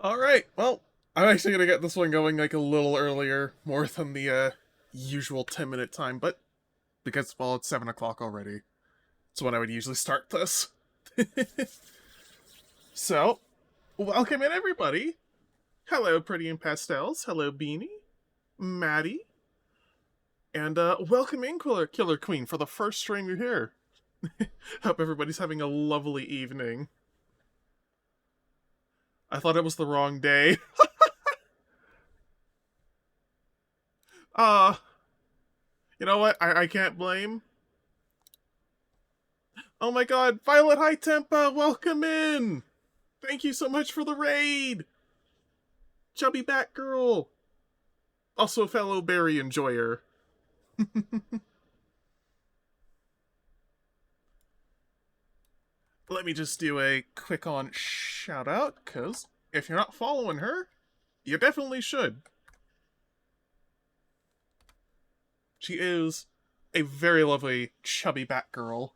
Alright, well, I'm actually gonna get this one going like a little earlier, more than the usual 10-minute time, but because, well, it's 7 o'clock already. It's when I would usually start this. So, welcome in everybody. Hello, Pretty in Pastels. Hello, Beanie. Maddie. And welcome in, Killer Queen, for the first stream you're here. Hope everybody's having a lovely evening. I thought it was the wrong day. Uh, you know what? I can't blame. Oh my god, Violet High Tempa, welcome in! Thank you so much for the raid! Chubby Batgirl! Also a fellow berry enjoyer. Let me just do a quick on shout out, because if you're not following her, you definitely should. She is a very lovely chubby Batgirl.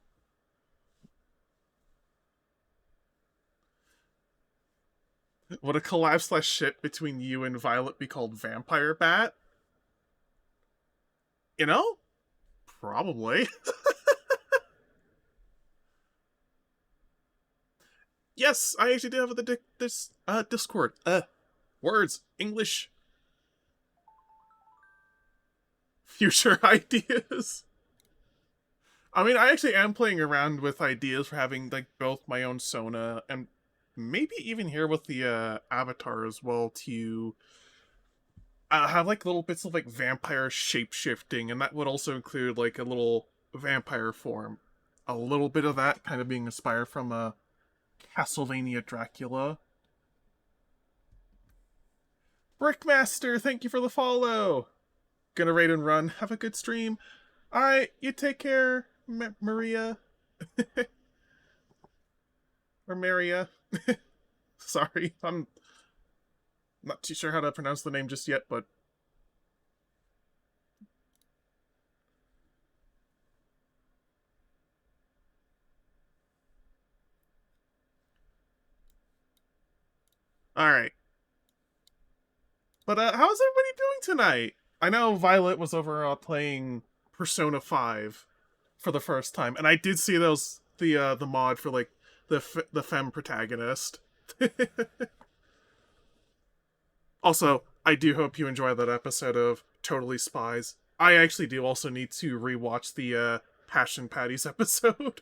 Would a collab slash ship between you and Violet be called Vampire Bat? You know? Probably. Yes, I actually did have this Discord. Words, English, future ideas. I mean, I actually am playing around with ideas for having like both my own Sona and maybe even here with the Avatar as well to have like little bits of like vampire shape shifting, and that would also include like a little vampire form. A little bit of that kind of being inspired from Castlevania Dracula. Brickmaster, thank you for the follow. Gonna raid and run. Have a good stream. Alright, you take care, Maria. Or Maria. Sorry, I'm not too sure how to pronounce the name just yet, but... Alright. But how's everybody doing tonight? I know Violet was over playing Persona 5 for the first time, and I did see the mod for like the femme protagonist. Also, I do hope you enjoy that episode of Totally Spies. I actually do also need to rewatch the Passion Patties episode.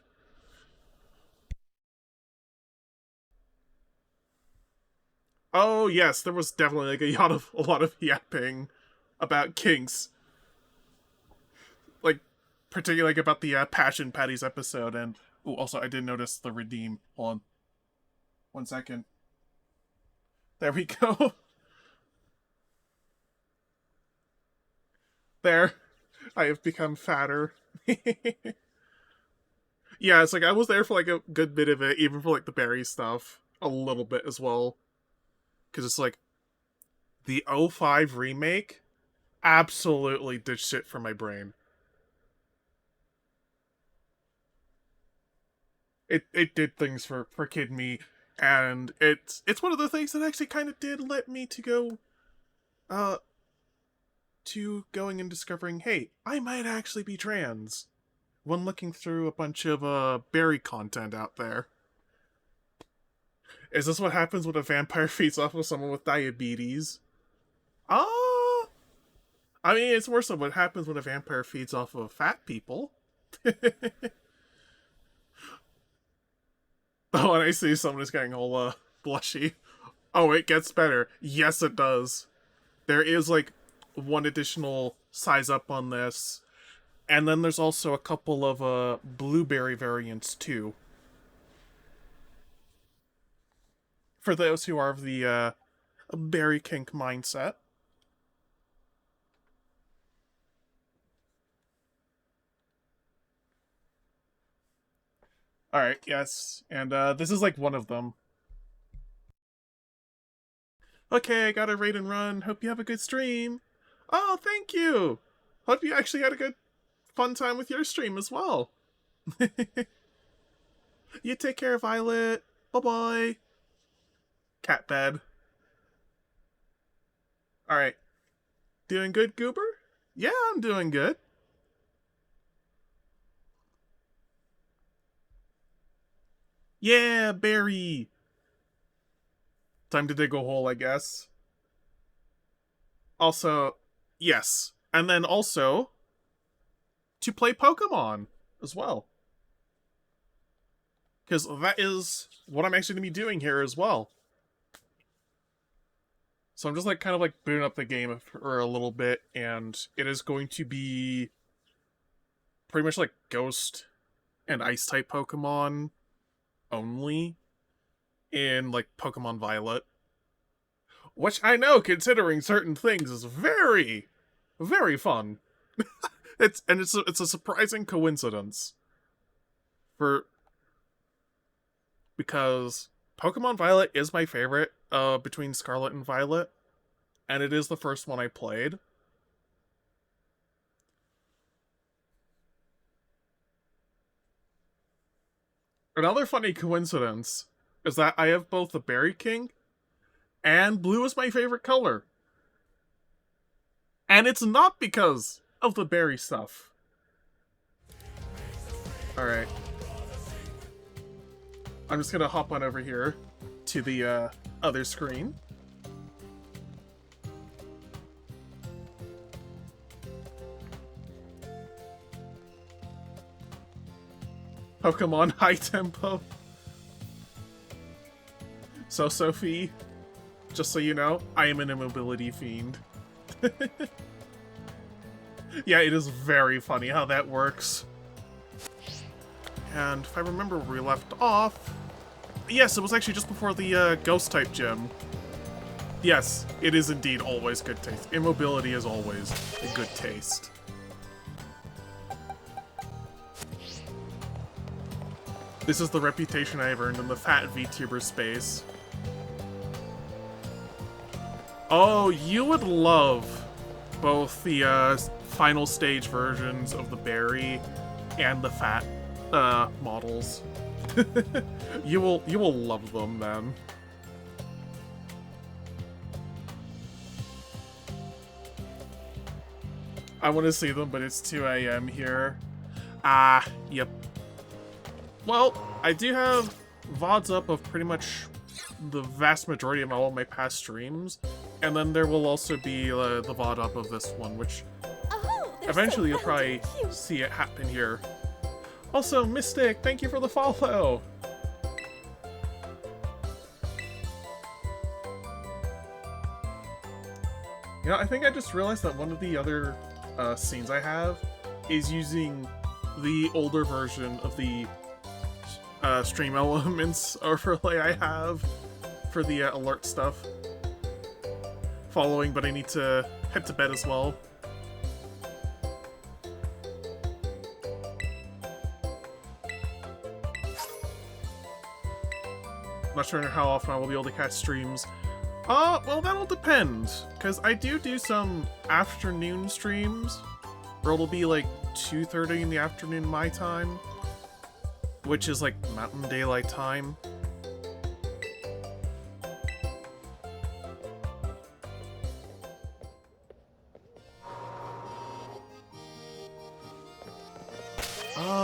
Oh yes, there was definitely like a lot of yapping about kinks, like particularly like about the Passion Patties episode. And also I did notice the redeem. Hold on, 1 second. There we go. There, I have become fatter. Yeah, it's like I was there for like a good bit of it, even for like the berry stuff, a little bit as well, because it's like the '05 remake absolutely did shit for my brain. It did things for kid me, and it's one of the things that actually kind of did let me to go uh to going and discovering, hey, I might actually be trans when looking through a bunch of berry content out there. Is this what happens when a vampire feeds off of someone with diabetes? Ah, I mean, it's more so what happens when a vampire feeds off of fat people. Oh, and I see someone is getting all blushy. Oh, it gets better. Yes, it does. There is like one additional size up on this, and then there's also a couple of blueberry variants too. For those who are of the berry kink mindset. Alright, yes. And this is like one of them. Okay, I gotta raid and run. Hope you have a good stream. Oh, thank you. Hope you actually had a good, fun time with your stream as well. You take care, Violet. Bye bye. Cat bed. Alright. Doing good, Goober? Yeah, I'm doing good. Yeah, Barry! Time to dig a hole, I guess. Also, yes. And then also, to play Pokemon as well. Because that is what I'm actually going to be doing here as well. So I'm just like kind of like booting up the game for a little bit, and it is going to be pretty much like Ghost and Ice type Pokemon only in like Pokemon Violet. Which I know, considering certain things, is very, very fun. it's a surprising coincidence. Because Pokemon Violet is my favorite between Scarlet and Violet, and it is the first one I played. Another funny coincidence is that I have both the Berry King and blue is my favorite color. And it's not because of the berry stuff. Alright. I'm just gonna hop on over here to the other screen. Pokemon high tempo. So, Sophie, just so you know, I am an immobility fiend. Yeah, it is very funny how that works. And if I remember where we left off... Yes, it was actually just before the Ghost-type gym. Yes, it is indeed always good taste. Immobility is always a good taste. This is the reputation I have earned in the fat VTuber space. Oh, you would love both the final stage versions of the berry and the fat models. you will love them, man. I want to see them, but it's 2 AM here. Yep. Well, I do have VODs up of pretty much the vast majority of all of my past streams, and then there will also be the VOD up of this one, which eventually you'll probably see it happen here. Also, Mystic, thank you for the follow! You know, I think I just realized that one of the other scenes I have is using the older version of the stream elements overlay I have for the alert stuff. Following, but I need to head to bed as well. I'm not sure how often I will be able to catch streams. Well, that'll depend, because I do some afternoon streams, where it'll be like 2:30 in the afternoon my time, which is like Mountain Daylight Time.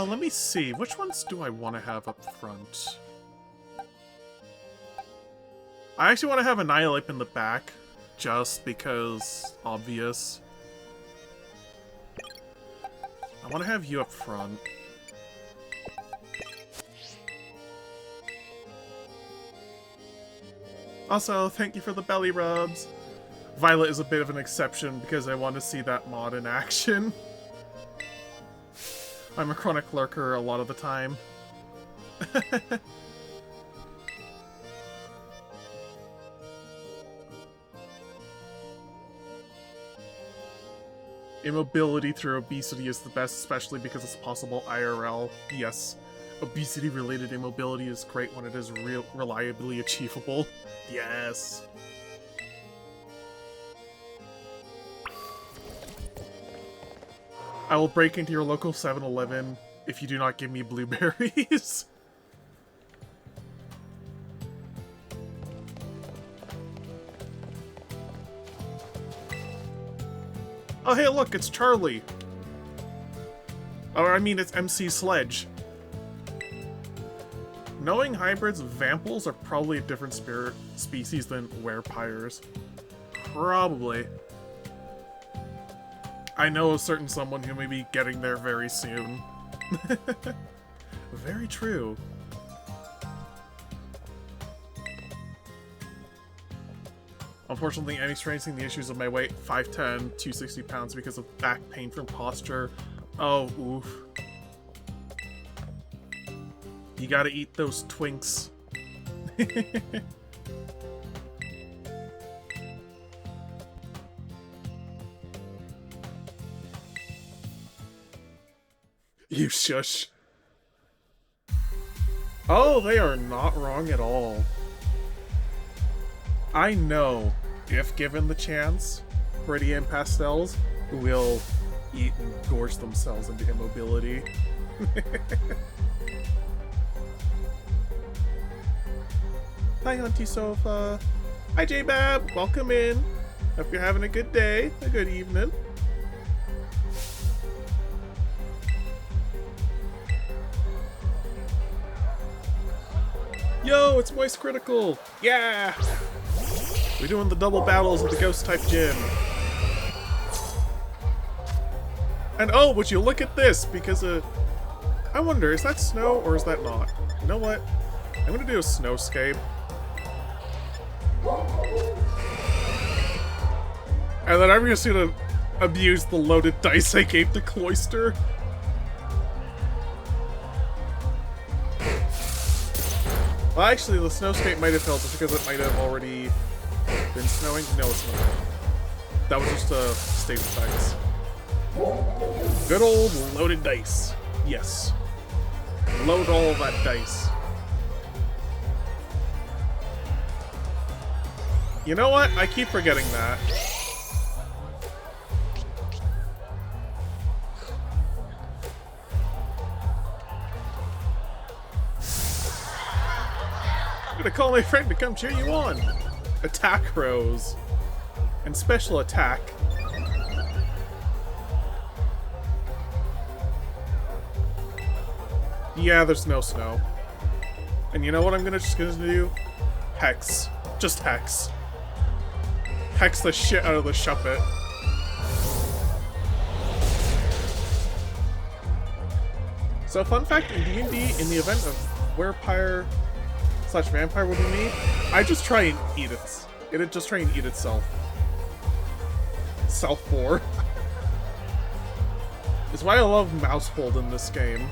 Let me see, which ones do I want to have up front? I actually want to have Annihilate in the back, just because obvious. I want to have you up front. Also, thank you for the belly rubs. Violet is a bit of an exception because I want to see that mod in action. I'm a chronic lurker a lot of the time. Immobility through obesity is the best, especially because it's possible IRL. Yes, obesity-related immobility is great when it is reliably achievable. Yes. I will break into your local 7-Eleven if you do not give me blueberries. Oh, hey, look, it's Charlie. Or, I mean, it's MC Sledge. Knowing hybrids, vamples are probably a different species than werepires. Probably. I know a certain someone who may be getting there very soon. Very true. Unfortunately, I'm experiencing the issues of my weight, 5'10", 260 pounds, because of back pain from posture. Oh, oof. You gotta eat those Twinks. You shush. Oh, they are not wrong at all. I know, if given the chance, Pretty and Pastels will eat and gorge themselves into immobility. Hi, Auntie Sofa. Hi, J-Bab. Welcome in. Hope you're having a good day, a good evening. Yo, it's Moist Critical. Yeah. We're doing the double battles of the Ghost-type gym. And oh, would you look at this, because I wonder, is that snow or is that not? You know what? I'm gonna do a snowscape. And then I'm just gonna abuse the loaded dice I gave to Cloister. Well, actually, the snowscape might have failed just because it might have already been snowing. No, it's not. That was just a state effects. Good old loaded dice. Yes. Load all that dice. You know what? I keep forgetting that. I'm gonna call my friend to come cheer you on. Attack Rose. And special attack. Yeah, there's no snow. And you know what I'm just gonna do? Hex. Just Hex. Hex the shit out of the Shuppet. So, fun fact, in D&D, in the event of werepire / vampire would be me, I just try and eat it. It'd just try and eat itself. Self-4. It's why I love Mousehold in this game.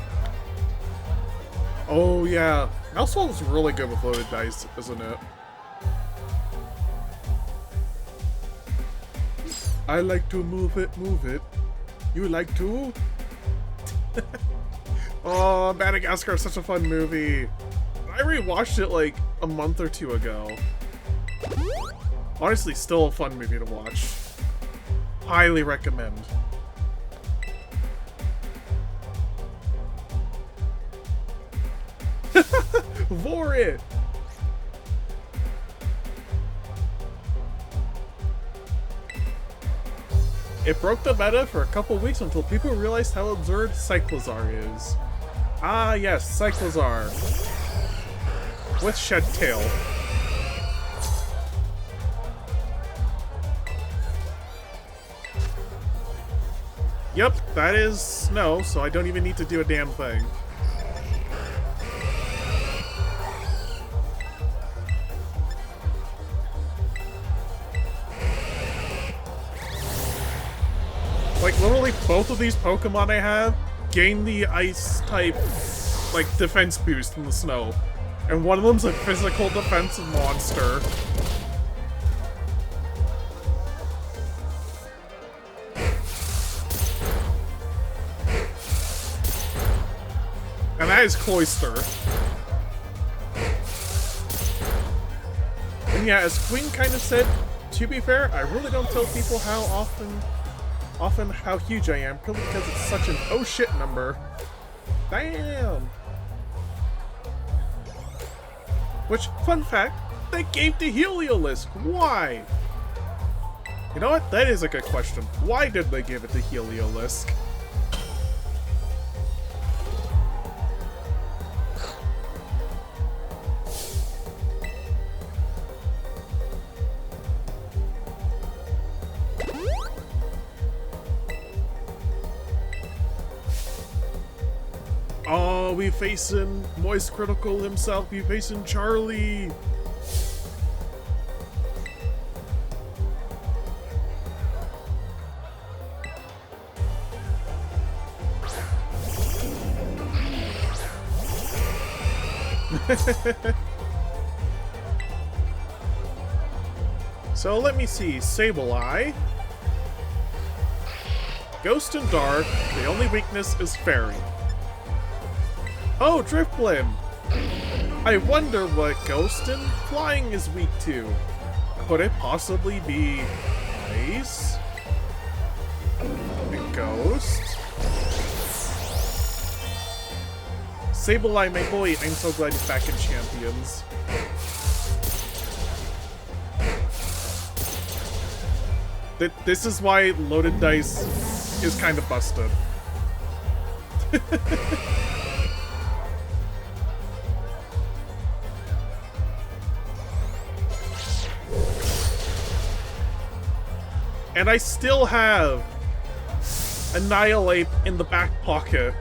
Oh yeah, Mousehold is really good with loaded dice, isn't it? I like to move it, move it. You like to? Oh, Madagascar is such a fun movie. I rewatched it like a month or two ago. Honestly, still a fun movie to watch. Highly recommend. For it! It broke the meta for a couple weeks until people realized how absurd Cyclozar is. Ah yes, Cyclozar. With Shed Tail. Yep, that is snow, so I don't even need to do a damn thing. Like, literally both of these Pokemon I have gain the Ice-type, like, defense boost in the snow. And one of them's a physical defensive monster. And that is Cloister. And yeah, as Queen kind of said, to be fair, I really don't tell people how often how huge I am, purely because it's such an oh shit number. Damn! Which, fun fact, they gave to Heliolisk. Why? You know what? That is a good question. Why did they give it to Heliolisk? Oh, we facing Moist Critical himself. We facing Charlie. So let me see. Sableye. Ghost and Dark. The only weakness is Fairy. Oh, Driftblim! I wonder what Ghost and Flying is weak to. Could it possibly be Ice? And Ghost? Sableye, my boy, I'm so glad he's back in Champions. This is why Loaded Dice is kind of busted. And I still have Annihilate in the back pocket.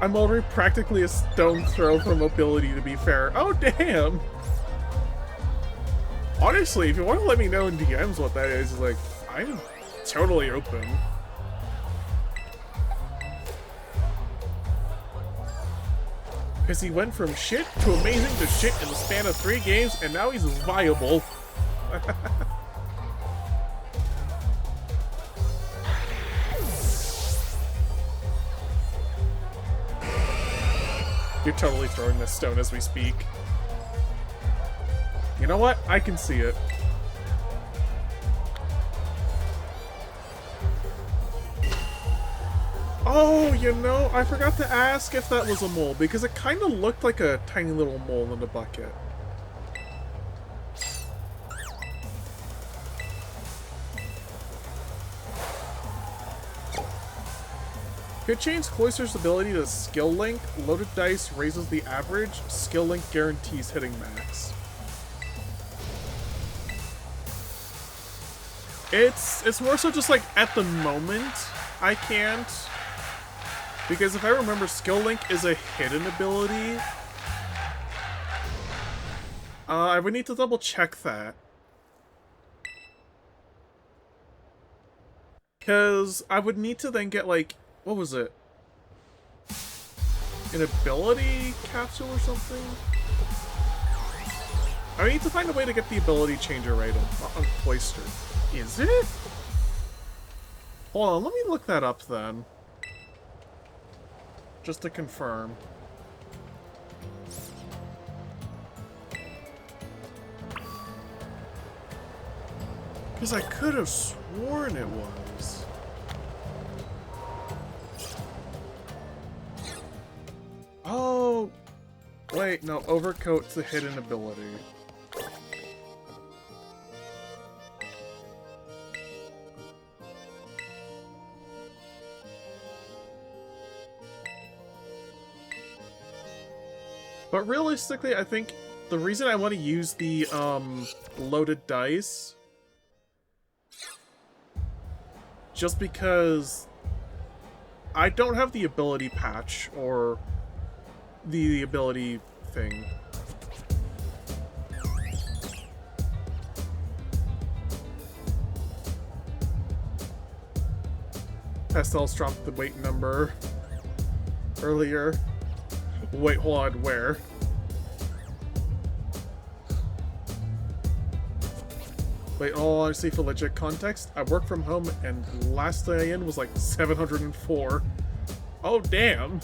I'm already practically a stone throw from ability, to be fair. Oh, damn! Honestly, if you want to let me know in DMs what that is, like, I'm totally open. Because he went from shit to amazing to shit in the span of 3 games, and now he's viable. You're totally throwing this stone as we speak. You know what? I can see it. Oh, you know, I forgot to ask if that was a mole, because it kind of looked like a tiny little mole in the bucket. Could change Cloyster's ability to Skill Link. Loaded Dice raises the average. Skill Link guarantees hitting max. It's more so just like at the moment I can't. Because if I remember, Skill Link is a hidden ability. I would need to double check that. Because I would need to then get like, what was it? An ability capsule or something? I need to find a way to get the ability changer item on Cloyster. Is it? Hold on, let me look that up then. Just to confirm. Because I could have sworn it was. Oh! Wait, no, Overcoat's the hidden ability. But realistically, I think the reason I want to use the loaded dice, just because I don't have the ability patch or the ability thing. Pastel's dropped the weight number earlier. Wait, hold on, where? Wait, honestly, for legit context, I work from home and last day in was like 704. Oh, damn.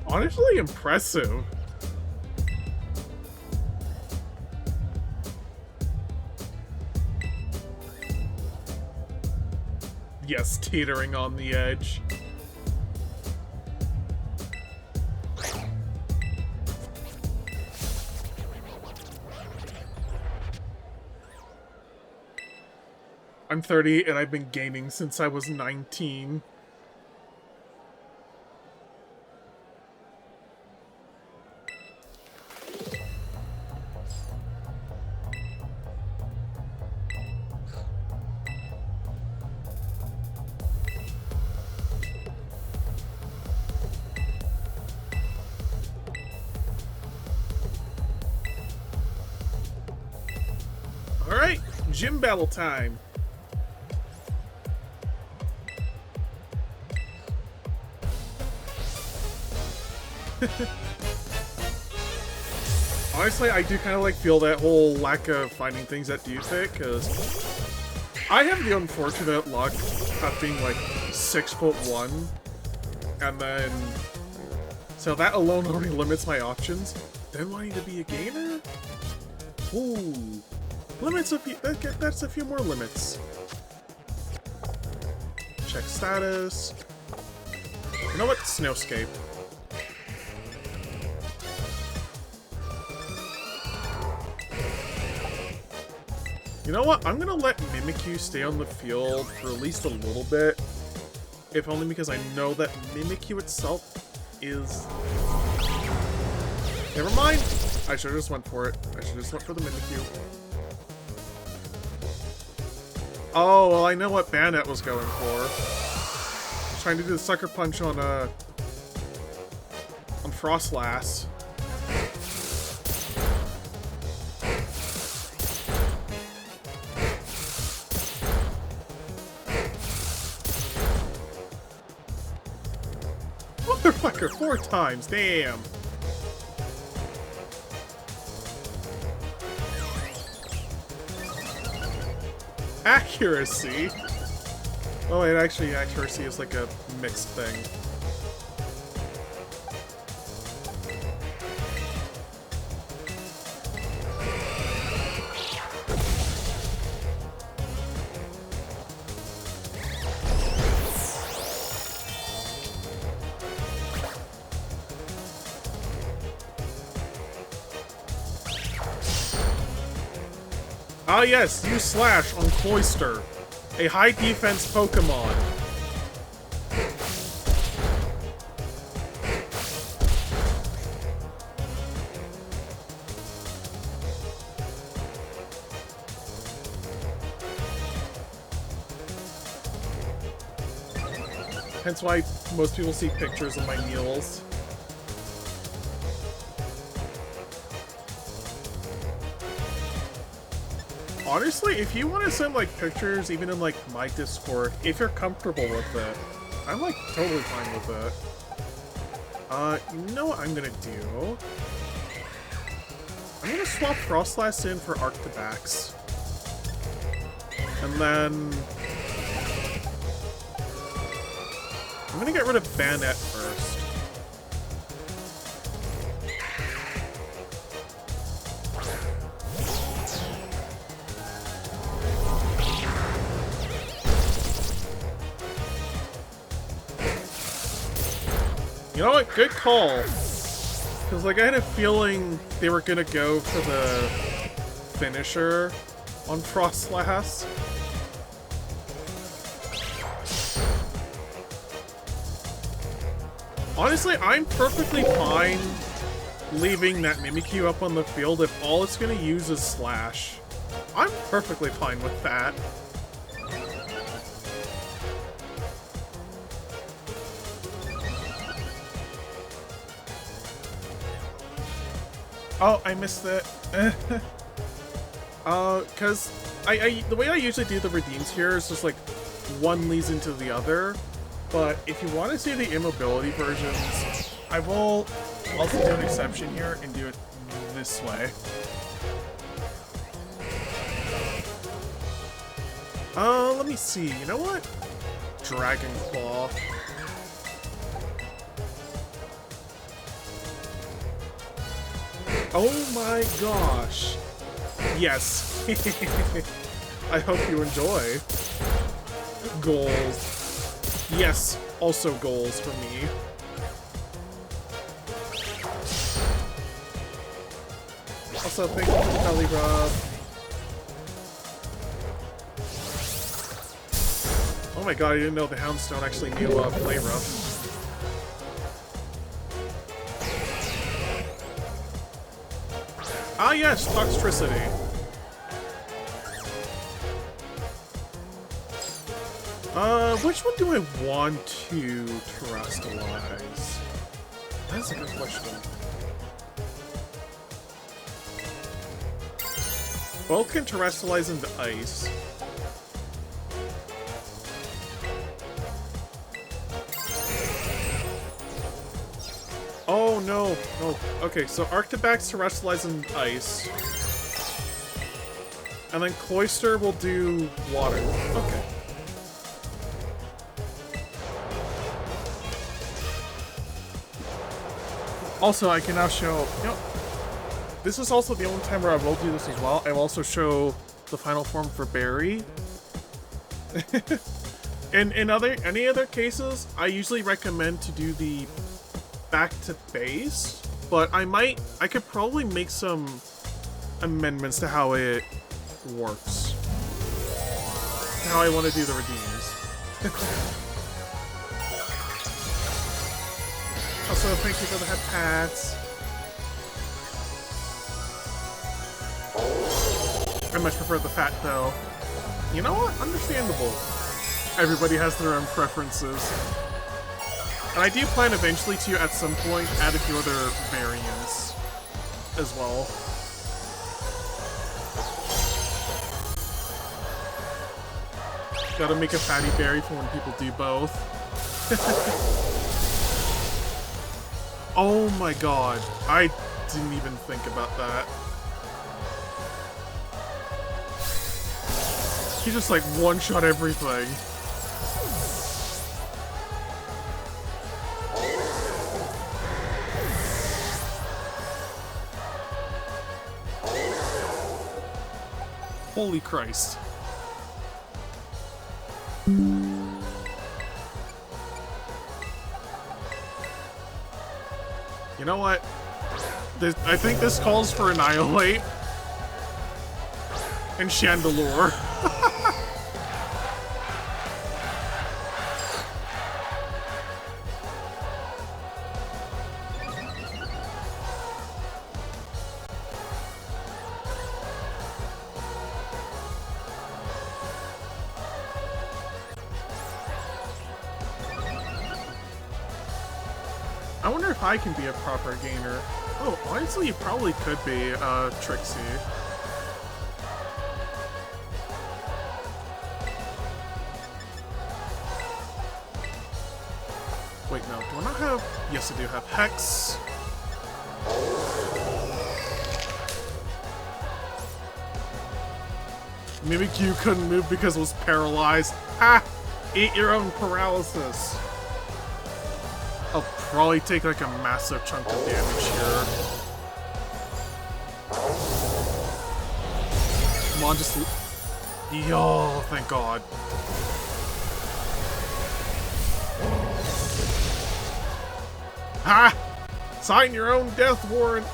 Honestly, impressive. Yes, teetering on the edge. I'm 30 and I've been gaming since I was 19. Alright, gym battle time. Honestly, I do kind of like feel that whole lack of finding things that do fit, because I have the unfortunate luck of being like 6'1", and then so that alone already limits my options. Then wanting to be a gamer? Ooh, limits a few. That's a few more limits. Check status. You know what? Snowscape. You know what? I'm gonna let Mimikyu stay on the field for at least a little bit. If only because I know that Mimikyu itself is... Never mind! I should've just went for it. I should've just went for the Mimikyu. Oh, well, I know what Bandit was going for. Trying to do the Sucker Punch on Frostlass. Motherfucker, 4 times, damn! Accuracy? Oh wait, actually accuracy is like a mixed thing. Ah yes, use Slash on Cloyster, a high defense Pokemon. Hence why most people see pictures of my meals. Honestly, if you want to send, like, pictures, even in, like, my Discord, if you're comfortable with it, I'm, like, totally fine with it. You know what I'm gonna do? I'm gonna swap Frostlass in for Arctibax. And then... I'm gonna get rid of Bandit first. You know what? Good call. Because, like, I had a feeling they were gonna go for the finisher on Frostlass. Honestly, I'm perfectly fine leaving that Mimikyu up on the field if all it's gonna use is Slash. I'm perfectly fine with that. Oh, I missed it. Cause the way I usually do the redeems here is just like one leads into the other. But if you want to see the immobility versions, I will also do an exception here and do it this way. Let me see. You know what? Dragon Claw. Oh my gosh. Yes. I hope you enjoy. Goals. Yes, also goals for me. Also, thank you for the belly rub. Oh my god, I didn't know the Houndstone actually knew play rough. Ah yes, Toxtricity. Which one do I want to terrestrialize? That's a good question. Both can terrestrialize into ice. Oh no, no. Okay, so Arctibax terrestrialize in ice. And then Cloyster will do water. Okay. Also, I can now show, you know, this is also the only time where I will do this as well. I will also show the final form for Barry. In any other cases, I usually recommend to do the back to base, but I could probably make some amendments to how it works. How I want to do the redeems. Also, thank you for the head pats. I much prefer the fat though. You know what? Understandable. Everybody has their own preferences. And I do plan eventually to, at some point, add a few other variants as well. Gotta make a fatty berry for when people do both. Oh my god, I didn't even think about that. He just like one-shot everything. Holy Christ. You know what? I think this calls for Annihilate and Chandelure. I wonder if I can be a proper gainer. Oh, honestly, you probably could be, Trixie. Wait, no, do I not have... Yes, I do have Hex. Mimikyu couldn't move because it was paralyzed. Ha! Eat your own paralysis. I'll probably take like a massive chunk of damage here. Come on, just... Yo, thank God. Ha! Sign your own death warrant!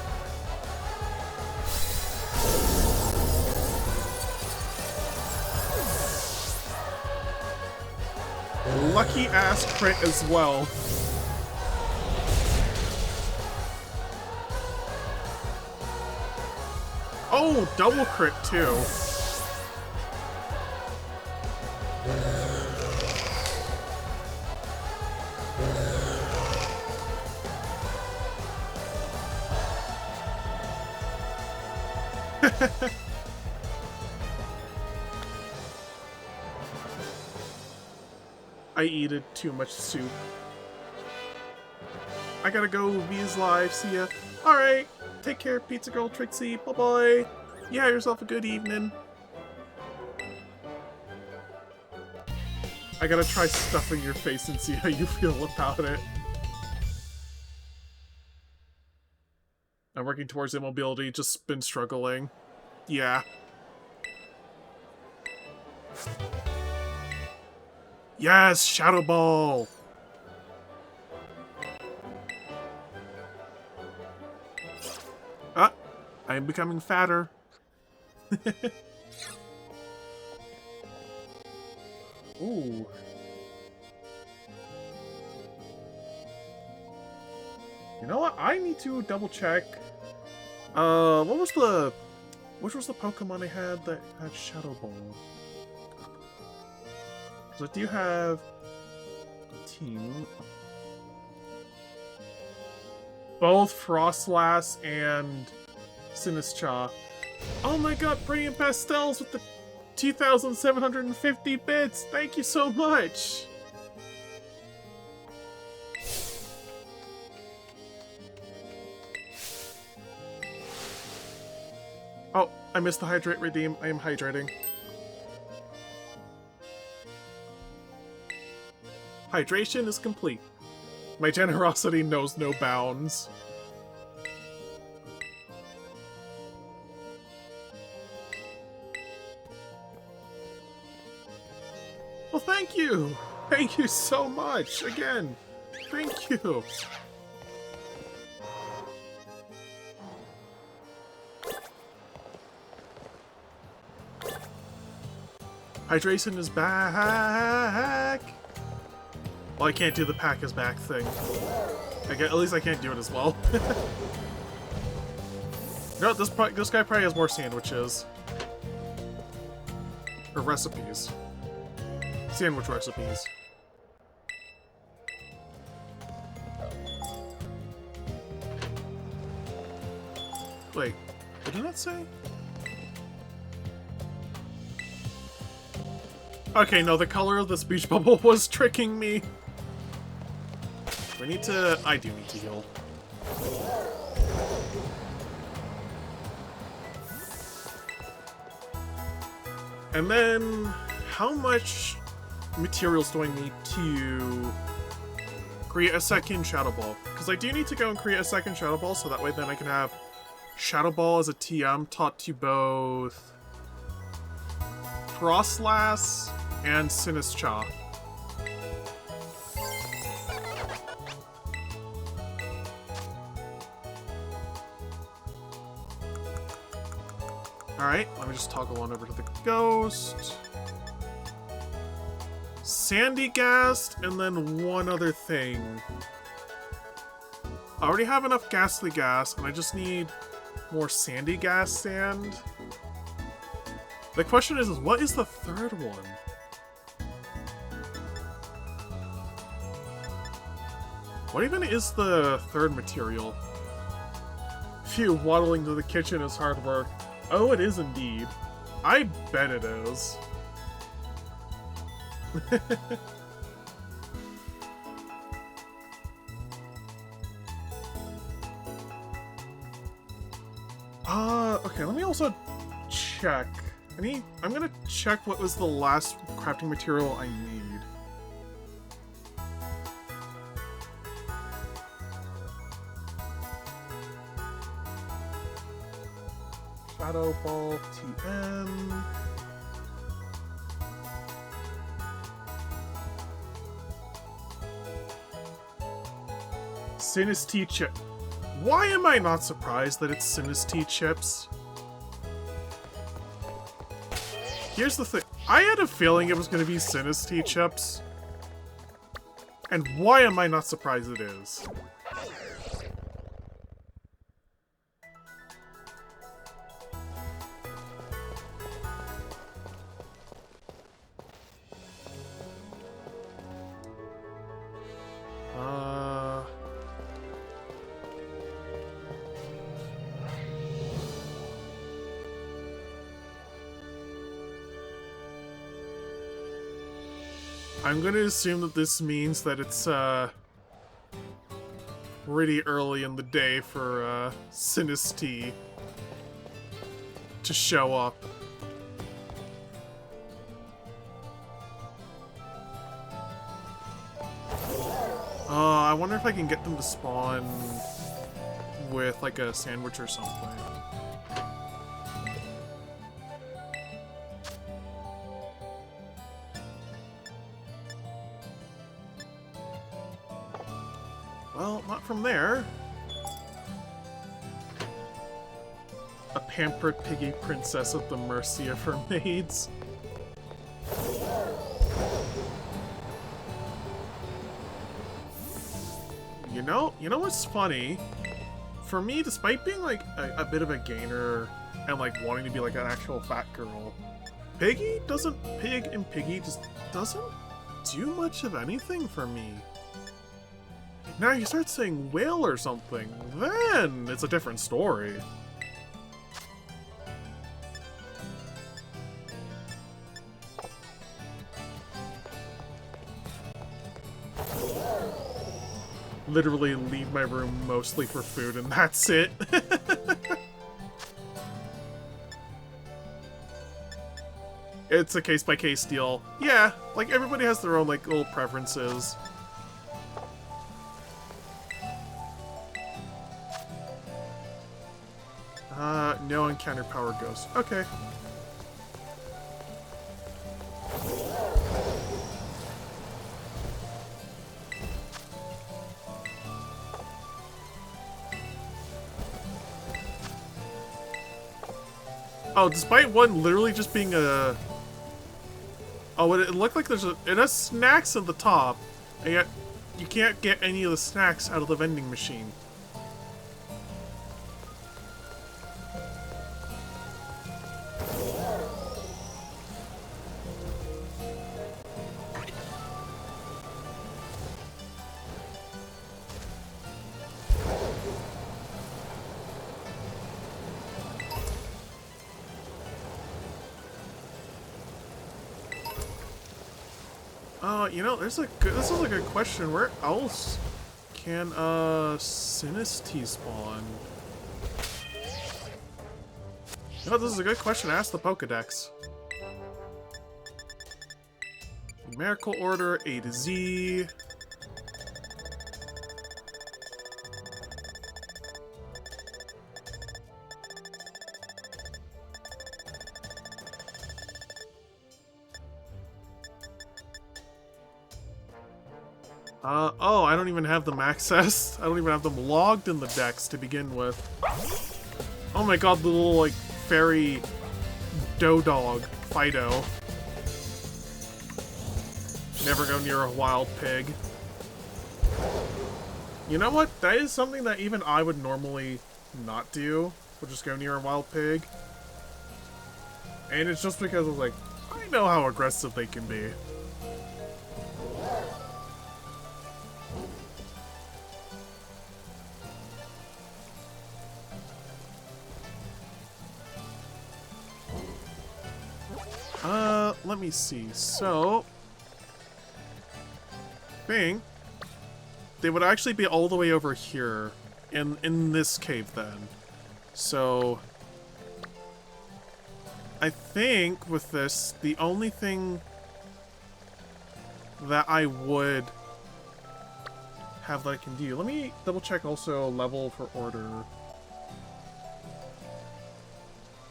Lucky ass crit as well. Oh, double crit too. I eated too much soup. I gotta go. V's live. See ya. Alright. Take care, Pizza Girl Trixie. Bye-bye. You have yourself a good evening. I gotta try stuffing your face and see how you feel about it. I'm working towards immobility, just been struggling. Yeah. Yes, Shadow Ball! Ah, I'm becoming fatter. Ooh. You know what? I need to double check. Which was the Pokemon I had that had Shadow Ball? So I do have team. Both Frostlass and Sinistcha. Oh my god, Brilliant Pastels with the 2,750 bits! Thank you so much! Oh, I missed the Hydrate Redeem. I am hydrating. Hydration is complete. My generosity knows no bounds. Well, thank you! Thank you so much! Again, thank you! Hydration is back! Well, I can't do the pack is back thing. At least I can't do it as well. No, this guy probably has more sandwiches. Or recipes. Sandwich recipes. Wait, did it not say? Okay, no, the color of the speech bubble was tricking me. We need to... I do need to heal. And then... how much materials do I need to create a second Shadow Ball? Because I do need to go and create a second Shadow Ball, so that way then I can have Shadow Ball as a TM taught to both Frostlass and Sinistcha. Alright, let me just toggle on over to the Ghost. Sandygast, and then one other thing. I already have enough Ghastly Gas, and I just need more Sandygast sand. The question is what is the third one? What even is the third material? Phew, waddling to the kitchen is hard work. Oh, it is indeed. I bet it is. Okay, let me also check. I'm gonna check what was the last crafting material I need. Shadow Ball TM. Sinistcha chip. Why am I not surprised that it's Sinistcha chips? Here's the thing. I had a feeling it was going to be Sinistcha chips. And why am I not surprised it is? I'm gonna assume that this means that it's, pretty early in the day for, Sinistcha to show up. I wonder if I can get them to spawn with, like, a sandwich or something. from there. A pampered piggy princess at the mercy of her maids. You know what's funny? For me, despite being like a bit of a gainer and like wanting to be like an actual fat girl, Pig and Piggy just doesn't do much of anything for me. Now you start saying whale or something, then it's a different story. Literally leave my room mostly for food and that's it. It's a case-by-case deal. Yeah, like everybody has their own like little preferences. No encounter power ghost. Okay. Oh, despite one literally just being a... Oh, it looked like it has snacks at the top, and yet you can't get any of the snacks out of the vending machine. You know, this is a good question. Where else can Sinistea spawn? You know, this is a good question to ask the Pokedex. Numerical order, A to Z. Oh, I don't even have them accessed. I don't even have them logged in the dex to begin with. Oh my god, the little, like, fairy Dodog, Fido. Never go near a wild pig. You know what? That is something that even I would normally not do. Would just go near a wild pig. And it's just because I was like, I know how aggressive they can be. Let me see. So, I think they would actually be all the way over here in this cave then. So, I think with this, the only thing that I would have that I can do. Let me double check also level for order.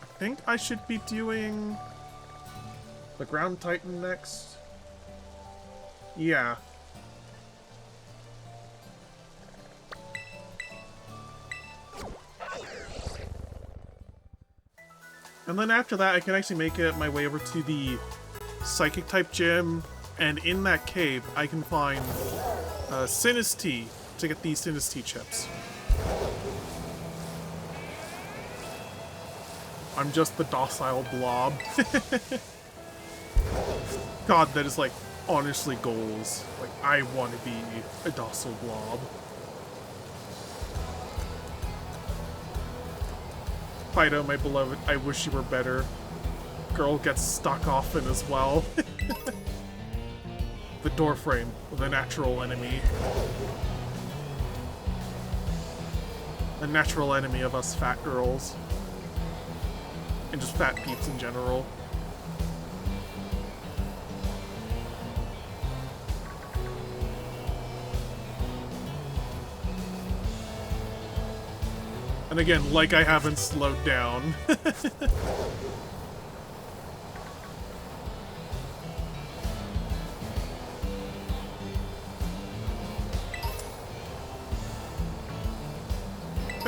I think I should be doing the Ground Titan next. Yeah. And then after that, I can actually make it my way over to the Psychic type gym, and in that cave, I can find Sinistea to get these Sinistea chips. I'm just the docile blob. God, that is like honestly goals. Like, I want to be a docile blob. Fido, my beloved, I wish you were better. Girl gets stuck often as well. The doorframe, the natural enemy. The natural enemy of us fat girls. And just fat peeps in general. And again, like I haven't slowed down.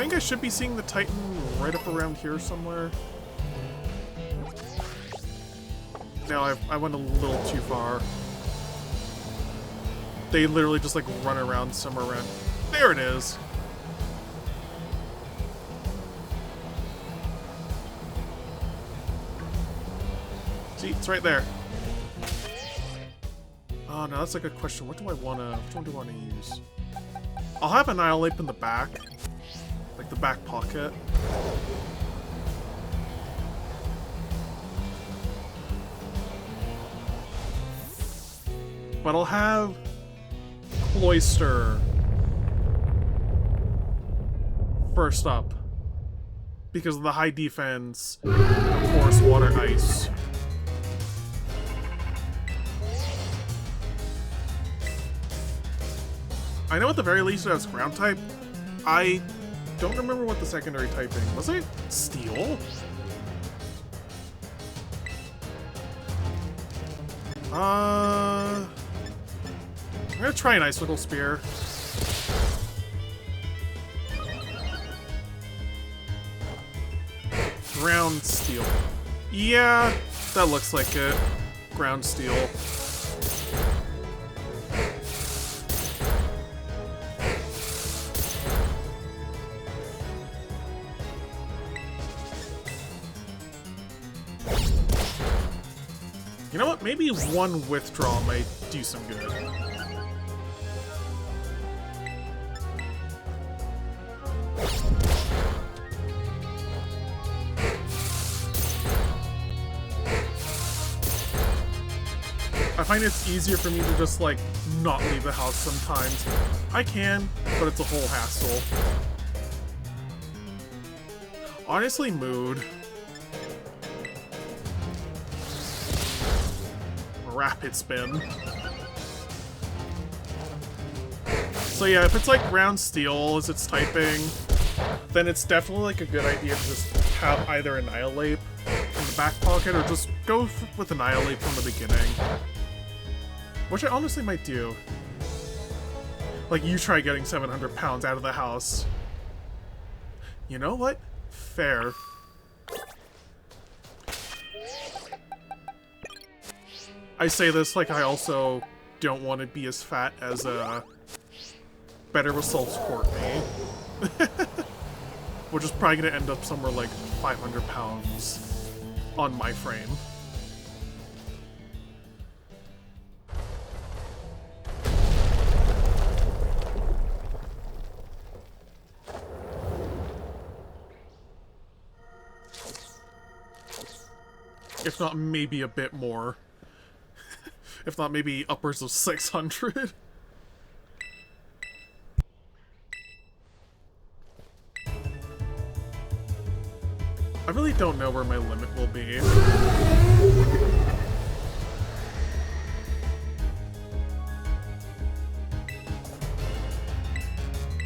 think I should be seeing the Titan right up around here somewhere. No, I went a little too far. They literally just like run around somewhere around. There it is. See, it's right there. Oh no, that's like a question. Which one do I wanna use? I'll have Annihilate in the back. Like the back pocket. But I'll have Cloister first up. Because of the high defense, of course, water, ice. I know at the very least it has ground type. I don't remember what the secondary typing was. It steel? I'm gonna try an Icicle Spear. Ground steel. Yeah, that looks like it. Ground steel. You know what? Maybe one withdrawal might do some good. I find it's easier for me to just, like, not leave the house sometimes. I can, but it's a whole hassle. Honestly, mood. Rapid spin. So yeah, if it's like ground steel as it's typing, then it's definitely like a good idea to just have either Annihilate in the back pocket or just go with Annihilate from the beginning. Which I honestly might do. Like, you try getting 700 pounds out of the house. You know what? Fair. I say this like I also don't want to be as fat as Better Results Courtney. Which is probably going to end up somewhere like 500 pounds on my frame. If not, maybe a bit more. If not, maybe upwards of 600. I really don't know where my limit will be.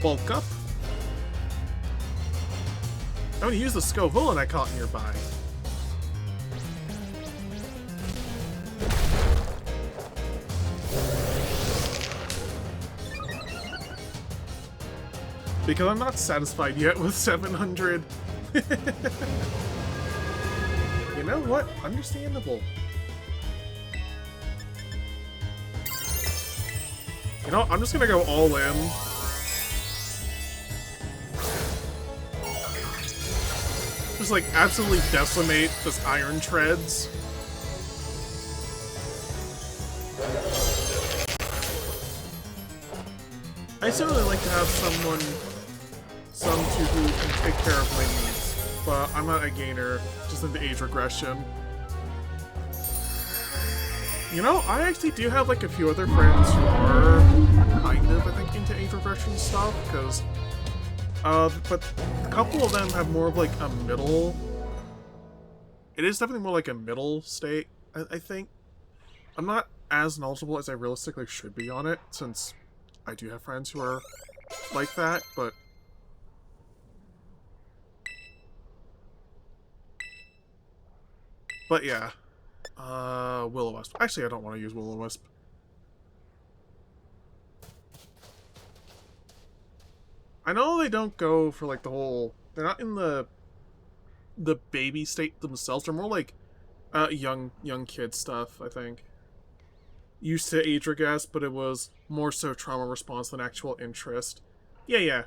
Bulk up. I'm gonna use the Scovillin I caught nearby. Because I'm not satisfied yet with 700. You know what? Understandable. You know what? I'm just gonna go all in. Just like absolutely decimate this Iron Treads. I still really like to have someone, who can take care of my needs, but I'm not a gainer, just into age regression. You know, I actually do have like a few other friends who are kind of, I think, into age regression stuff, because, but a couple of them have more of like a middle, it is definitely more like a middle state, I think. I'm not as knowledgeable as I realistically should be on it, since I do have friends who are like that, but yeah. Will-O-Wisp. Actually, I don't want to use Will-O-Wisp. I know they don't go for like the whole. They're not in the baby state themselves. They're more like young kid stuff. I think used to age regress, but it was more so trauma response than actual interest. Yeah, yeah.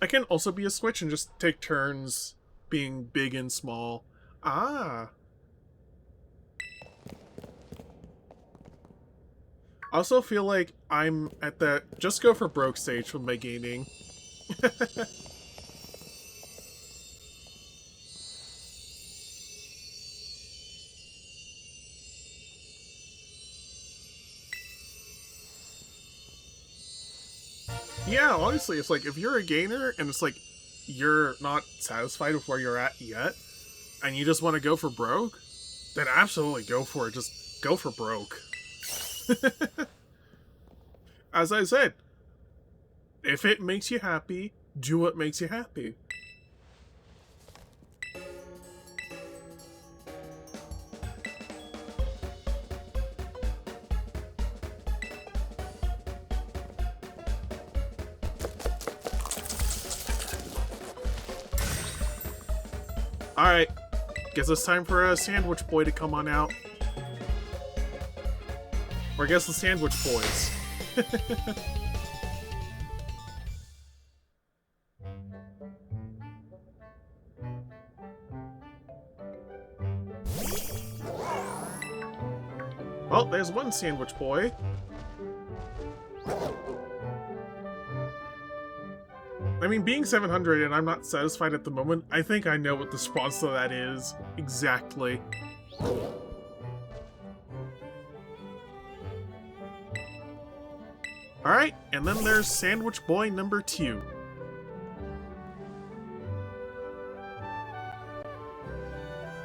I can also be a switch and just take turns being big and small. Ah. I also feel like I'm at that just go for broke stage with my gaming. Yeah, honestly, it's like if you're a gainer and it's like you're not satisfied with where you're at yet, and you just want to go for broke, then absolutely go for it. Just go for broke. As I said, if it makes you happy, do what makes you happy. Alright, guess it's time for a Sandwich Boy to come on out. Or I guess the Sandwich Boys. Well, there's one Sandwich Boy. I mean, being 700 and I'm not satisfied at the moment, I think I know what the response to that is. Exactly. Alright, and then there's Sandwich Boy number 2.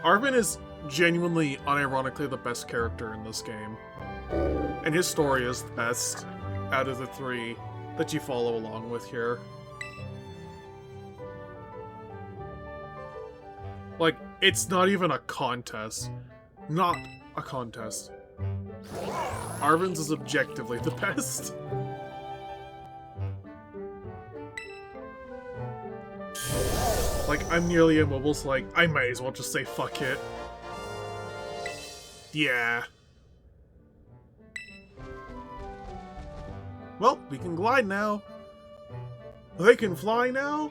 Arvin is genuinely, unironically the best character in this game. And his story is the best out of the 3 that you follow along with here. Like, it's not even a contest. Not a contest. Arvin's is objectively the best. Like, I'm nearly immobile, so like, I might as well just say fuck it. Yeah. Well, we can glide now. They can fly now.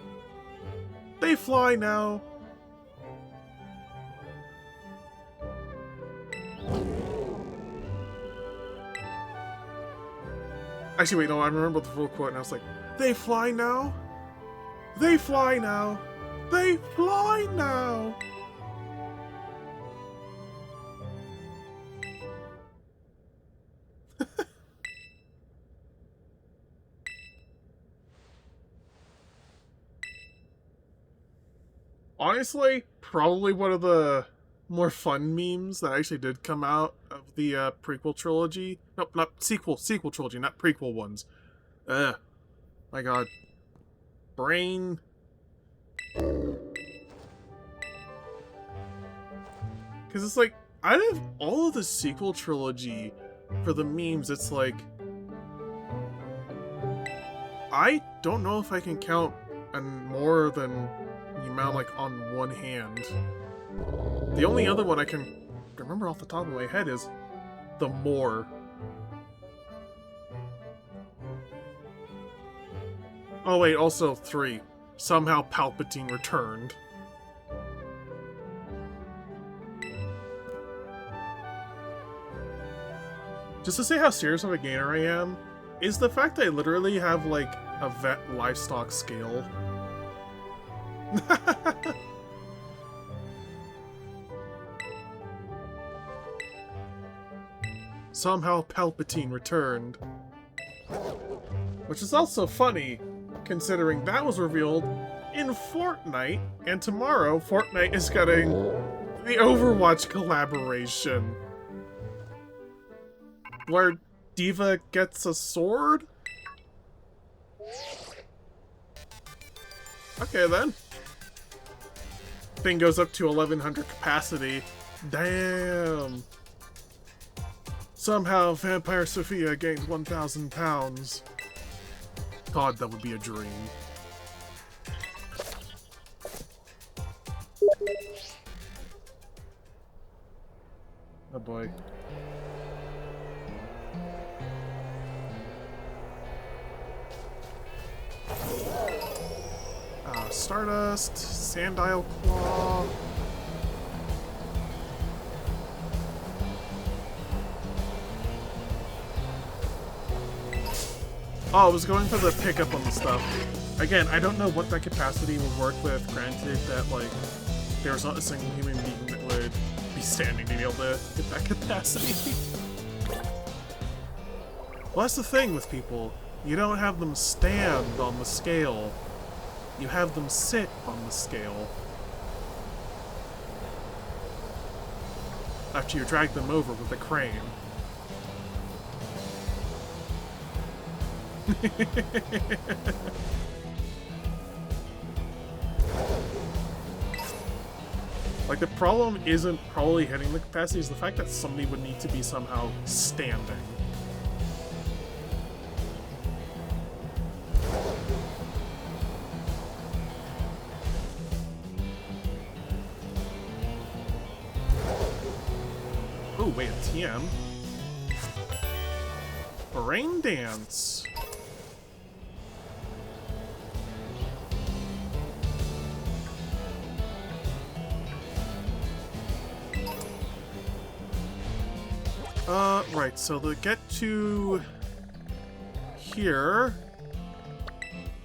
They fly now. Actually, wait, no, I remember the full quote, and I was like, they fly now? They fly now! They fly now! Honestly, probably one of the more fun memes that actually did come out of the prequel trilogy. Nope, not sequel trilogy, not prequel ones. Ugh. My god. Brain. Because it's like, out of all of the sequel trilogy for the memes, it's like, I don't know if I can count more than the amount, like, on one hand. The only other one I can remember off the top of my head is the More. Oh wait, also 3. Somehow Palpatine returned. Just to say how serious of a gainer I am, is the fact that I literally have, like, a vet livestock scale. Somehow Palpatine returned. Which is also funny, considering that was revealed in Fortnite, and tomorrow Fortnite is getting the Overwatch collaboration. where Diva gets a sword? Okay then. Thing goes up to 1100 capacity. Damn. Somehow Vampire Sophia gains 1,000 pounds. God, that would be a dream. Oh boy. Stardust, Sandile Claw. Oh, I was going for the pickup on the stuff. Again, I don't know what that capacity would work with, granted that, like, there's not a single human being that would be standing to be able to get that capacity. Well, that's the thing with people. You don't have them stand on the scale. You have them sit on the scale. After you drag them over with a crane. Like, the problem isn't probably hitting the capacity, it's the fact that somebody would need to be somehow standing. Oh, wait, a TM? Brain Dance! Right, so to get to here,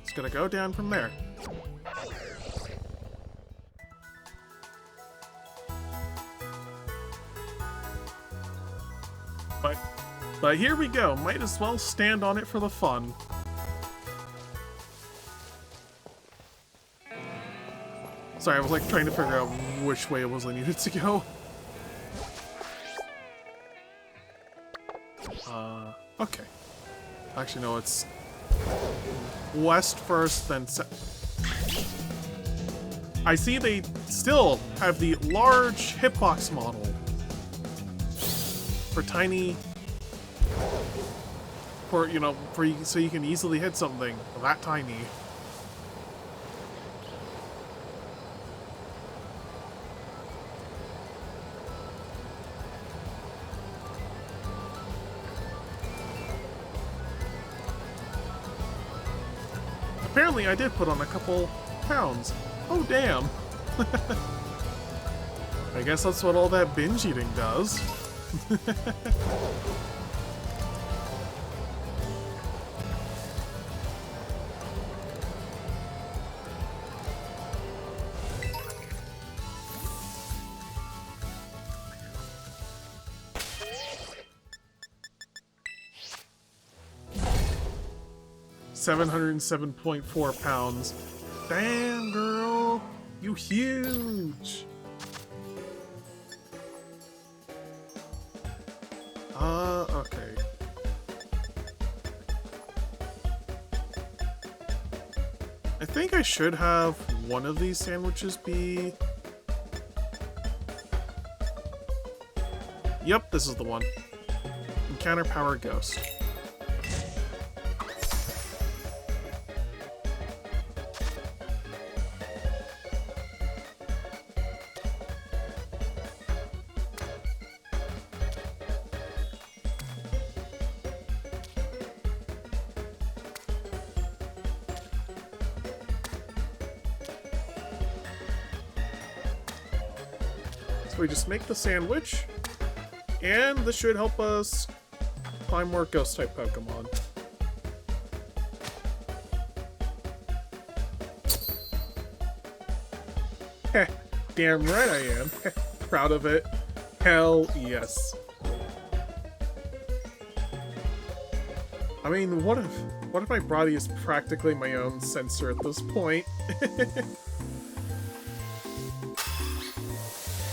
it's gonna go down from there. But here we go, might as well stand on it for the fun. Sorry, I was like trying to figure out which way it was I needed to go. Okay. Actually, no, it's west first, then I see they still have the large hitbox model for tiny, you know, so you can easily hit something that tiny. Apparently I did put on a couple pounds. Oh, damn. I guess that's what all that binge eating does. $707.4 pounds. Damn, girl, you huge. Okay. I think I should have one of these sandwiches be... Yep, this is the one. Encounter Power Ghost. We just make the sandwich, and this should help us find more ghost-type Pokemon. Heh, damn right I am. Proud of it. Hell yes. I mean, what if my body is practically my own sensor at this point?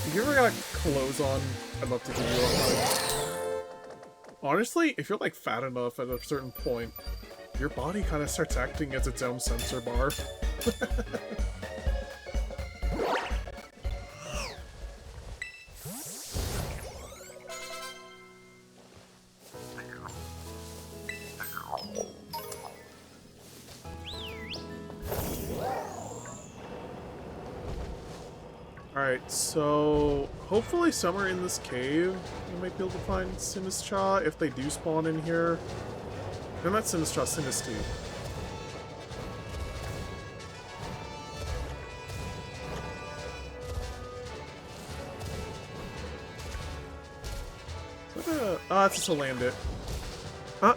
If you ever got clothes on, I'd love to give you a hug. Honestly, if you're like fat enough at a certain point, your body kind of starts acting as its own sensor bar. Alright, so hopefully somewhere in this cave we might be able to find Sinistcha if they do spawn in here. No, not Sinistcha, Sinistea. It's just a landit. I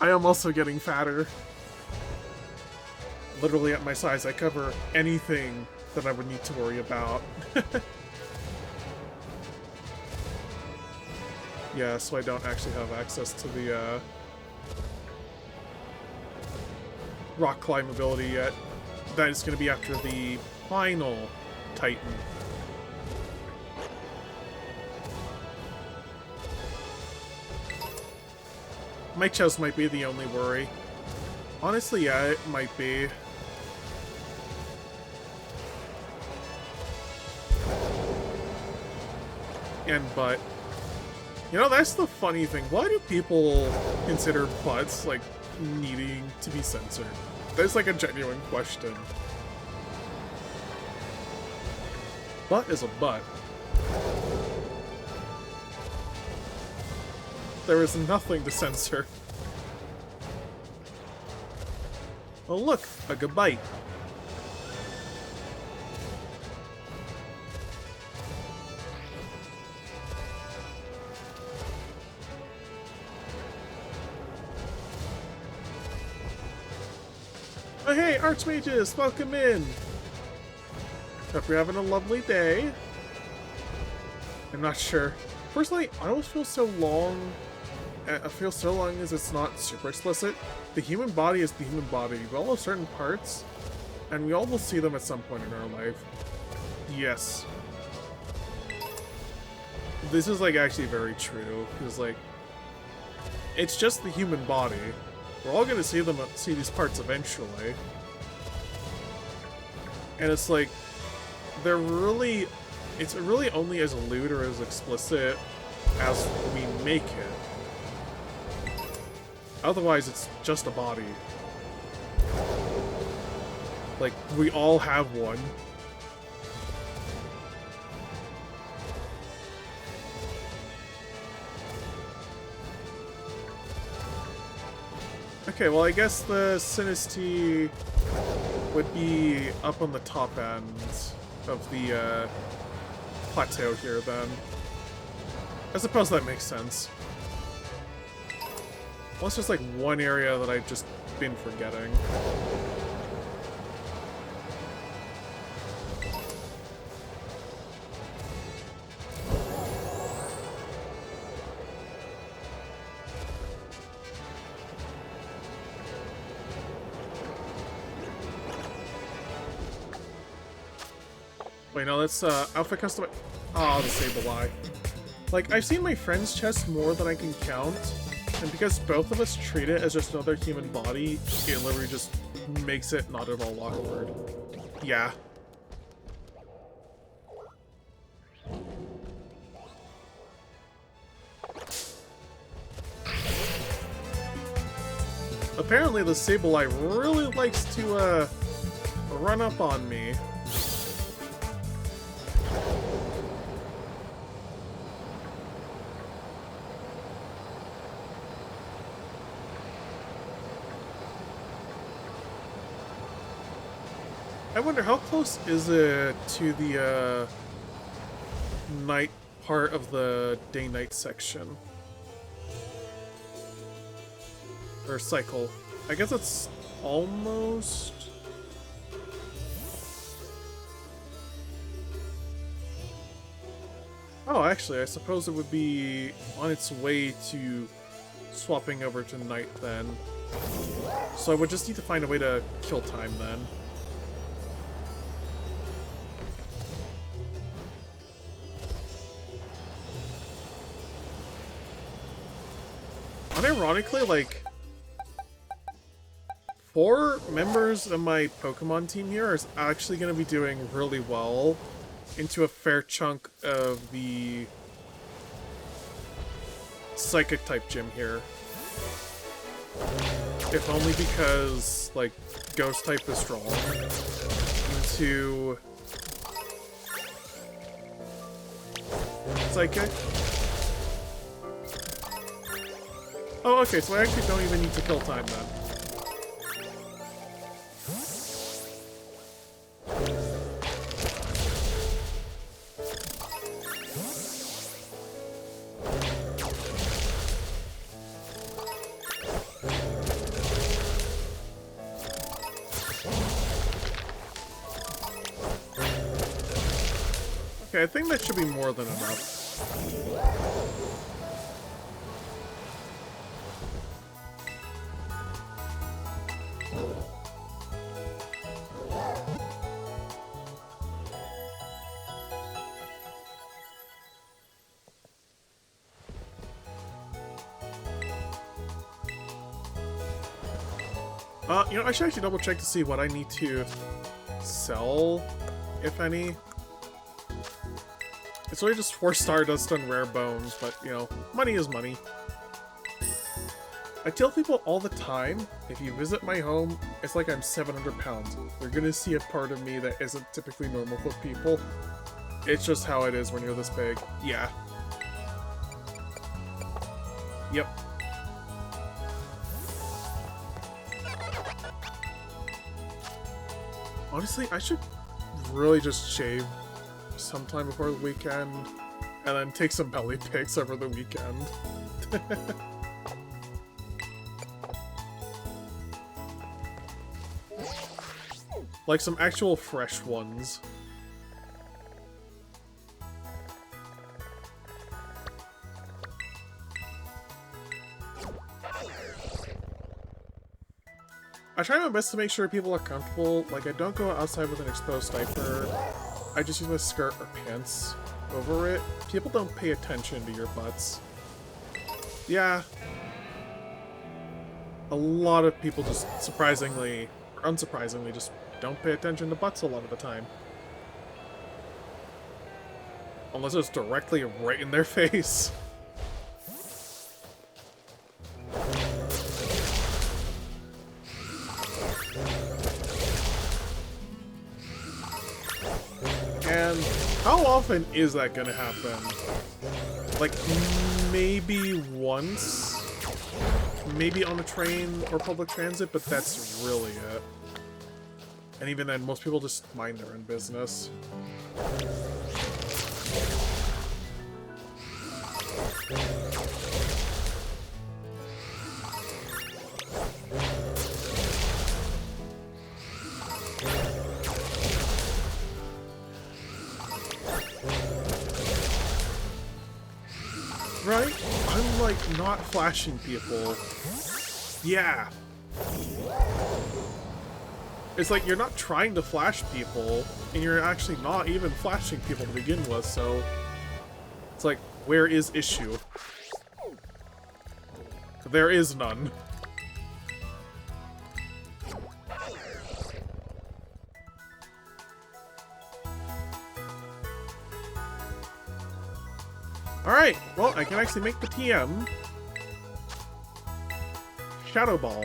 am also getting fatter. Literally at my size, I cover anything that I would need to worry about. Yeah, so I don't actually have access to the rock climb ability yet. That is going to be after the final Titan. My chest might be the only worry. Honestly, yeah, it might be. And butt. You know, that's the funny thing. Why do people consider butts, like, needing to be censored? That's, like, a genuine question. Butt is a butt. There is nothing to censor. Oh look, a Gabite. Oh hey, Archmages, welcome in! Hope you're having a lovely day. I'm not sure. Personally, I always feel so long. I feel so long as it's not super explicit. The human body is the human body. We all have certain parts, and we all will see them at some point in our life. Yes. This is, like, actually very true, because, like, it's just the human body. We're all gonna see these parts eventually. And it's like, it's really only as lewd or as explicit as we make it. Otherwise, it's just a body. Like, we all have one. Okay, well, I guess the Sinistea would be up on the top end of the plateau here, then. I suppose that makes sense. Well, it's just like one area that I've just been forgetting. Wait, no, that's outfit custom. Oh, the Sableye. Like, I've seen my friend's chest more than I can count, and because both of us treat it as just another human body, it literally just makes it not at all awkward. Yeah. Apparently the Sableye really likes to, run up on me. I wonder, how close is it to the, night part of the day-night section? Or cycle. I guess it's almost... Oh, actually, I suppose it would be on its way to swapping over to night then. So I would just need to find a way to kill time then. Unironically, like, 4 members of my Pokemon team here are actually going to be doing really well into a fair chunk of the Psychic type gym here. If only because, like, Ghost type is strong into Psychic. Oh, okay, so I actually don't even need to kill time then. Okay, I think that should be more than enough. You know, I should actually double check to see what I need to sell, if any. It's really just 4 Stardust and rare bones, but, you know, money is money. I tell people all the time, if you visit my home, it's like I'm 700 pounds. You're gonna see a part of me that isn't typically normal for people. It's just how it is when you're this big. Yeah. Yep. Honestly, I should really just shave sometime before the weekend, and then take some belly pics over the weekend. Like some actual fresh ones. I try my best to make sure people are comfortable. Like, I don't go outside with an exposed diaper. I just use my skirt or pants over it. People don't pay attention to your butts. Yeah. A lot of people just surprisingly, or unsurprisingly, just don't pay attention to butts a lot of the time. Unless it's directly right in their face. And how often is that gonna happen? Like, maybe once? Maybe on a train or public transit, but that's really it. And even then, most people just mind their own business. Right? I'm, like, not flashing people. Yeah. It's like, you're not trying to flash people, and you're actually not even flashing people to begin with, so... It's like, where is issue? There is none. Alright, well, I can actually make the TM. Shadow Ball.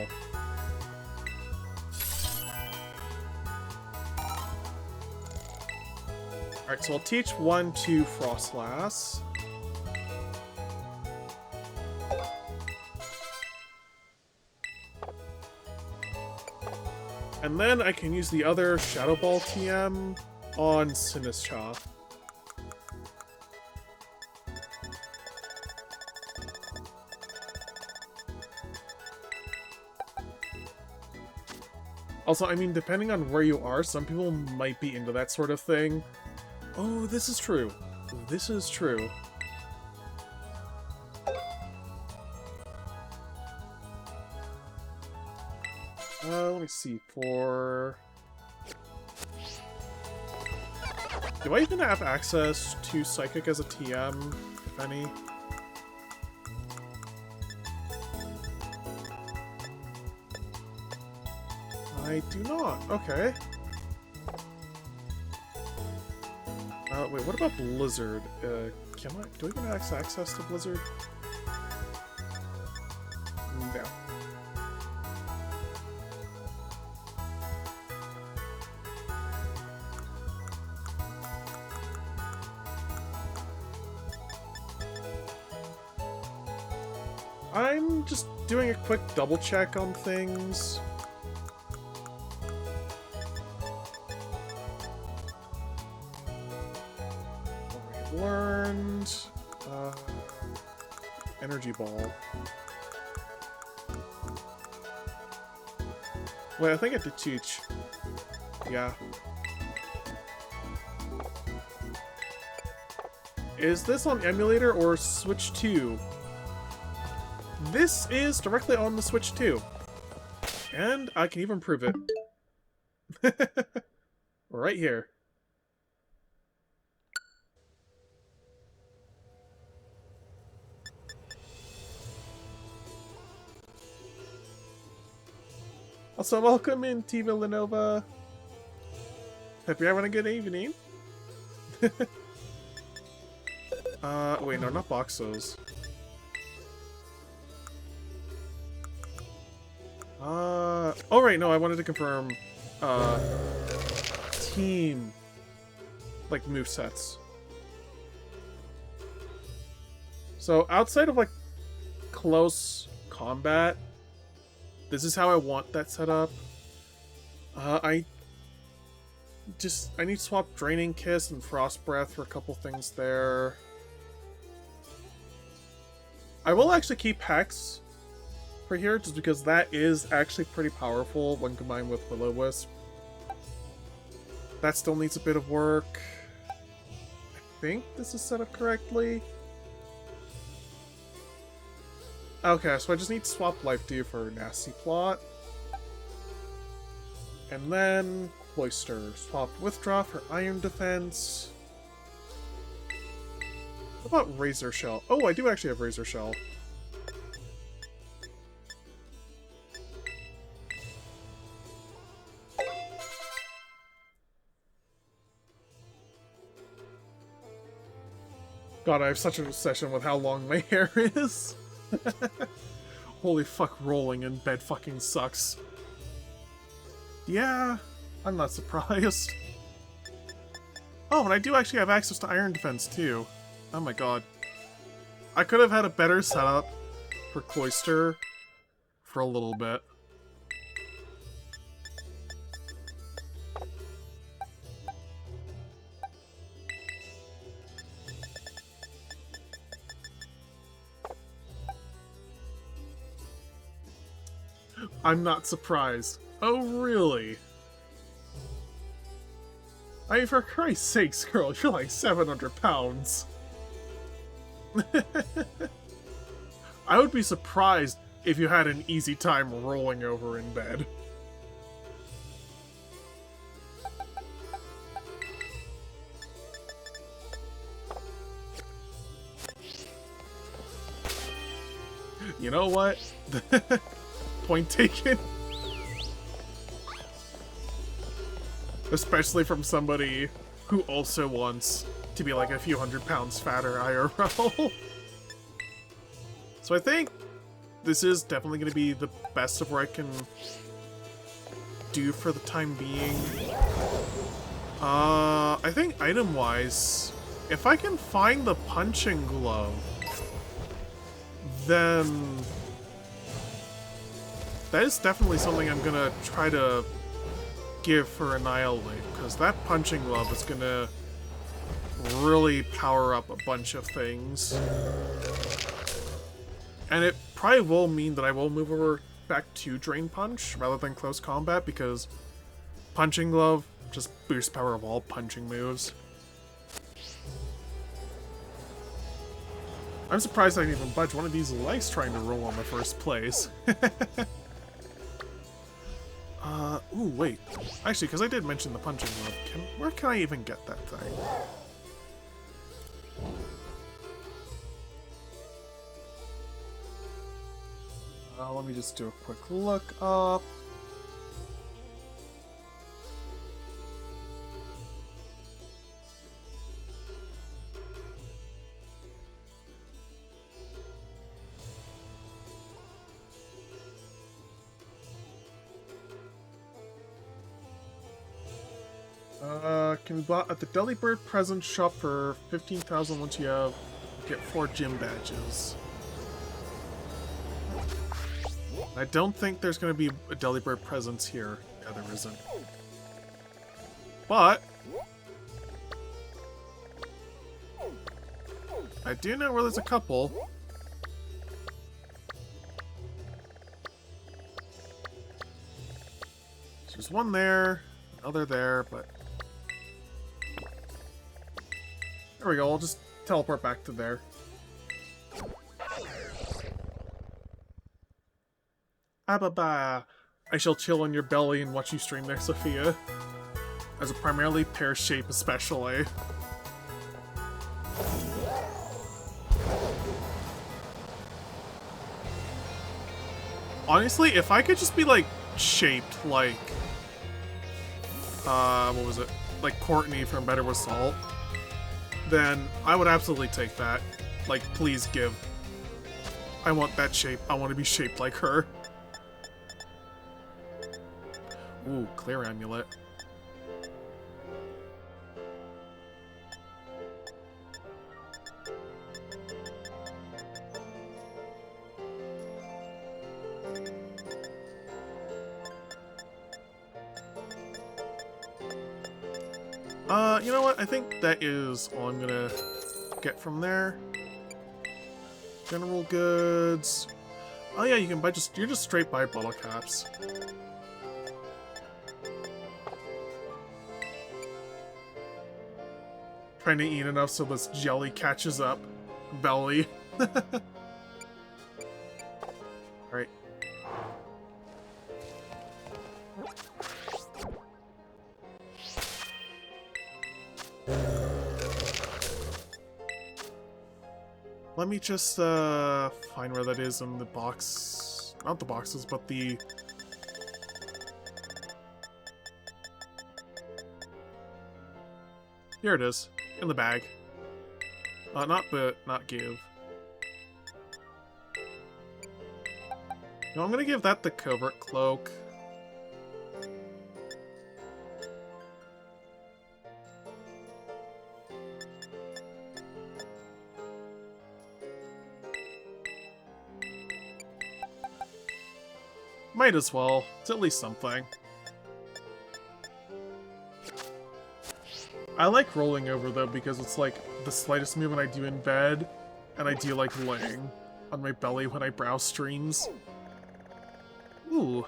Alright, so I'll teach 1 to Frostlass. And then I can use the other Shadow Ball TM on Sinistcha. Also, I mean, depending on where you are, some people might be into that sort of thing. Oh, this is true. This is true. Let me see, for... Do I even have access to Psychic as a TM, if any? I do not. Okay. Wait, what about Blizzard? Do I even have access to Blizzard? No. I'm just doing a quick double check on things. Already learned. Energy ball. Wait, I think I did teach. Yeah. Is this on emulator or Switch 2? This is directly on the Switch 2. And I can even prove it. Right here. Also, welcome in, T. Villanova. Hope you're having a good evening. Wait, no, not Boxos. Oh right, no, I wanted to confirm, team, like, movesets. So, outside of, like, close combat, this is how I want that set up. I need to swap Draining Kiss and Frost Breath for a couple things there. I will actually keep Hex for here, just because that is actually pretty powerful when combined with Will-O-Wisp. That still needs a bit of work. I think this is set up correctly. Okay, so I just need to swap Life Dew for Nasty Plot. And then Cloister. Swap Withdraw for Iron Defense. What about Razor Shell? Oh, I do actually have Razor Shell. God, I have such an obsession with how long my hair is. Holy fuck, rolling in bed fucking sucks. Yeah, I'm not surprised. Oh, and I do actually have access to Iron Defense too. Oh my god. I could have had a better setup for Cloister for a little bit. I'm not surprised. Oh, really? I mean, for Christ's sakes, girl, you're like 700 pounds. I would be surprised if you had an easy time rolling over in bed. You know what? Point taken. Especially from somebody who also wants to be like a few hundred pounds fatter IRL. So I think this is definitely going to be the best of what I can do for the time being. I think item-wise, if I can find the punching glove, then that is definitely something I'm gonna try to give for Annihilate, because that punching glove is gonna really power up a bunch of things. And it probably will mean that I will move over back to Drain Punch rather than Close Combat, because punching glove just boosts power of all punching moves. I'm surprised I didn't even budge. One of these likes trying to roll on the first place. Ooh, wait. Actually, because I did mention the punching glove, where can I even get that thing? Let me just do a quick look up. can be bought at the Delibird present shop for 15,000 once you have get 4 gym badges. I don't think there's going to be a Delibird presence here. Yeah, there isn't. But I do know where there's a couple. There's one there, another there, but there we go. I'll just teleport back to there. Ababa! I shall chill on your belly and watch you stream there, Sophia. As a primarily pear shape, especially. Honestly, if I could just be like shaped like what was it? Like Courtney from Better with Salt, then I would absolutely take that. Like, please give. I want that shape. I want to be shaped like her. Ooh, clear amulet. You know what? I think that is all I'm gonna get from there. General goods. Oh yeah, you can buy you're just straight buy bottle caps. Trying to eat enough so this jelly catches up. Belly. Alright. Let me just find where that is in the box. Not the boxes, but the... Here it is. In the bag. Not give. No, I'm gonna give that the covert cloak. Might as well. It's at least something. I like rolling over, though, because it's like the slightest movement I do in bed, and I do like laying on my belly when I browse streams. Ooh.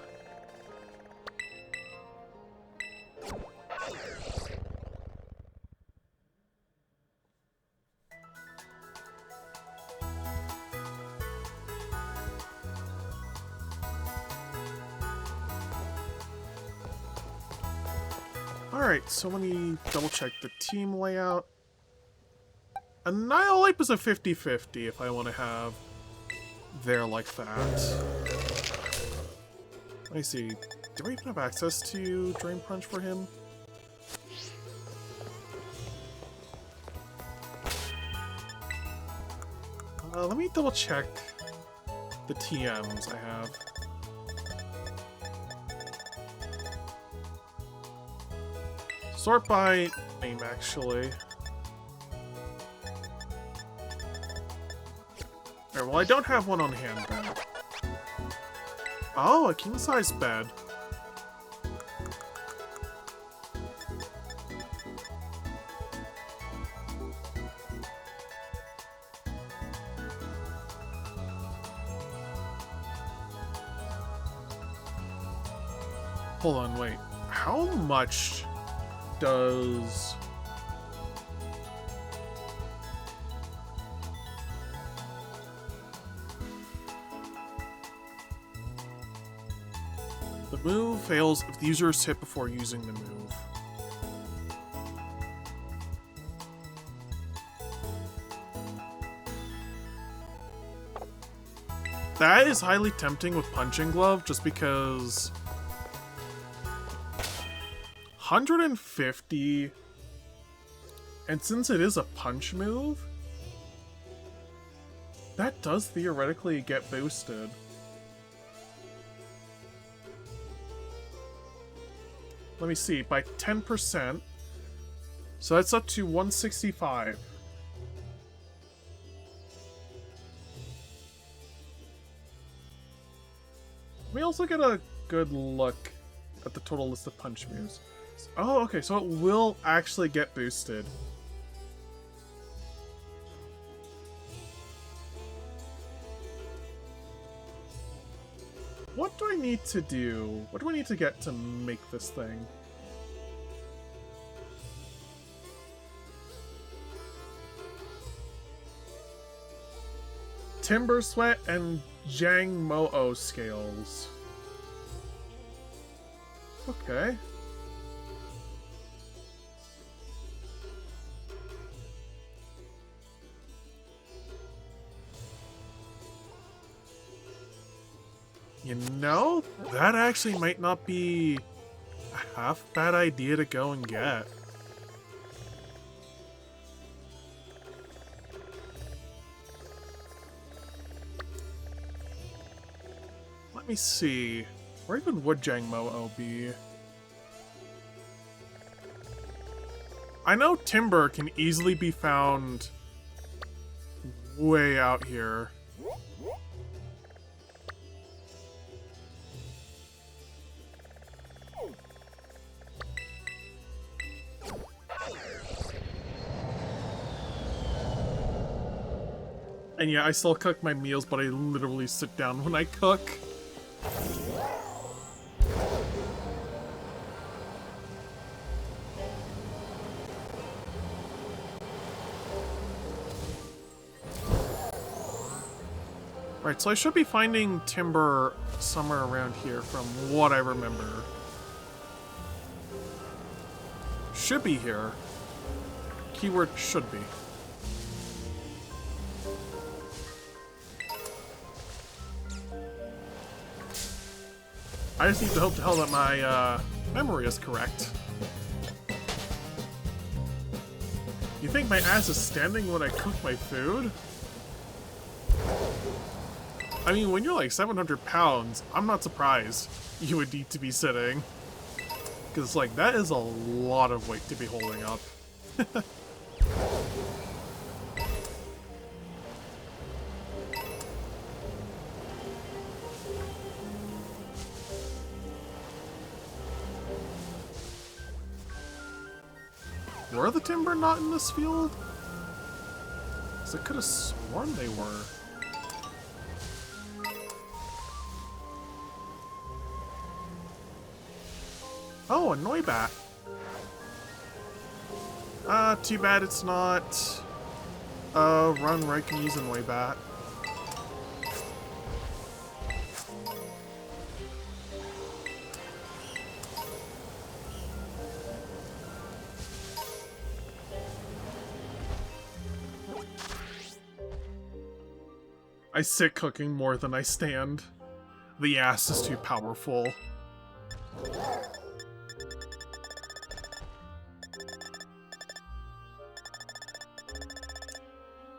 Alright, so let me double check the team layout. Annihilate is a 50-50 if I want to have there like that. Let me see. Do I even have access to Drain Punch for him? Let me double check the TMs I have. Sort by name, actually. Alright, well, I don't have one on hand, though. Oh, a king-size bed. Hold on, wait. How much does... The move fails if the user is hit before using the move. That is highly tempting with Punching Glove, just because... 150, and since it is a punch move, that does theoretically get boosted. Let me see, by 10%, So that's up to 165. Let me also get a good look at the total list of punch moves. Oh, okay, so it will actually get boosted. What do I need to do? What do I need to get to make this thing? Timber Sweat and Jang Mo-O scales. Okay. You know, that actually might not be a half bad idea to go and get. Let me see. Where even would Jang Mo-O be? I know Timber can easily be found way out here. And yeah, I still cook my meals, but I literally sit down when I cook. Right, so I should be finding timber somewhere around here from what I remember. Should be here. Keyword should be. I just need to hope to hell that my memory is correct. You think my ass is standing when I cook my food? I mean, when you're like 700 pounds, I'm not surprised you would need to be sitting. Because, like, that is a lot of weight to be holding up. Were the timber not in this field? Because I could have sworn they were. Oh, a Noibat. Too bad it's not run where I can use a Noibat. I sit cooking more than I stand. The ass is too powerful.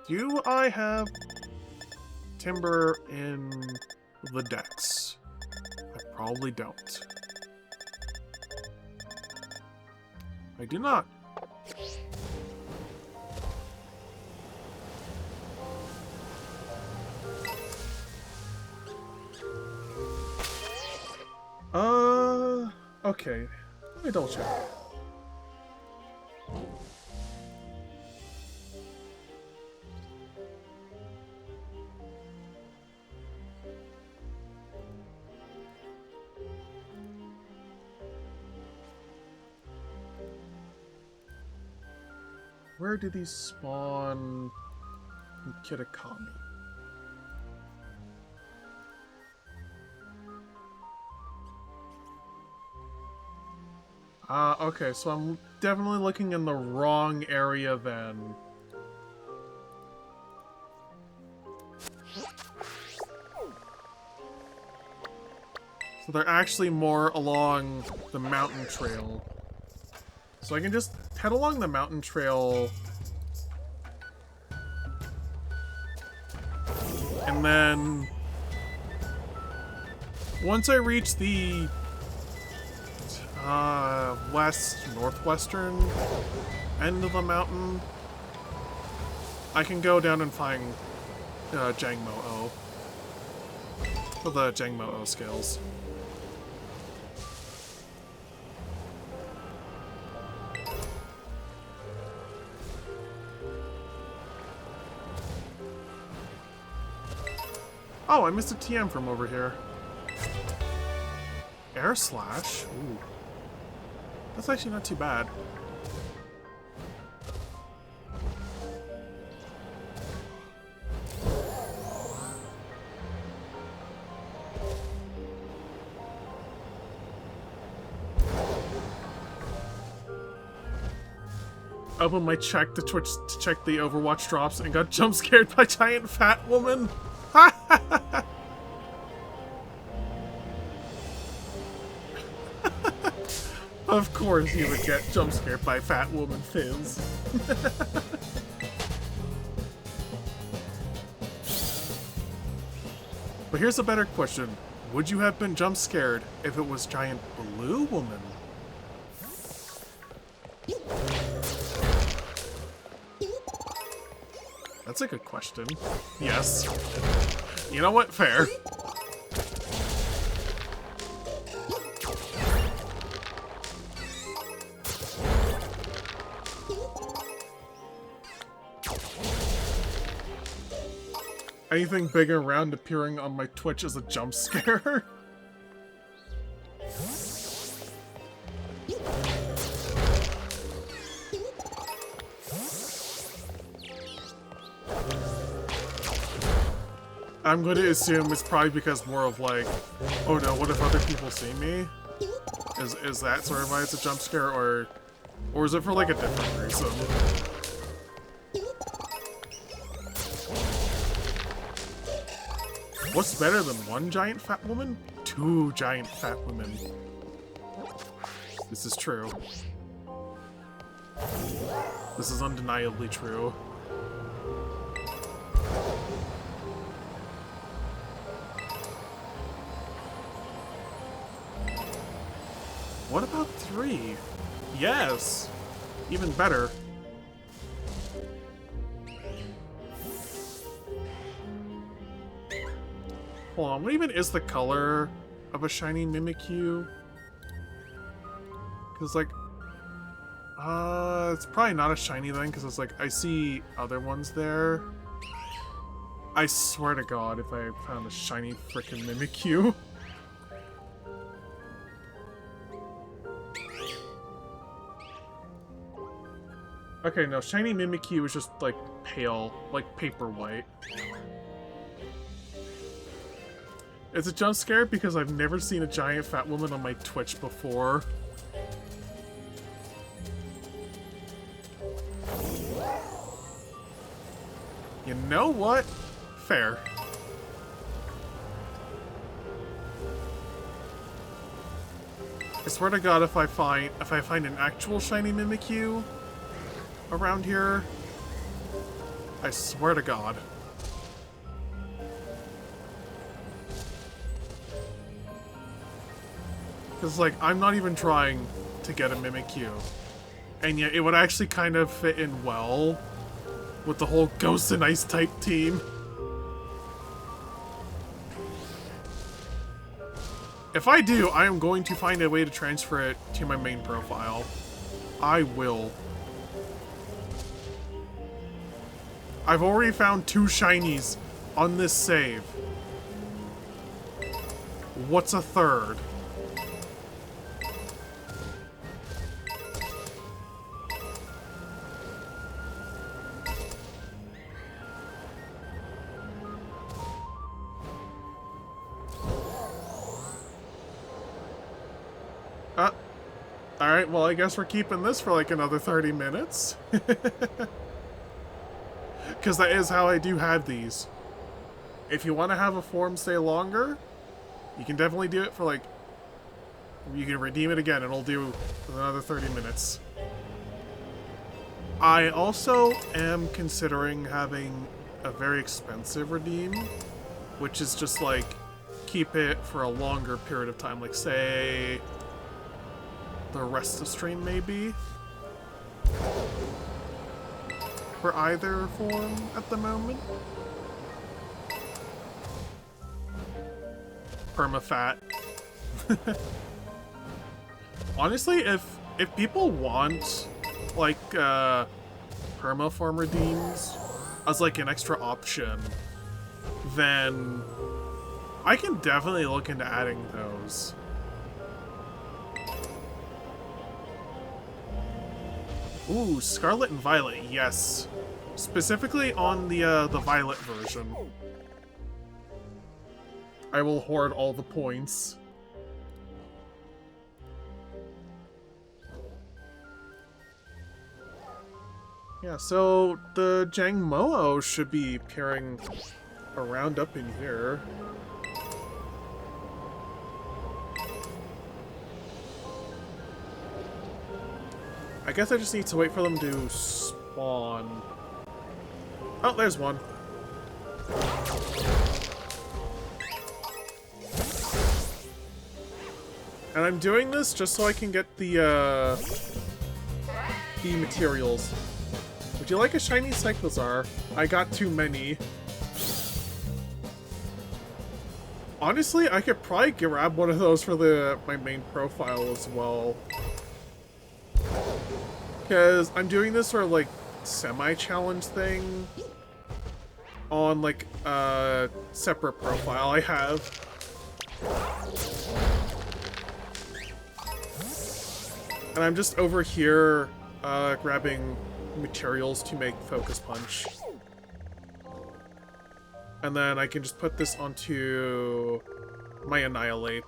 Do I have timber in the decks? I probably don't. I do not. Okay. Let me double check. Where do these spawn in Kitakami? Okay, so I'm definitely looking in the wrong area then. So they're actually more along the mountain trail. So I can just head along the mountain trail. And then once I reach the northwestern end of the mountain, I can go down and find Jangmo-O. For the Jangmo-O skills. Oh, I missed a TM from over here. Air Slash? Ooh. That's actually not too bad. Opened my check to Twitch to check the Overwatch drops and got jump scared by giant fat woman. Of course you would get jump scared by fat woman, Fizz. But here's a better question. Would you have been jump scared if it was giant blue woman? That's a good question. Yes. You know what? Fair. Anything big and round appearing on my Twitch is a jump scare. I'm going to assume it's probably because more of like, oh no, what if other people see me? Is that sort of why it's a jump scare, or is it for like a different reason? What's better than one giant fat woman? Two giant fat women. This is true. This is undeniably true. What about 3? Yes! Even better. Hold on, what even is the color of a shiny Mimikyu? Because, like, it's probably not a shiny then, because it's like, I see other ones there. I swear to God, if I found a shiny frickin' Mimikyu. Okay, no, shiny Mimikyu is just, like, pale, like paper white. It's a jump scare because I've never seen a giant fat woman on my Twitch before. You know what? Fair. I swear to God, if I find an actual shiny Mimikyu around here, I swear to God. Because, like, I'm not even trying to get a Mimikyu. And yet, it would actually kind of fit in well with the whole Ghost and Ice type team. If I do, I am going to find a way to transfer it to my main profile. I will. I've already found 2 shinies on this save. What's a third? Alright, well, I guess we're keeping this for like another 30 minutes. Because that is how I do have these. If you want to have a form stay longer, you can definitely do it for like... You can redeem it again, and it'll do another 30 minutes. I also am considering having a very expensive redeem, which is just like, keep it for a longer period of time, like say... the rest of the stream, maybe? for either form at the moment. Permafat. Honestly, if people want like permaform redeems as like an extra option, then I can definitely look into adding those. Ooh, Scarlet and Violet, yes. Specifically on the Violet version. I will hoard all the points. Yeah, so the Jangmo-o should be appearing around up in here. I guess I just need to wait for them to spawn. Oh, there's one. And I'm doing this just so I can get the materials. Would you like a shiny Cyclozar? I got too many. Honestly, I could probably grab one of those for my main profile as well. Because I'm doing this sort of like semi-challenge thing on like a separate profile I have. And I'm just over here grabbing materials to make Focus Punch. And then I can just put this onto my Annihilate.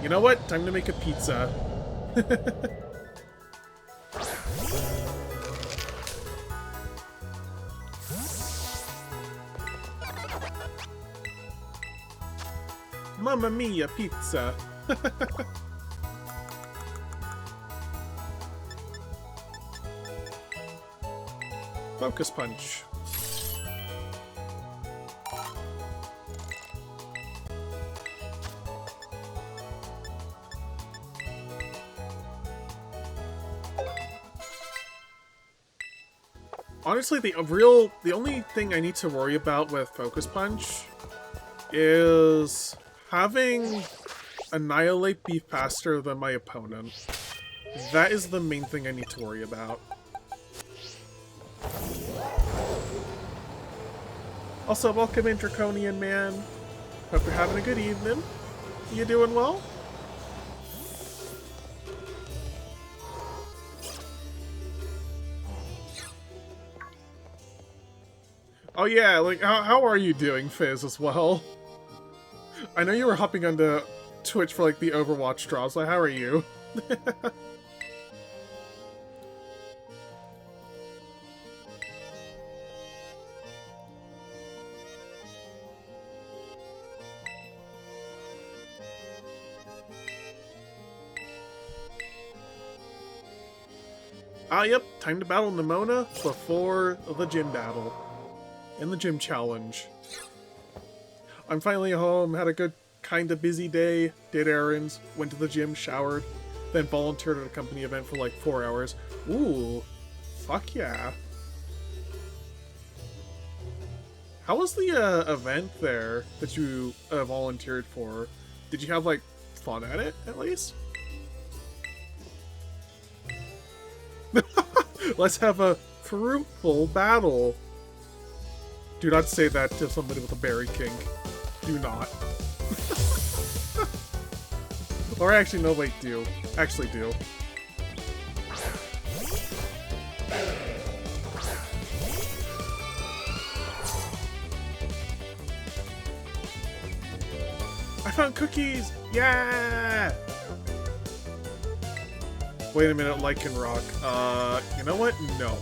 You know what? Time to make a pizza. Mamma mia, pizza! Focus Punch. Honestly, the only thing I need to worry about with Focus Punch is having Annihilate be faster than my opponent. That is the main thing I need to worry about. Also, welcome in, Draconian Man. Hope you're having a good evening. You doing well? Oh yeah, like, how are you doing, Fizz, as well? I know you were hopping onto Twitch for, like, the Overwatch draws, like, how are you? Yep, time to battle Nemona before the gym battle. In the gym challenge. I'm finally home, had a good, kinda busy day, did errands, went to the gym, showered, then volunteered at a company event for like 4 hours. Ooh, fuck yeah. How was the event there that you volunteered for? Did you have like fun at it, at least? Let's have a fruitful battle. Do not say that to somebody with a berry kink. Do not. Or actually, no, wait, do. Actually do. I found cookies! Yeah! Wait a minute, Lycanroc. You know what? No.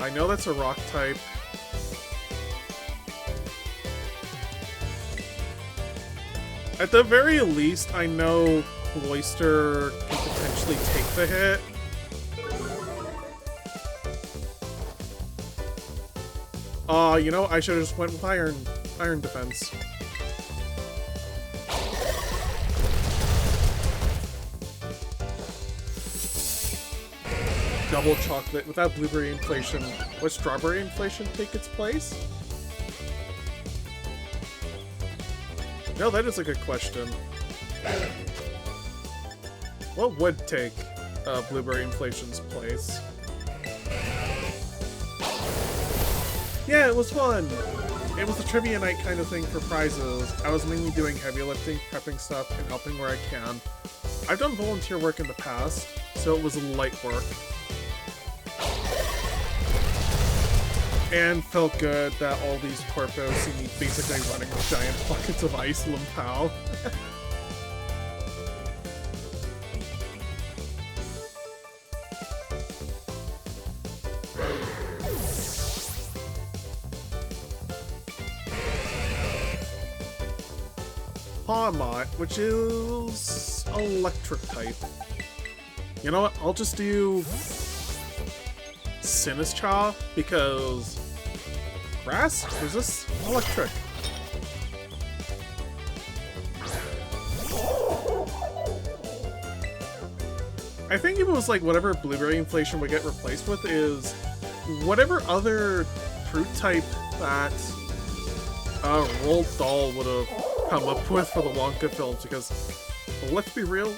I know that's a rock type. At the very least, I know Cloyster can potentially take the hit. You know, I should have just went with iron defense. Double chocolate without blueberry inflation. Would strawberry inflation take its place? No, that is a good question. What would take blueberry inflation's place? Yeah, it was fun! It was a trivia night kind of thing for prizes. I was mainly doing heavy lifting, prepping stuff, and helping where I can. I've done volunteer work in the past, so it was light work. And felt good that all these corpos see me basically running with giant buckets of ice Limpao. Pawmot, which is electric type. You know what? I'll just do Sinistcha because grass resists electric. I think if it was like whatever blueberry inflation would get replaced with is whatever other fruit type that Roald Dahl would have come up with for the Wonka films, because let's be real,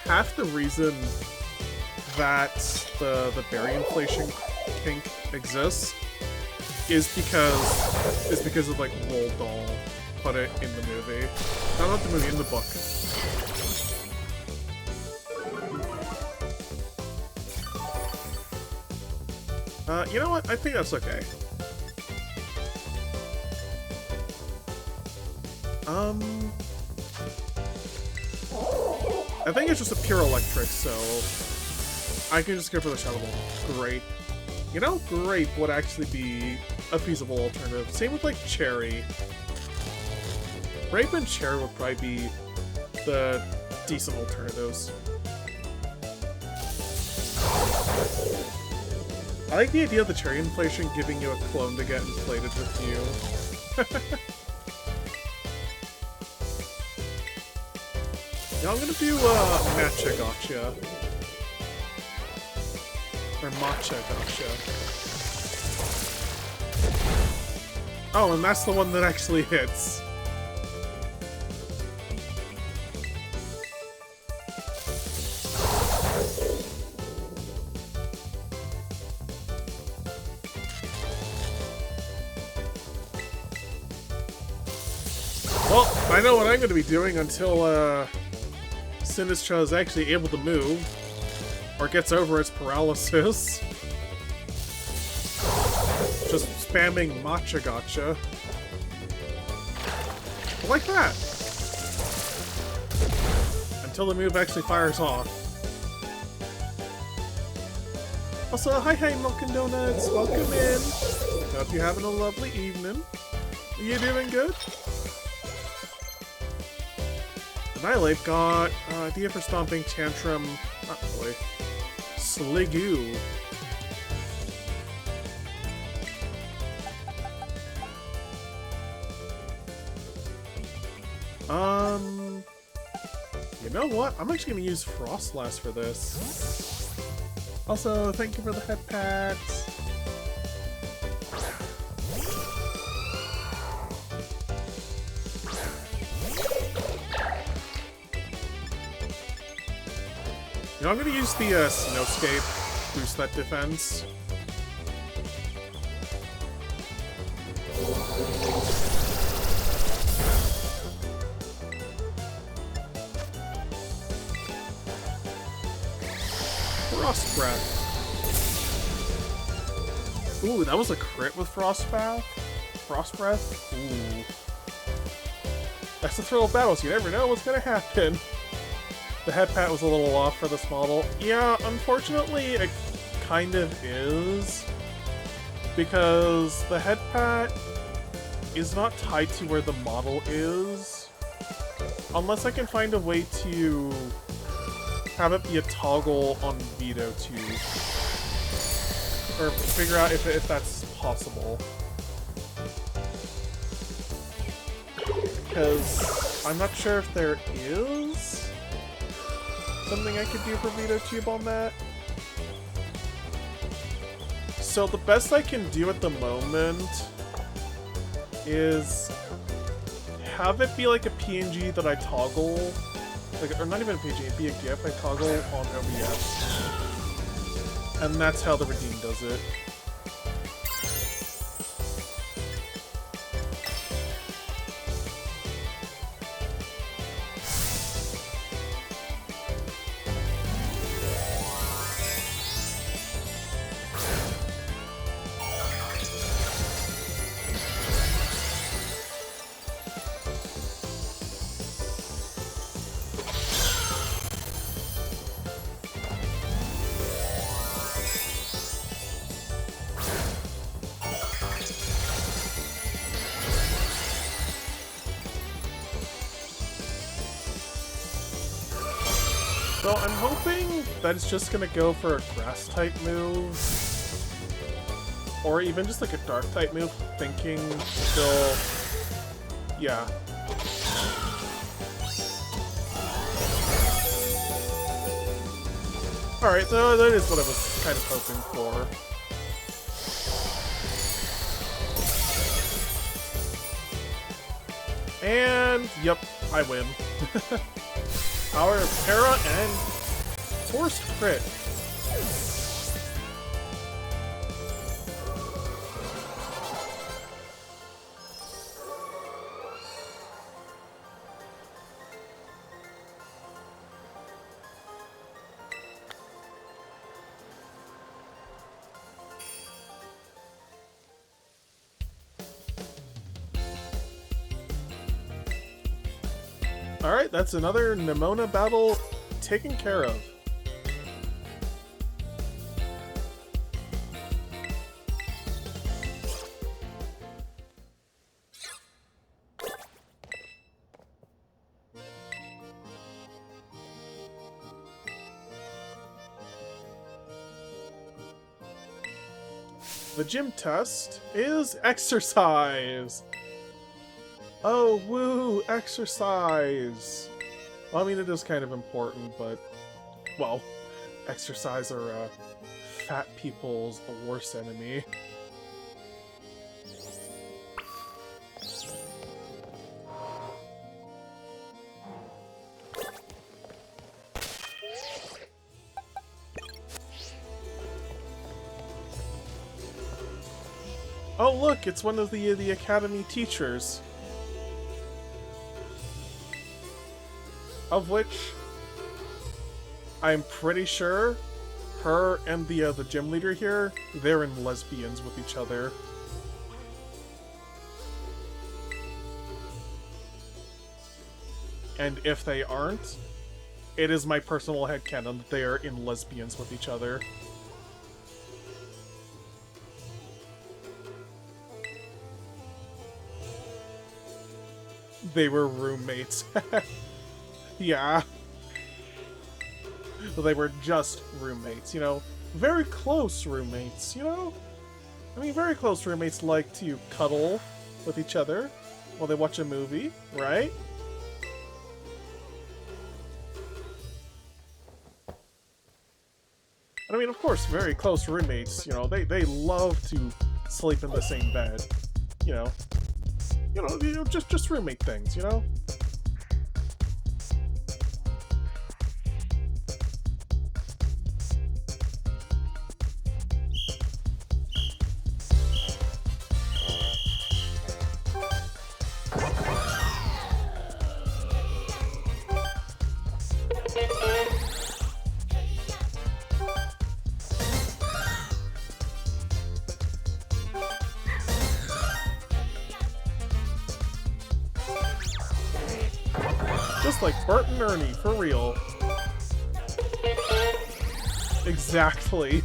half the reason that the berry inflation kink exists is because of like Roald Dahl put it in the movie. Not the movie, in the book. You know what? I think that's okay. I think it's just a pure electric, so I can just go for the Shadow Ball. Great. You know, grape would actually be a feasible alternative. Same with, like, cherry. Grape and cherry would probably be the decent alternatives. I like the idea of the cherry inflation giving you a clone to get inflated with you. Yeah, I'm gonna do Matcha Gotcha. Or Matcha Gotcha. Oh, and that's the one that actually hits. Well, I know what I'm gonna be doing until Sinistcha is actually able to move, or gets over its paralysis. Just spamming Matcha Gotcha. Like that. Until the move actually fires off. Also, hi Milk and Donuts, welcome in. Hope you're having a lovely evening. Are you doing good? Annihilate got idea for Stomping Tantrum. Not really. Sligoo. You know what? I'm actually gonna use Frostlass for this. Also, thank you for the head pats. You know, I'm gonna use the Snowscape, boost that defense. Frost Breath. Ooh, that was a crit with Frost Breath? Frost Breath? Ooh. That's the thrill of battles, you never know what's gonna happen. The head pat was a little off for this model. Yeah, unfortunately, it kind of is. Because the head pat is not tied to where the model is. Unless I can find a way to have it be a toggle on Veto too. Or figure out if that's possible. because I'm not sure if there is something I could do for Veto Tube on that. So the best I can do at the moment is have it be like a PNG that I toggle, like, or not even a PNG, it'd be a GIF I toggle on OBS. And that's how the Redeem does it. So I'm hoping that it's just gonna go for a grass type move, or even just like a dark type move, thinking still, yeah. Alright, so that is what I was kind of hoping for. And, yep, I win. Our Para and Forced Crit. Alright, that's another Nemona battle taken care of. The gym test is exercise! Oh, woo! Exercise! Well, I mean, it is kind of important, but... well, exercise are, fat people's worst enemy. Oh, look! It's one of the academy teachers. Of which, I'm pretty sure, her and the gym leader here, they're in lesbians with each other. And if they aren't, it is my personal headcanon that they are in lesbians with each other. They were roommates. Yeah. Well, they were just roommates, you know? Very close roommates, you know? I mean, very close roommates like to cuddle with each other while they watch a movie, right? And I mean, of course, very close roommates, you know, they love to sleep in the same bed, you know? Just roommate things, you know? Just like Bert and Ernie, for real. Exactly.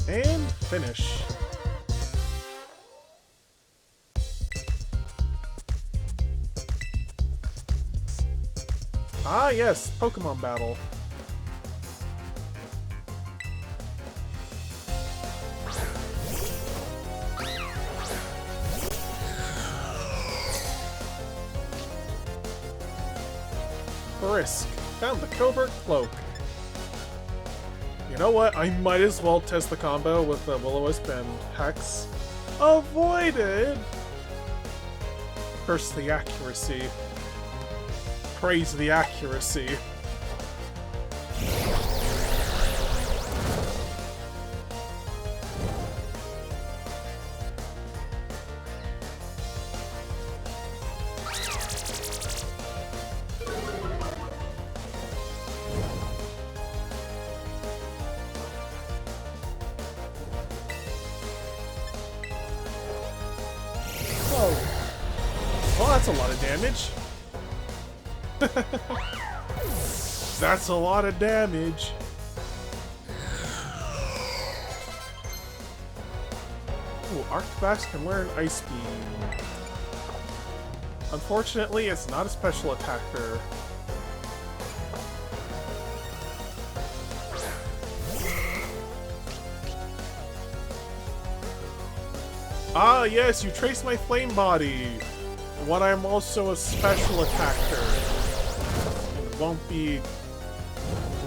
And finish. Ah, yes, Pokemon battle. Brisk. Found the covert cloak. You know what? I might as well test the combo with the Will-O-Wisp and Hex. Avoided! Curse the accuracy. Praise the accuracy. Well, that's a lot of damage. That's a lot of damage. Ooh, Arctivax can learn Ice Beam. Unfortunately, it's not a special attacker. Ah, yes, you trace my flame body. When I'm also a special attacker. And won't be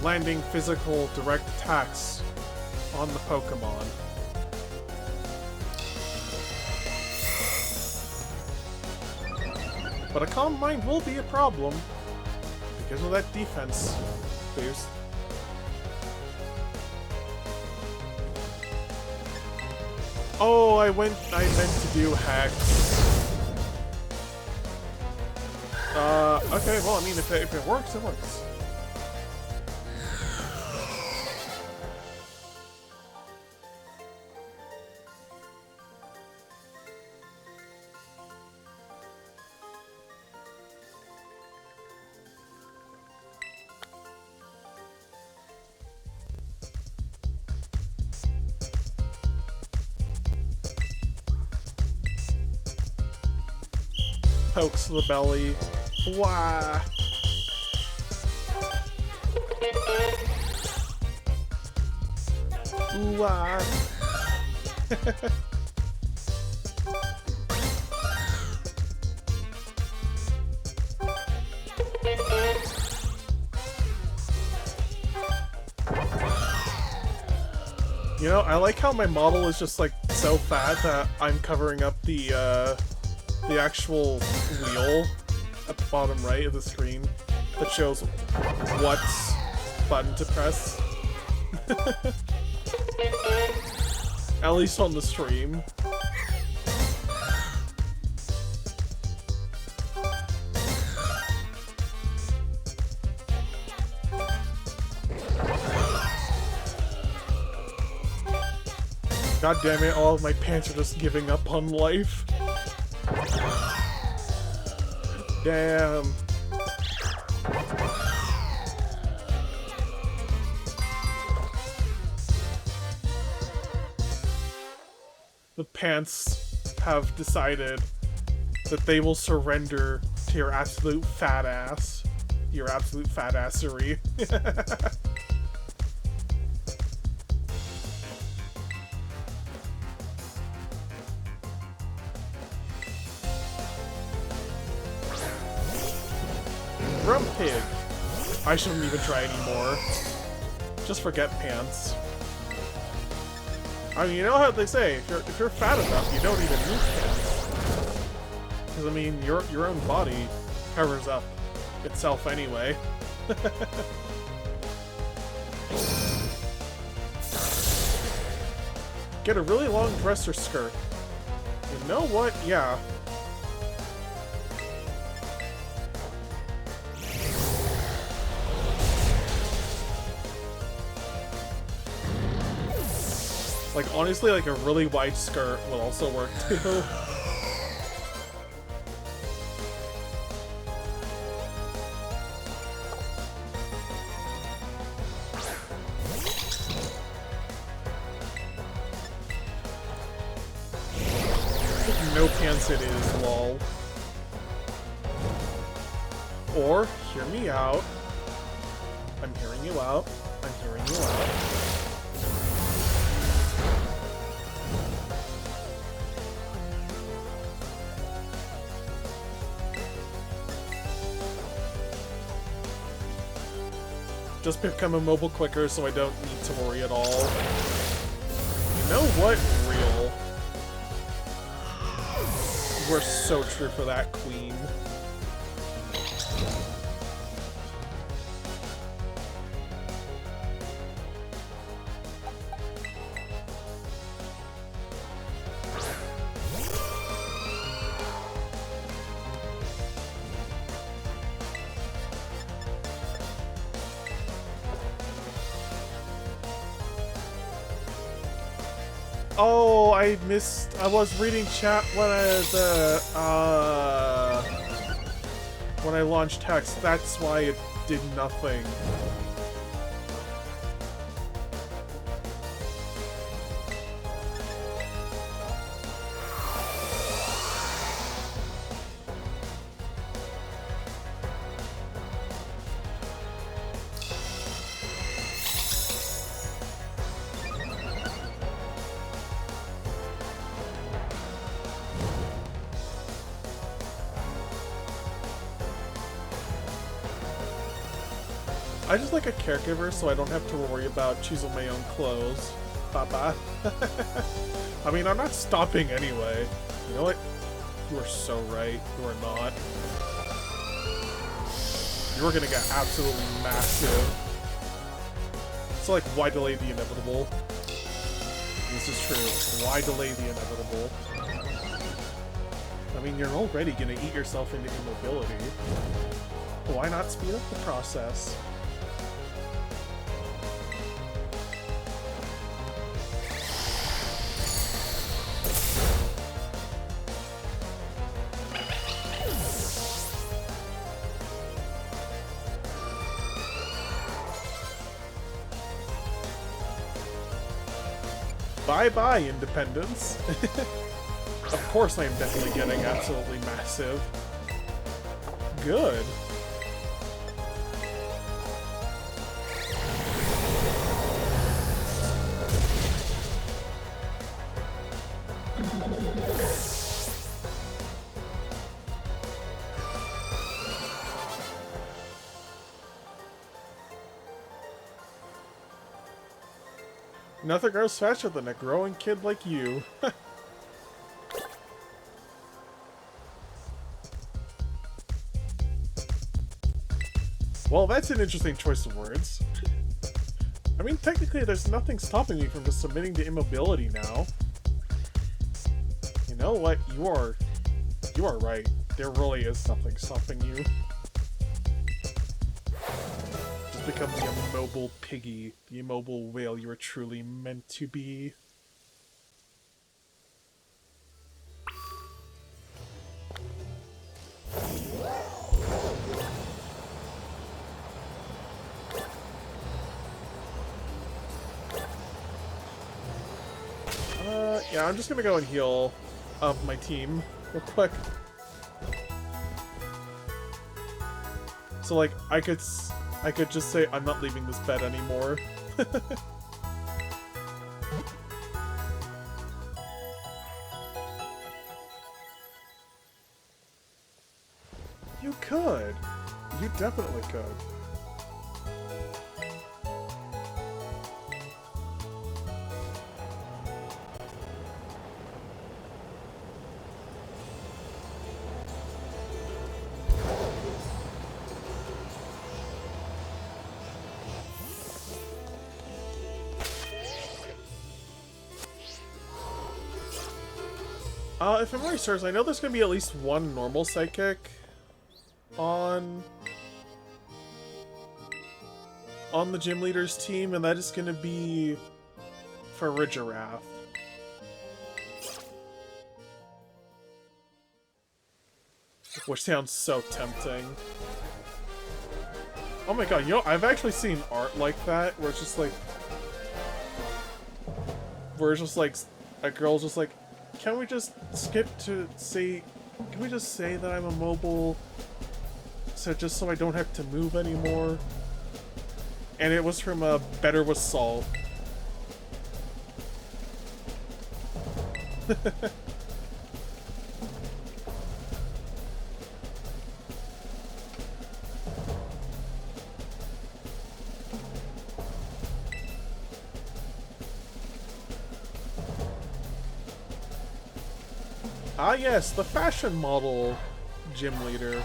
landing physical direct attacks on the Pokemon. But a Calm Mind will be a problem because of that defense boost. Oh, I meant to do Hex. Okay, well, I mean, if it works, it works. Pokes the belly. Wah! Ooh-ah! You know, I like how my model is just like so fat that I'm covering up the actual wheel at the bottom right of the screen that shows what button to press. At least on the stream. God damn it, all of my pants are just giving up on life. Damn. The pants have decided that they will surrender to your absolute fat ass. Your absolute fat assery. Pig. I shouldn't even try anymore. Just forget pants. I mean, you know how they say, if you're fat enough, you don't even need pants. Because I mean, your own body covers up itself anyway. Get a really long dress or skirt. You know what? Yeah. Like, honestly, like a really wide skirt will also work, too. No pants it is, lol. Or, hear me out. I'm hearing you out. I'm hearing you out. Just become immobile quicker so I don't need to worry at all. You know what, Real? We're so true for that, Queen. Oh, I missed. I was reading chat when I launched text. That's why it did nothing. I just like a caregiver so I don't have to worry about choosing my own clothes. Papa. I mean, I'm not stopping anyway. You know what? You are so right. You are not. You're gonna get absolutely massive. So, like, why delay the inevitable? This is true. Why delay the inevitable? I mean, you're already gonna eat yourself into immobility. Why not speed up the process? Bye-bye, independence. Of course I am definitely getting absolutely massive. Good. Nothing grows faster than a growing kid like you. Well, that's an interesting choice of words. I mean, technically, there's nothing stopping me from just submitting to immobility now. You know what? You are right. There really is nothing stopping you. Become the immobile piggy, the immobile whale you are truly meant to be. Yeah, I'm just gonna go and heal up my team real quick. So, like, I could just say, I'm not leaving this bed anymore. You could. You definitely could. If memory serves, I know there's going to be at least one normal psychic on the gym leader's team, and that is going to be Farigirath. Which sounds so tempting. Oh my god, you know, I've actually seen art like that, where it's just like... a girl's just like, can we just skip to say... Can we just say that I'm a mobile pasta just so I don't have to move anymore. And it was from Better with Salt. Ah yes, the fashion model gym leader.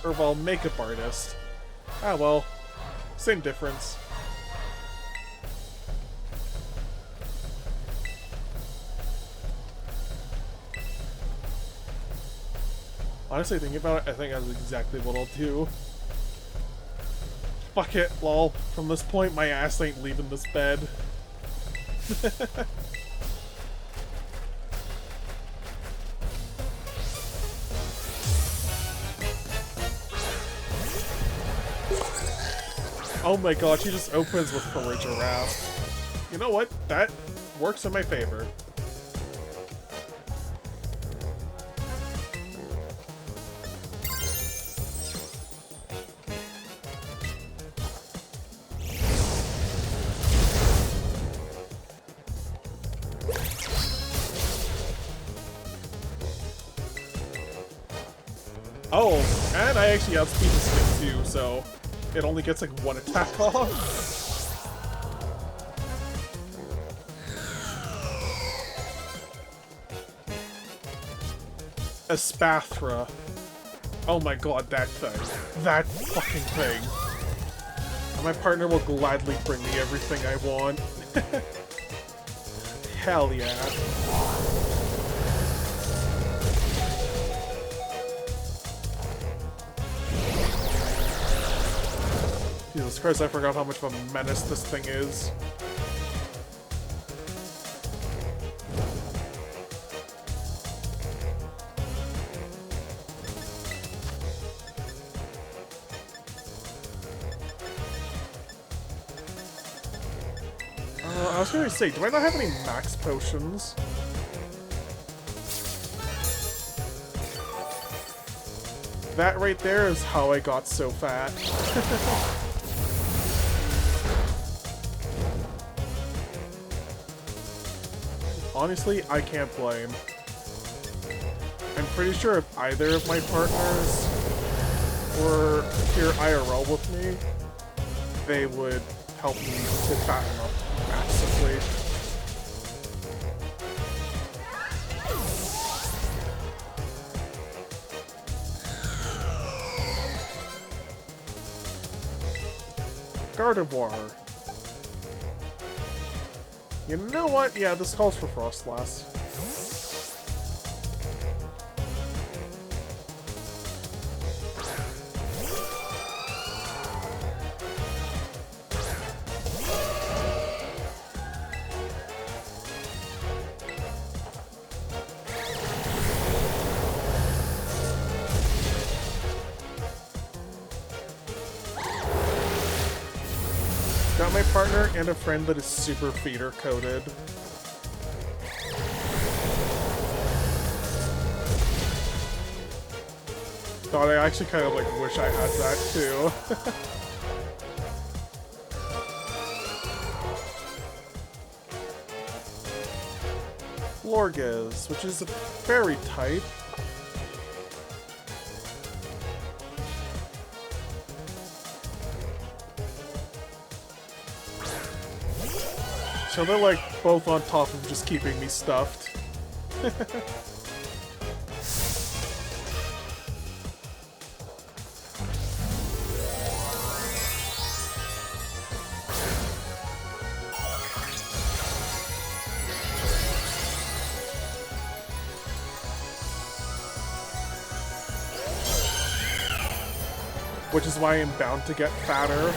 Or, well, makeup artist. Ah well, same difference. Honestly, thinking about it, I think that's exactly what I'll do. Fuck it, lol. From this point, my ass ain't leaving this bed. Oh my god, she just opens with Courage Giraffe. You know what? That works in my favor. Oh, and I actually outspeed the stick too, so it only gets like one attack off. A Spathra. Oh my god, that thing. That fucking thing. And my partner will gladly bring me everything I want. Hell yeah. Jesus Christ, I forgot how much of a menace this thing is. I was gonna say, do I not have any max potions? That right there is how I got so fat. Honestly, I can't blame. I'm pretty sure if either of my partners were here IRL with me, they would help me to fatten up massively. Gardevoir. You know what? Yeah, this calls for Frostlass. Got my partner and a friend that is super feeder coded. God, I actually kind of like wish I had that too. Lorges, which is a fairy type. So they're like both on top of just keeping me stuffed. Which is why I'm bound to get fatter.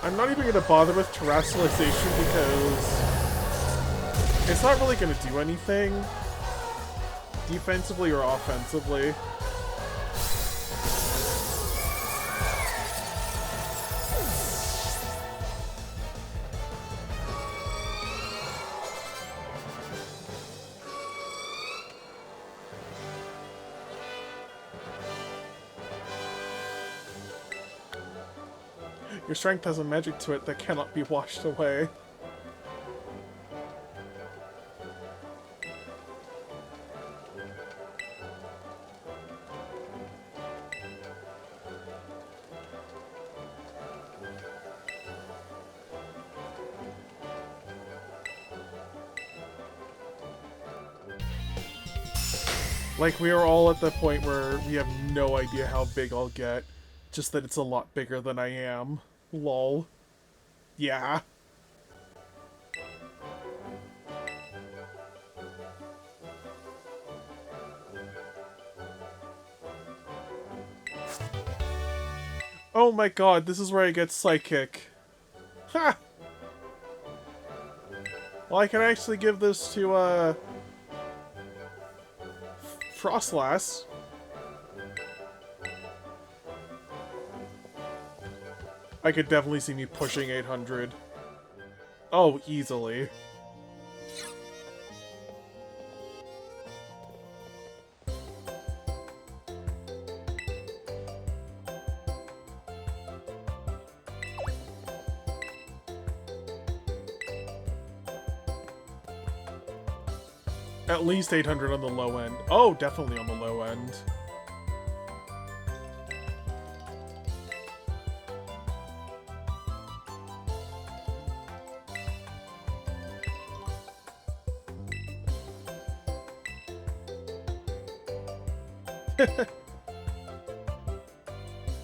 I'm not even going to bother with terrestrialization because it's not really going to do anything. defensively or offensively? Your strength has a magic to it that cannot be washed away. Like, we are all at the point where we have no idea how big I'll get. Just that it's a lot bigger than I am. Lol. Yeah. Oh my god, this is where I get psychic. Ha! Well, I can actually give this to, Frostlass. I could definitely see me pushing 800. Oh, easily. At least 800 on the low end. Oh, definitely on the low end.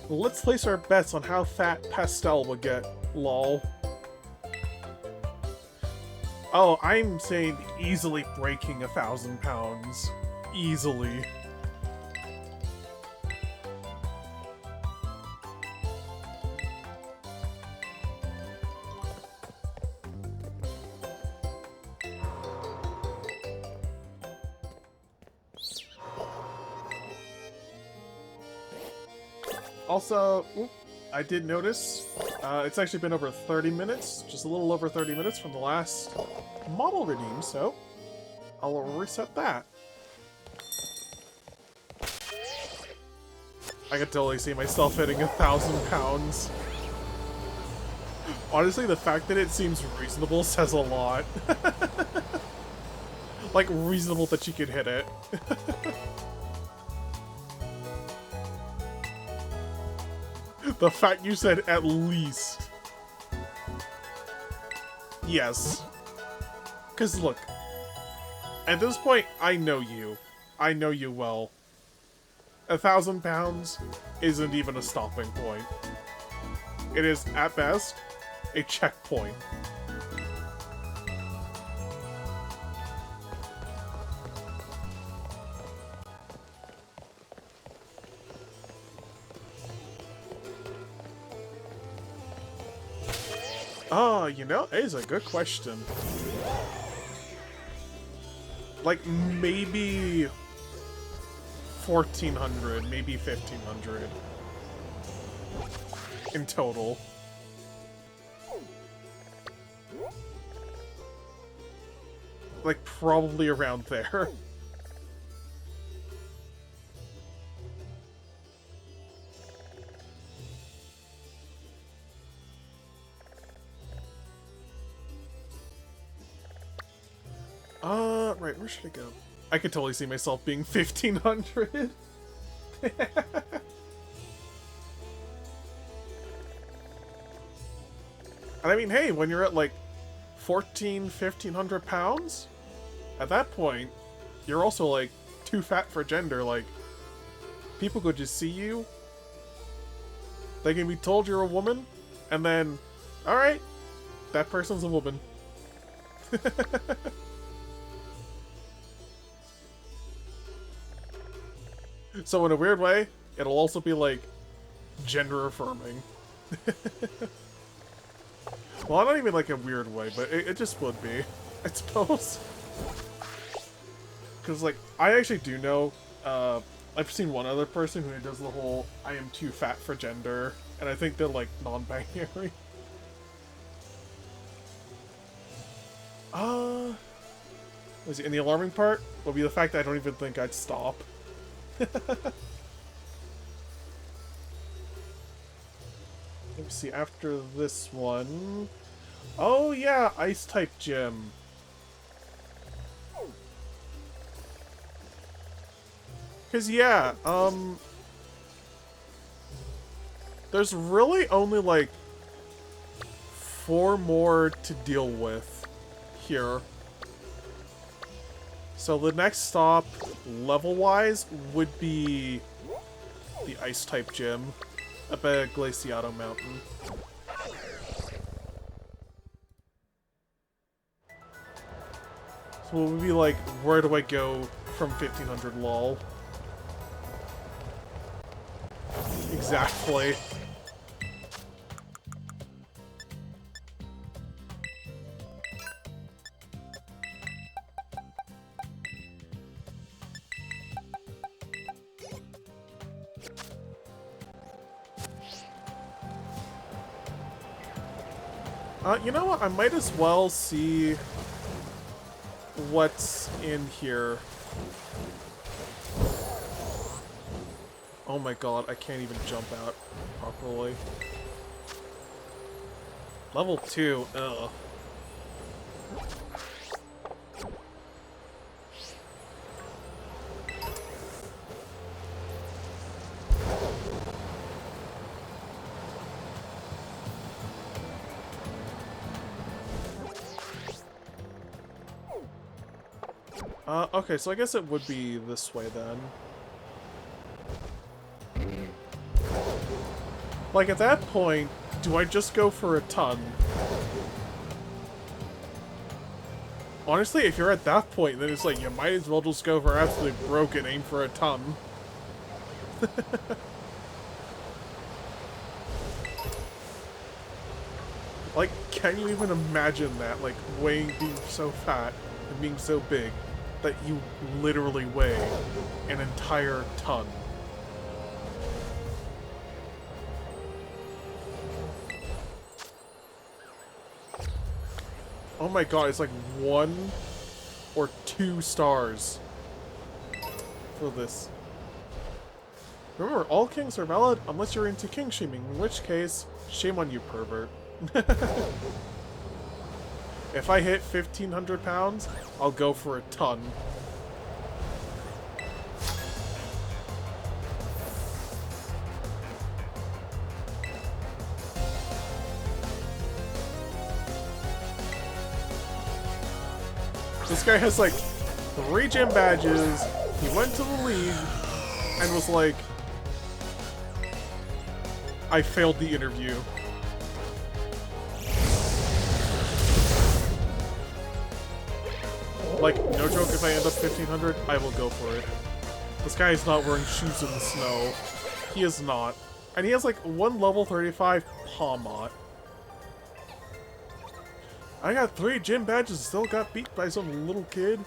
Let's place our bets on how fat Pastel will get, lol. Oh, I'm saying easily breaking 1,000 pounds. Easily. Also, I did notice, it's actually been over 30 minutes, just a little over 30 minutes from the last model redeem, so I'll reset that. I could totally see myself hitting 1,000 pounds. Honestly, the fact that it seems reasonable says a lot. Like, reasonable that you could hit it. The fact you said at least. Yes. Because look, at this point, I know you. I know you well. 1,000 pounds isn't even a stopping point. It is, at best, a checkpoint. Oh, you know, it is a good question. Like, maybe 1,400, maybe 1,500 in total. Like, probably around there. Right, where should I go? I could totally see myself being 1,500. And I mean, hey, when you're at like 1,500 pounds, at that point, you're also like too fat for gender. Like, people could just see you, they can be told you're a woman, and then, alright, that person's a woman. So in a weird way, it'll also be like gender affirming. Well, not even like a weird way, but it just would be, I suppose. Because, like, I actually do know, I've seen one other person who does the whole, I am too fat for gender, and I think they're, like, non-binary. Was it in the alarming part? Will be the fact that I don't even think I'd stop. Let me see, after this one... Oh yeah, Ice-type gym. Cause yeah, there's really only like 4 more to deal with here. So the next stop, level-wise, would be the Ice-type gym up at Glaciato Mountain. So it would be like, where do I go from 1500 lol? Exactly. You know what? I might as well see what's in here. Oh my god, I can't even jump out properly. Level 2, ugh. Okay, so I guess it would be this way then. Like, at that point, do I just go for a ton? Honestly, if you're at that point, then it's like, you might as well just go for absolutely broke and aim for a ton. Like, can you even imagine that? Like, being so fat and being so big that you literally weigh an entire ton. Oh my god, it's like 1 or 2 stars for this. Remember, all kings are valid unless you're into king shaming, in which case, shame on you, pervert. If I hit 1,500 pounds, I'll go for a ton. This guy has like 3 gym badges, he went to the league, and was like, I failed the interview. Like, no joke, if I end up 1,500, I will go for it. This guy is not wearing shoes in the snow. He is not. And he has like 1 level 35 Palmot. I got 3 gym badges, still got beat by some little kid.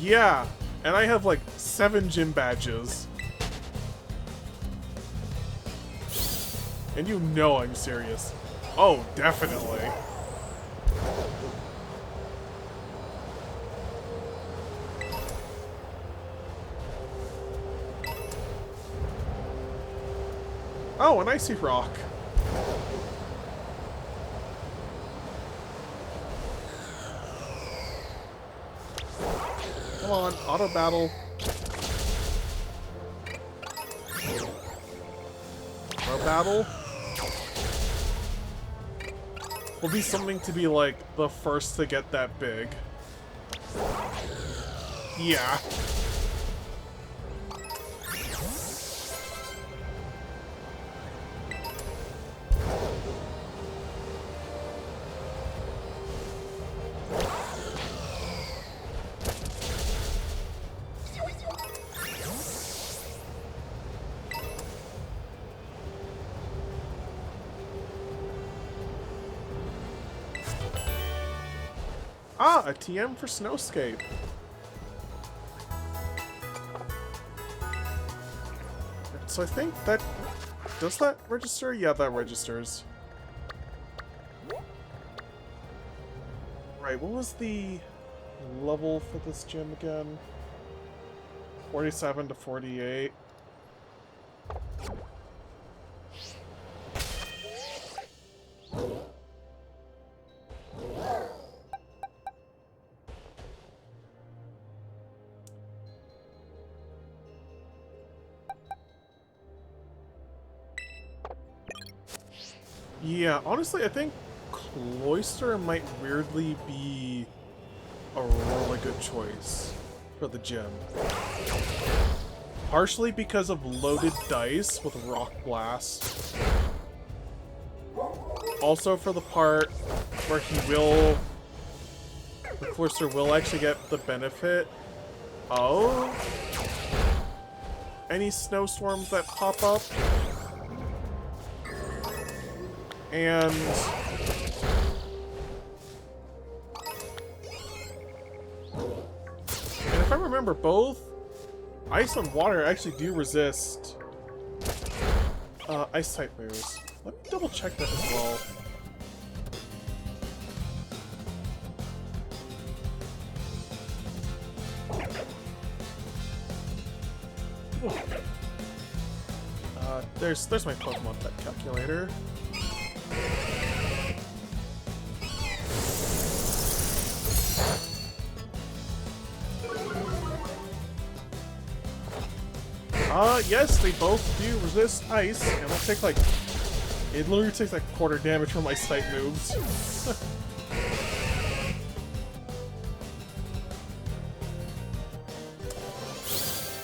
Yeah, and I have like 7 gym badges. And you know I'm serious. Oh, definitely. Oh, an icy rock. Come on, auto battle. Auto battle will be something to be like the first to get that big. Yeah. Ah, a TM for Snowscape. So I think that... Does that register? Yeah, that registers. Right, what was the level for this gym again? 47 to 48. Yeah, honestly, I think Cloister might weirdly be a really good choice for the gym. Partially because of loaded dice with Rock Blast. Also for the part where the Cloister will actually get the benefit of any snowstorms that pop up. And if I remember, both ice and water actually do resist ice type moves. Let me double check that as well. There's my Pokemon pet calculator. Yes, they both do resist ice, and it'll take like... It literally takes like quarter damage from ice type moves.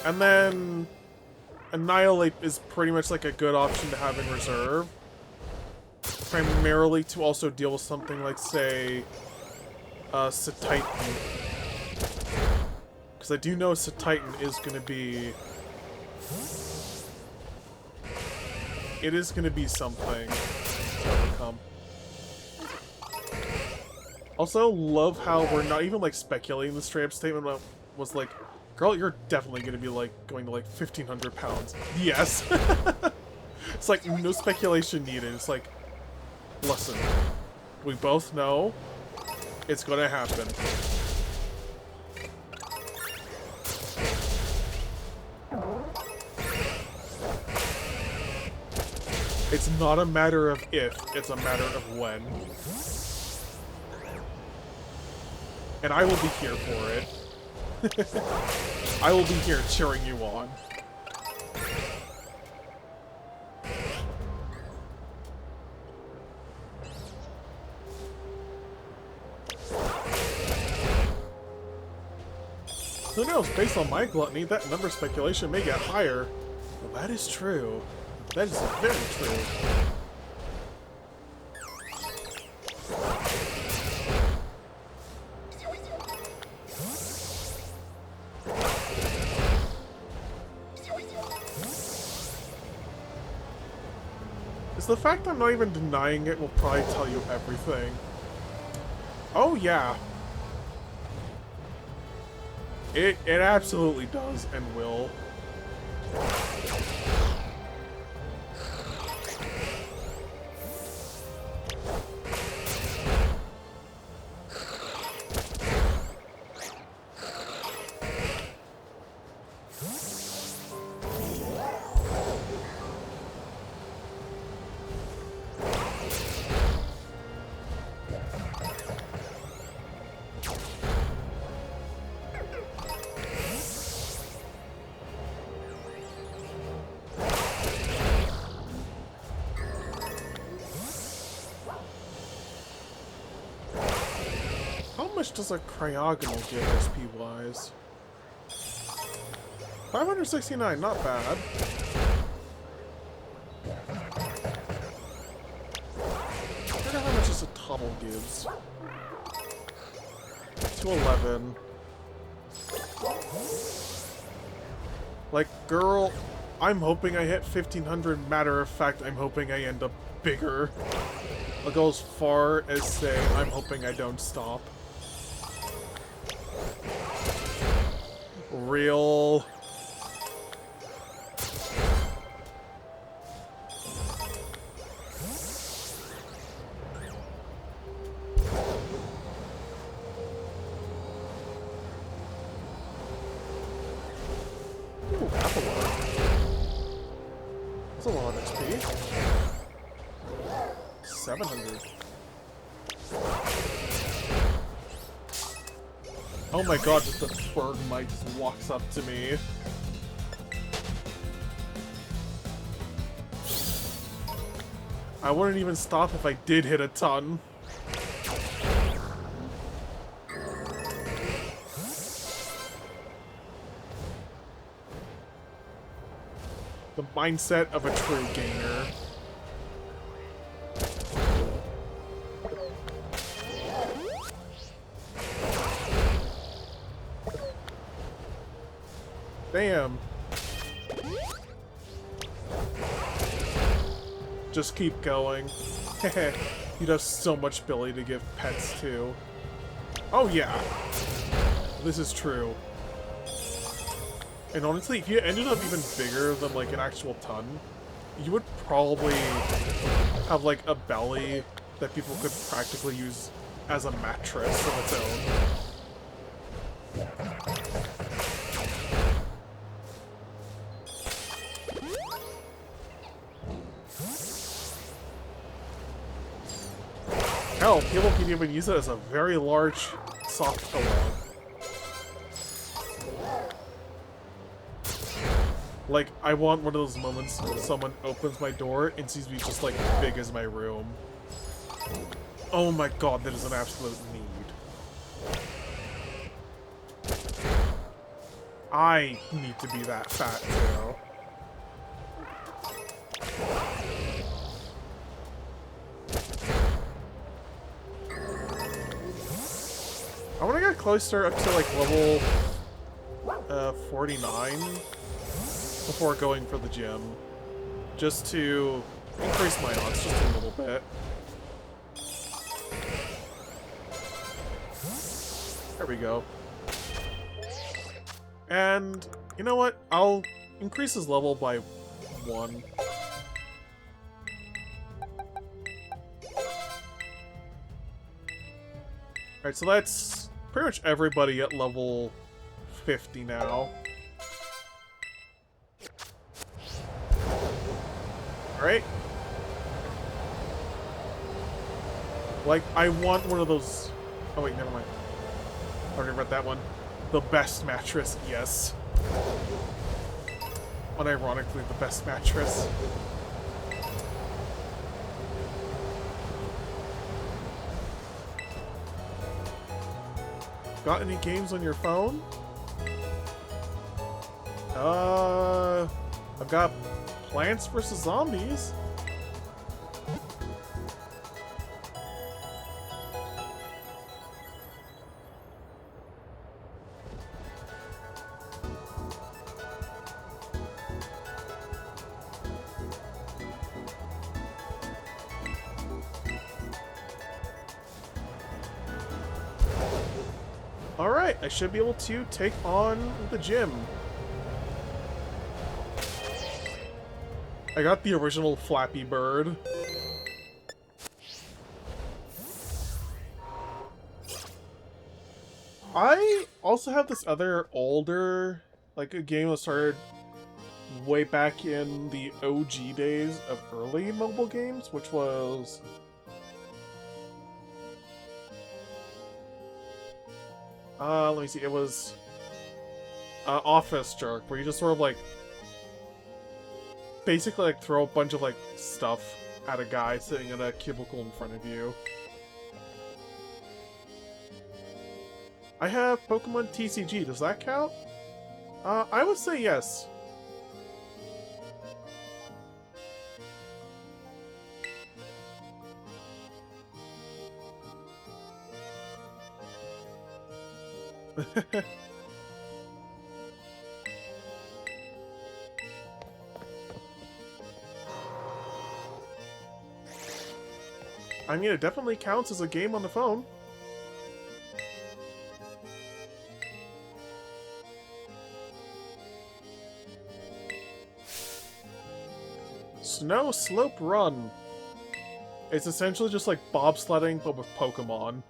And then... Annihilate is pretty much like a good option to have in reserve. Primarily to also deal with something like, say... Cetitan. Because I do know Cetitan is going to be... It is going to be something to overcome. Also, love how we're not even, like, speculating the straight-up statement that was like, girl, you're definitely going to be, like, going to, like, 1,500 pounds. Yes! It's like, no speculation needed. It's like, listen, we both know it's going to happen. It's not a matter of if, it's a matter of when. And I will be here for it. I will be here cheering you on. Who knows, based on my gluttony, that number speculation may get higher. Well, that is true. That is very true. Is the fact I'm not even denying it will probably tell you everything. Oh yeah. It absolutely does and will. How much does a cryogonal give SP-wise? 569, not bad. I wonder how much a Tuttle gives. 211. Like, girl, I'm hoping I hit 1500. Matter of fact, I'm hoping I end up bigger. I'll go as far as saying I'm hoping I don't stop. Real. Ooh, apple bar. That's a lot of XP. 700. Oh my god, just the Bergmite just walks up to me. I wouldn't even stop if I did hit a ton. The mindset of a true gamer. Damn. Just keep going. You'd have so much ability to give pets to. Oh yeah. This is true. And honestly, if you ended up even bigger than like an actual ton, you would probably have like a belly that people could practically use as a mattress of its own. Hell, people can even use it as a very large soft pillow. Like, I want one of those moments when someone opens my door and sees me just, like, big as my room. Oh my god, that is an absolute need. I need to be that fat, too. I want to get closer up to, like, level 49 before going for the gym. Just to increase my odds just a little bit. There we go. And, you know what? I'll increase his level by 1. Alright, so that's pretty much everybody at level 50 now. Alright? Like, I want one of those... Oh wait, never mind. I already read that one. The best mattress, yes. Unironically, the best mattress. Got any games on your phone? I've got Plants vs. Zombies. Alright, I should be able to take on the gym. I got the original Flappy Bird. I also have this other older, like a game that started way back in the OG days of early mobile games, which was... let me see, it was Office Jerk, where you just sort of like basically like throw a bunch of like stuff at a guy sitting in a cubicle in front of you. I have Pokemon TCG, does that count? I would say yes. I mean, it definitely counts as a game on the phone. Snow Slope Run. It's essentially just like bobsledding, but with Pokemon.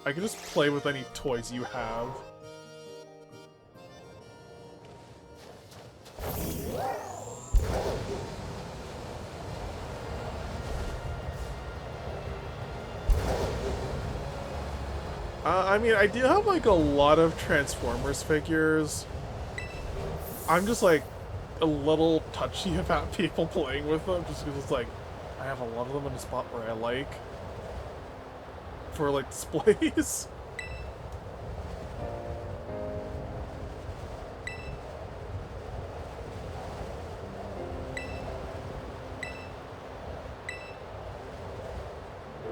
I can just play with any toys you have. I mean, I do have like a lot of Transformers figures. I'm just like a little touchy about people playing with them, just because it's like I have a lot of them in a spot where I like for like displays.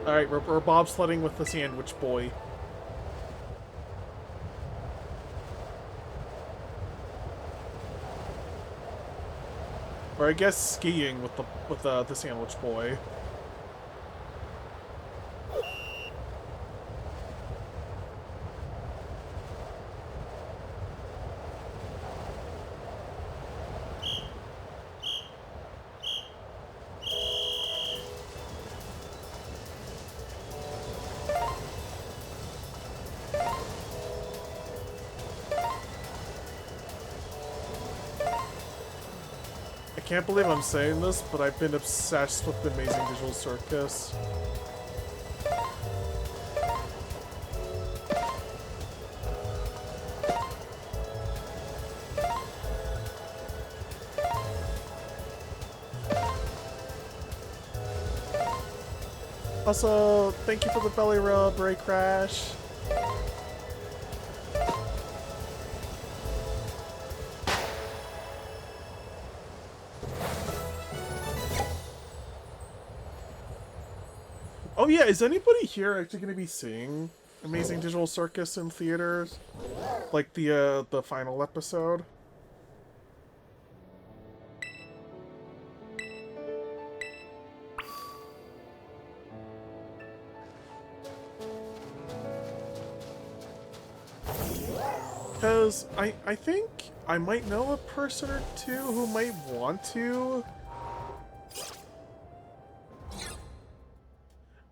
Alright, we're bobsledding with the Sandwich Boy. Or I guess skiing with the Sandwich Boy. I can't believe I'm saying this, but I've been obsessed with the Amazing Digital Circus. Also, thank you for the belly rub, Ray Crash. Oh yeah, is anybody here actually going to be seeing Amazing Digital Circus in theaters? Like the final episode? Because I think I might know a person or two who might want to.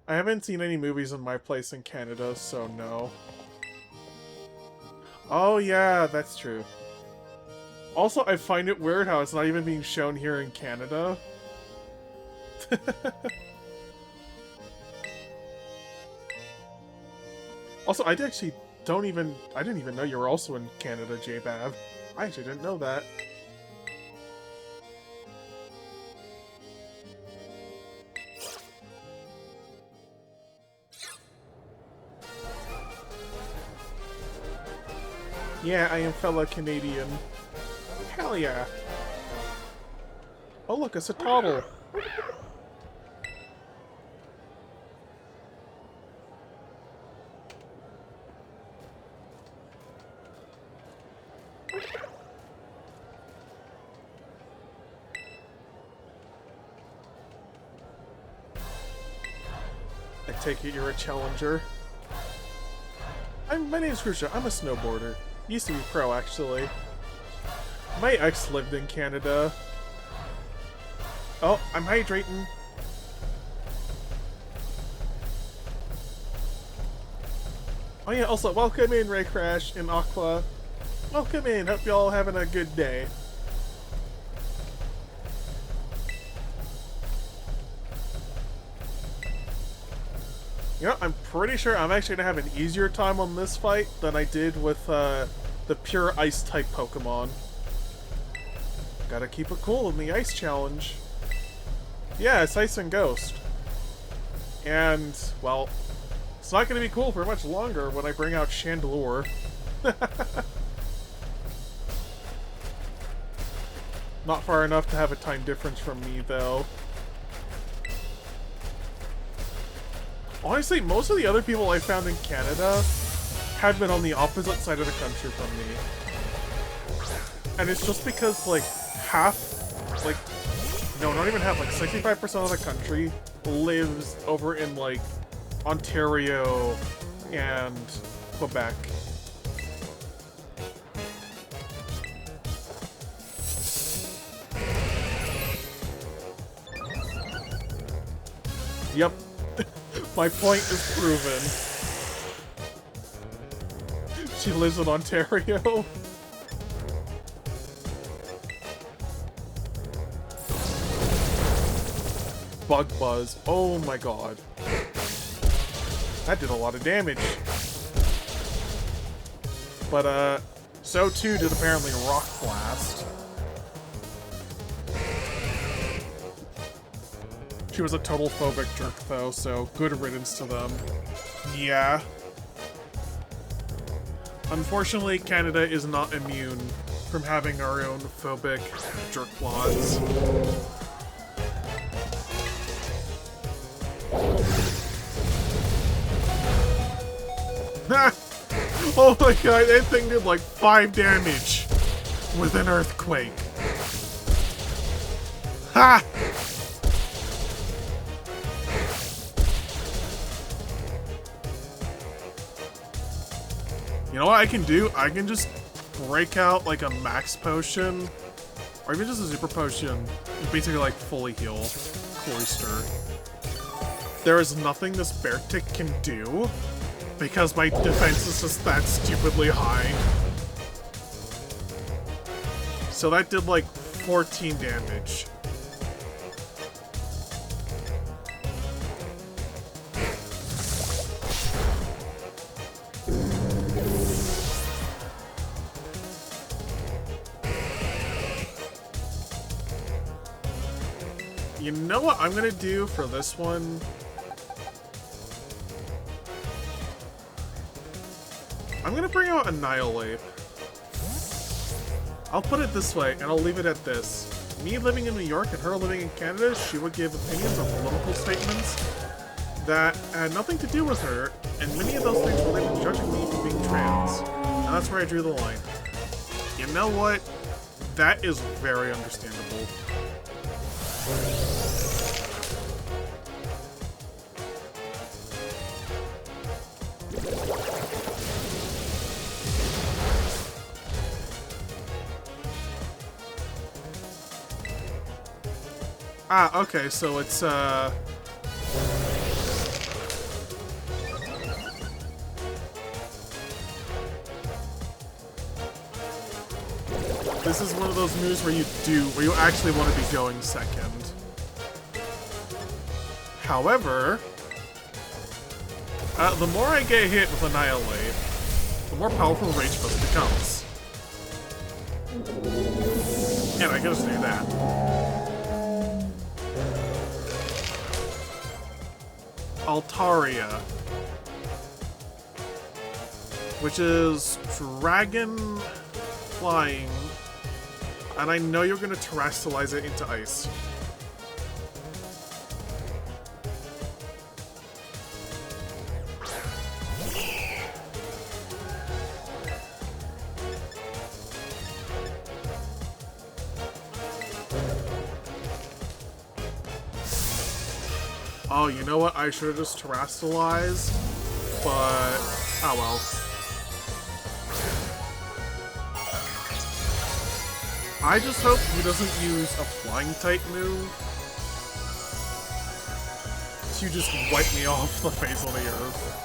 I haven't seen any movies in my place in Canada, so no. Oh yeah, that's true. Also, I find it weird how it's not even being shown here in Canada. Also, I didn't even know you were also in Canada, J-Bab. I actually didn't know that. Yeah, I am fellow Canadian. Hell yeah. Oh look, it's a toddle. I take it you're a challenger. My name's Crucia. I'm a snowboarder. Used to be pro, actually. My ex lived in Canada. Oh, I'm hydrating. Oh yeah, also, welcome in, Ray Crash and Aqua. Welcome in. Hope y'all having a good day. You know, I'm pretty sure I'm actually going to have an easier time on this fight than I did with the pure Ice-type Pokemon. Gotta keep it cool in the Ice Challenge. Yeah, it's Ice and Ghost. And, well, it's not going to be cool for much longer when I bring out Chandelure. Not far enough to have a time difference from me, though. Honestly, most of the other people I found in Canada have been on the opposite side of the country from me. And it's just because, like, no, not even half, like, 65% of the country lives over in, like, Ontario and Quebec. Yep. My point is proven. She lives in Ontario. Bug Buzz. Oh my god. That did a lot of damage. But, so too did apparently Rock Blast. She was a total phobic jerk, though, so good riddance to them. Yeah. Unfortunately, Canada is not immune from having our own phobic jerk claws. Oh my god, that thing did like 5 damage with an earthquake. Ha! You know what I can do? I can just break out like a max potion, or even just a super potion, basically like fully heal Cloyster. There is nothing this bear tick can do, because my defense is just that stupidly high. So that did like 14 damage. You know what I'm gonna do for this one? I'm gonna bring out Annihilate. I'll put it this way, and I'll leave it at this. Me living in New York and her living in Canada, she would give opinions on political statements that had nothing to do with her, and many of those things related to judging me for being trans. And that's where I drew the line. You know what? That is very understandable. Ah, okay, so it's, this is one of those moves where you actually want to be going second. However, the more I get hit with Annihilate, the more powerful Rage Buzz becomes. And I can just do that. Altaria, which is Dragon Flying, and I know you're going to terrestrialize it into ice. Oh, you know what? I should have just terrestrialized, but oh well. I just hope he doesn't use a flying type move to just wipe me off the face of the earth.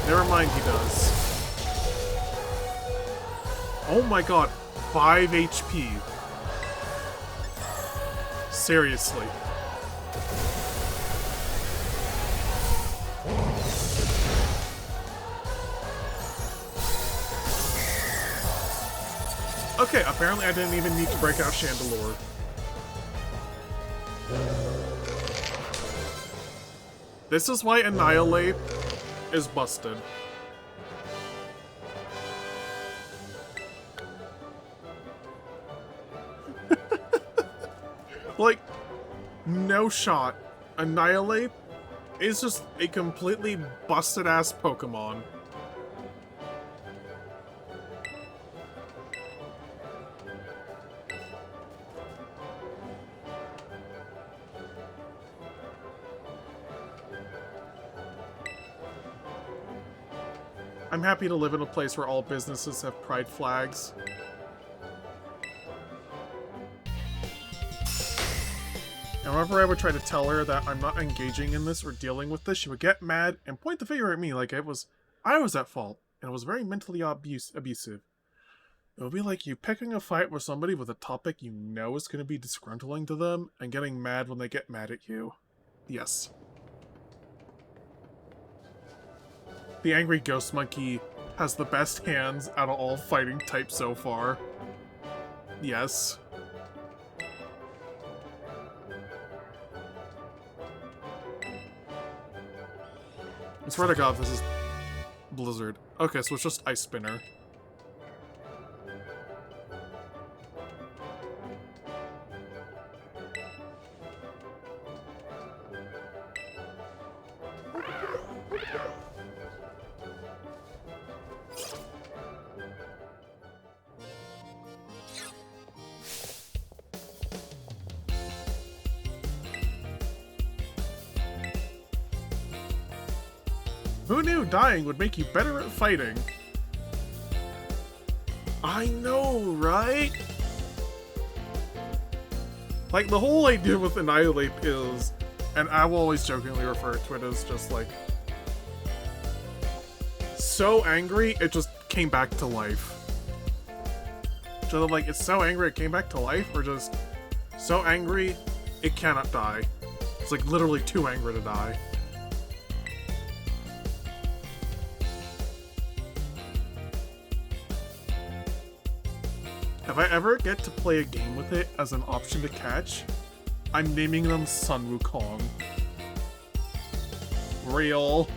Never mind, he does. Oh my god, 5 HP. Seriously. Okay, apparently I didn't even need to break out Chandelure. This is why Annihilate is busted. Like, no shot. Annihilate is just a completely busted-ass Pokemon. I'm happy to live in a place where all businesses have pride flags. And whenever I would try to tell her that I'm not engaging in this or dealing with this, she would get mad and point the finger at me like I was at fault, and it was very mentally abusive. It would be like you picking a fight with somebody with a topic you know is going to be disgruntling to them and getting mad when they get mad at you. Yes. The angry ghost monkey has the best hands out of all fighting types so far. Yes. I swear to God, this is Blizzard. Okay, so it's just Ice Spinner. Who knew dying would make you better at fighting? I know, right? Like, the whole idea with Annihilate is, and I will always jokingly refer to it as just like, so angry, it just came back to life. So like, it's so angry it came back to life, or just so angry it cannot die. It's like literally too angry to die. If I ever get to play a game with it as an option to catch, I'm naming them Sun Wukong. Real.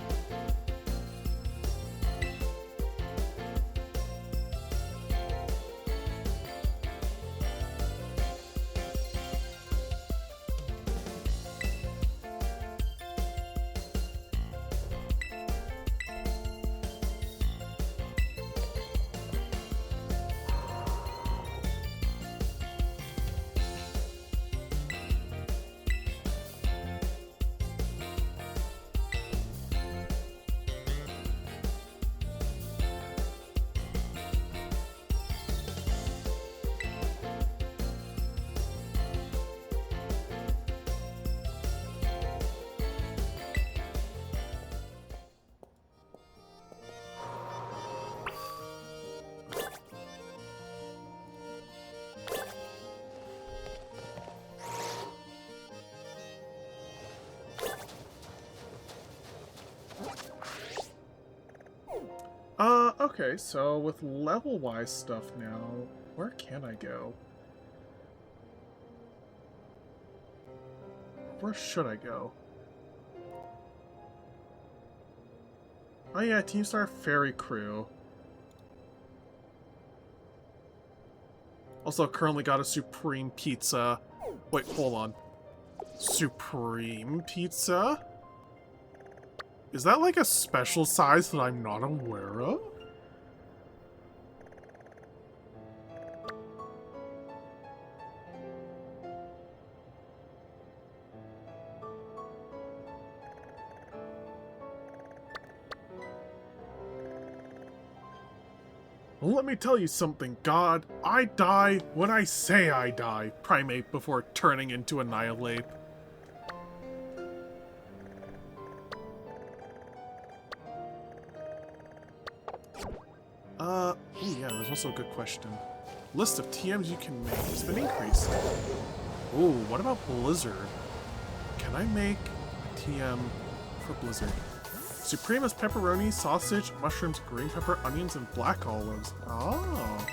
Okay, so with level-wise stuff now, where can I go? Where should I go? Oh yeah, Team Star Fairy Crew. Also currently got a Supreme Pizza. Wait, hold on. Supreme Pizza? Is that like a special size that I'm not aware of? Well, let me tell you something, God. I die when I say I die, Primate, before turning into Annihilate. Ooh, yeah, there's also a good question. List of TMs you can make has been increased. Ooh, what about Blizzard? Can I make a TM for Blizzard? Supreme is pepperoni, sausage, mushrooms, green pepper, onions, and black olives. Oh.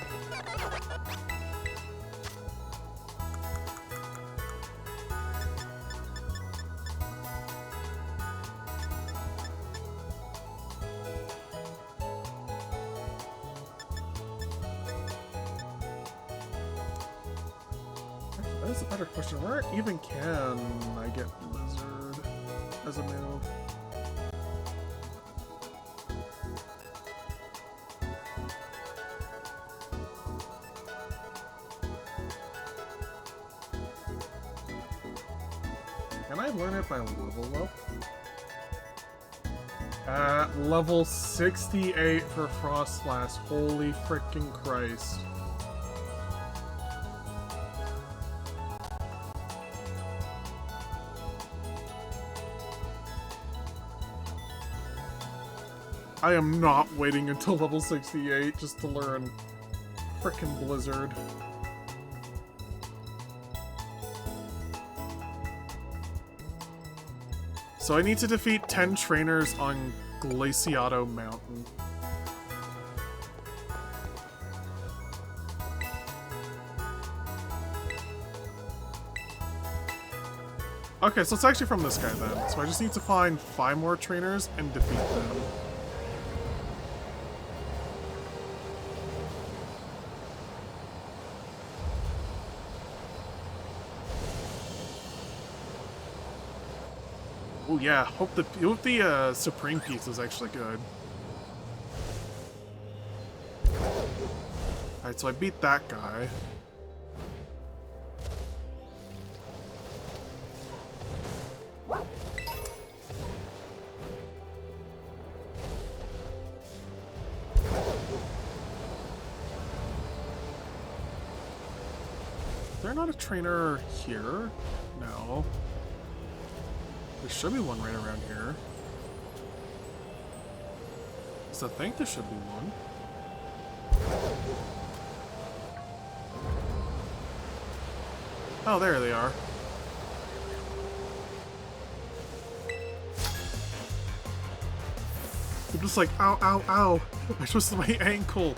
That is a better question. Where even can I get Blizzard as a move? Can I learn it by level up? At level 68 for Frostlass. Holy frickin' Christ. I am not waiting until level 68 just to learn frickin' Blizzard. So I need to defeat 10 trainers on Glaciato Mountain. Okay, so it's actually from this guy then. So I just need to find 5 more trainers and defeat them. Oh yeah, hope the Supreme piece is actually good. Alright, so I beat that guy. Is there not a trainer here? No. There should be one right around here. So I think there should be one. Oh, there they are. I'm just like, ow, ow, ow. I twisted my ankle.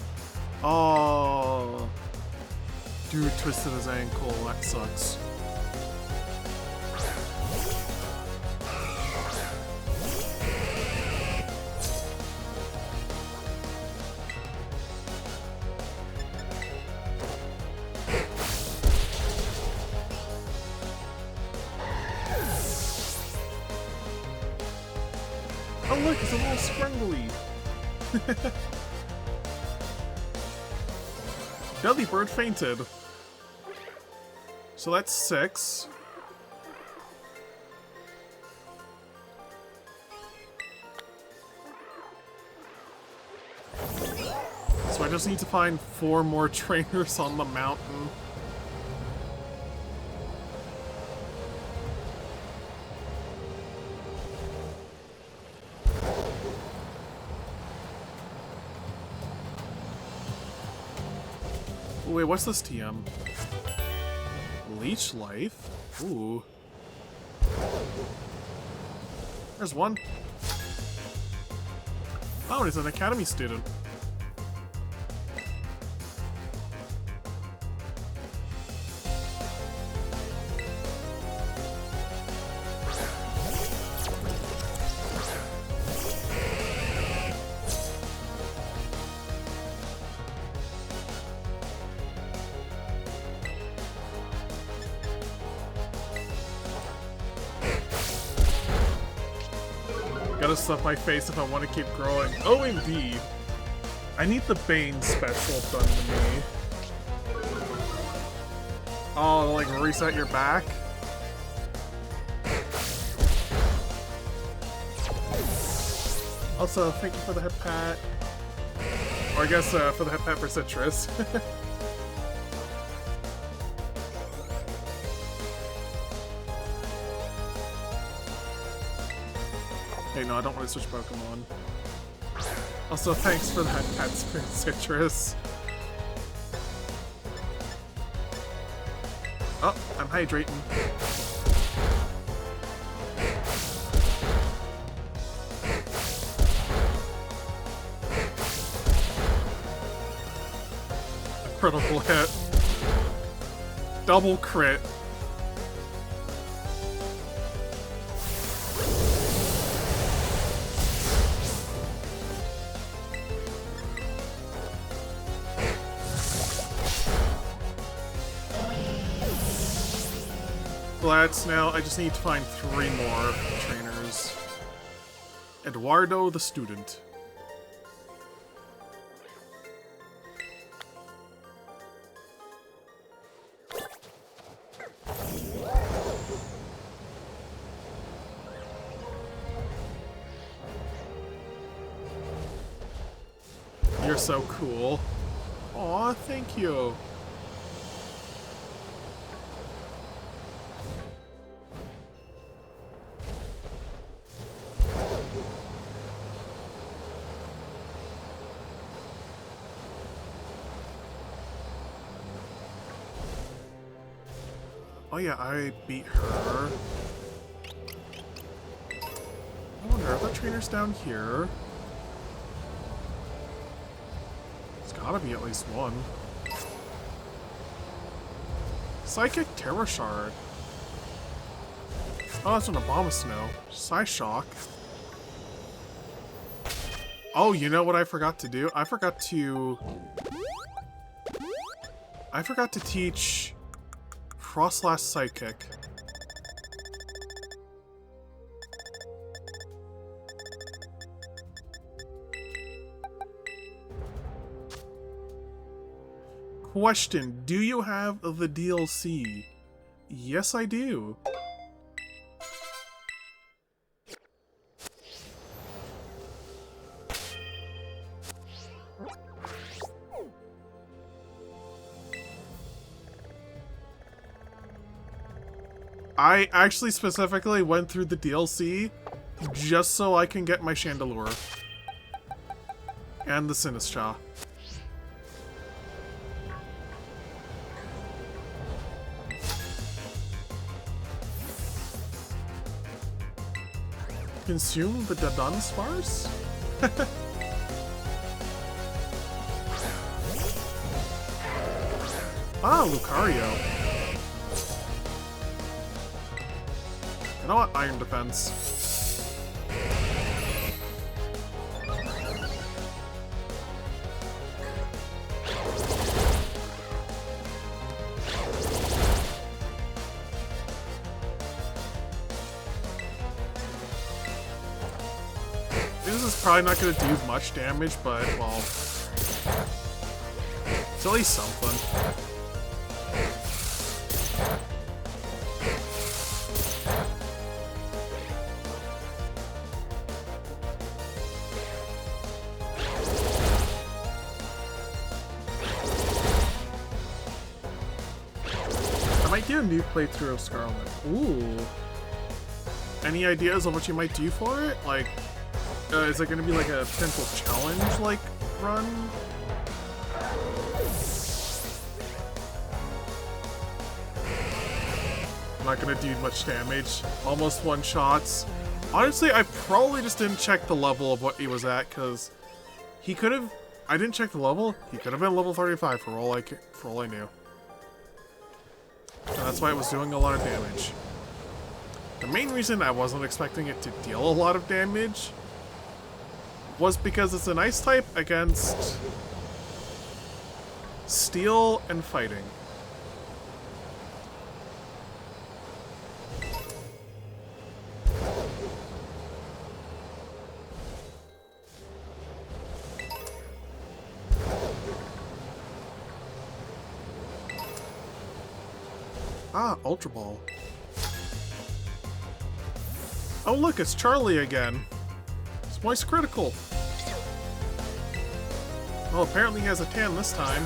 Oh. Dude twisted his ankle. That sucks. Oh look, it's a little scrungly. Deadly bird fainted. So that's 6. So I just need to find 4 more trainers on the mountain. Wait, what's this TM? Leech life? Ooh. There's one. Oh, and he's an academy student. Gotta stuff my face if I want to keep growing. Oh, indeed. I need the Bane special done to me. Oh, like reset your back? Also, thank you for the head pat. Or I guess for the head pat for Citrus. Hey, no, I don't want to switch Pokemon. Also, thanks for that pet spin, Citrus. Oh, I'm hydrating. Critical hit. Double crit. That's now, I just need to find 3 more trainers. Eduardo the student. You're so cool. Aw, thank you. Oh yeah, I beat her. I wonder, are the trainers down here? There's gotta be at least one. Psychic Terror Shard. Oh, that's an Abomasnow. Psyshock. Oh, you know what I forgot to do? I forgot to teach Frostlass Psychic. Question, do you have the DLC? Yes, I do. I actually specifically went through the DLC just so I can get my Chandelure. And the Sinistcha. Consume the Dunsparce? Ah, Lucario. You know what? Iron Defense. This is probably not going to do much damage, but, well, it's at least something. I might do a new playthrough of Scarlet. Ooh. Any ideas on what you might do for it? Like, is it going to be like a potential challenge, like, run? Not going to do much damage. Almost one-shots. Honestly, I probably just didn't check the level of what he was at, because he could have... I didn't check the level. He could have been level 35 for all I knew. And that's why it was doing a lot of damage. The main reason I wasn't expecting it to deal a lot of damage was because it's an ice type against steel and fighting. Ah, Ultra Ball. Oh look, it's Charlie again. It's Moist Critical. Well, apparently he has a tan this time.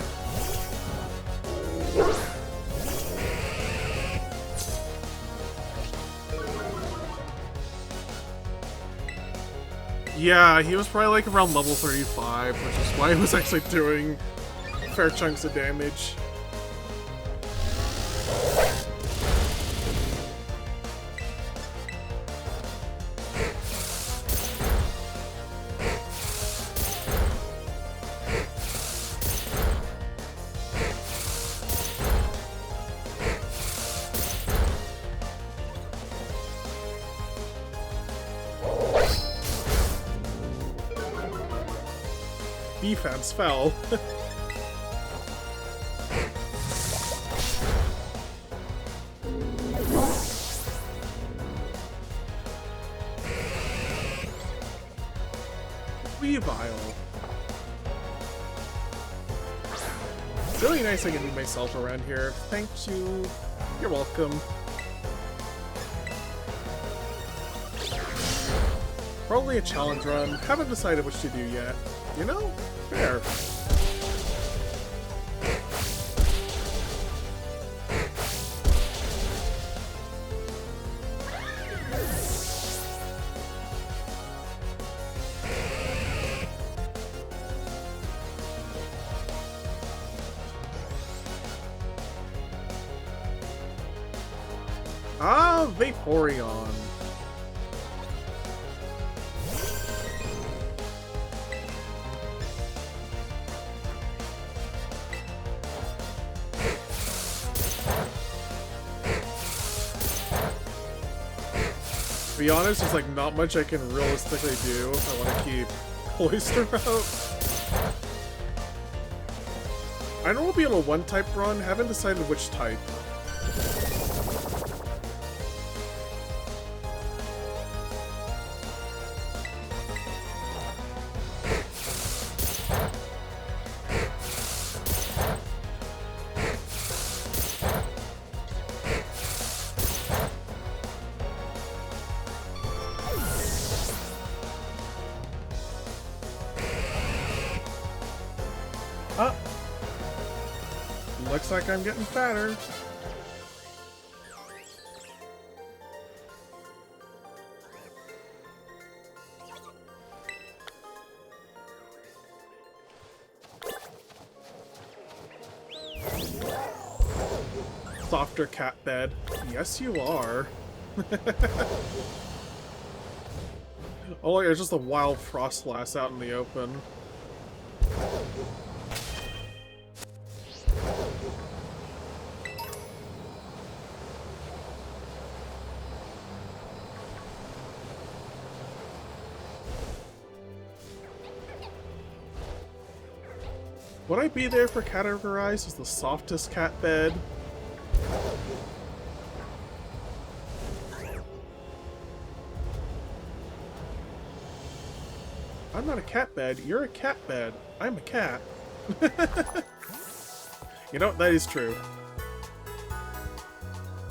Yeah, he was probably like around level 35, which is why he was actually doing fair chunks of damage. Defense fell. Weavile. It's really nice I can do myself around here. Thank you. You're welcome. Probably a challenge run. Haven't decided what to do yet. You know? Fair. Vaporeon. To be honest, there's like not much I can realistically do if I want to keep Cloyster out. I know we'll be on a one-type run, haven't decided which type. Looks like I'm getting fatter. Softer cat bed. Yes, you are. Oh, look, there's just a wild Frostlass out in the open. Would I be there for categorized as the softest cat bed? I'm not a cat bed, you're a cat bed. I'm a cat. You know, that is true.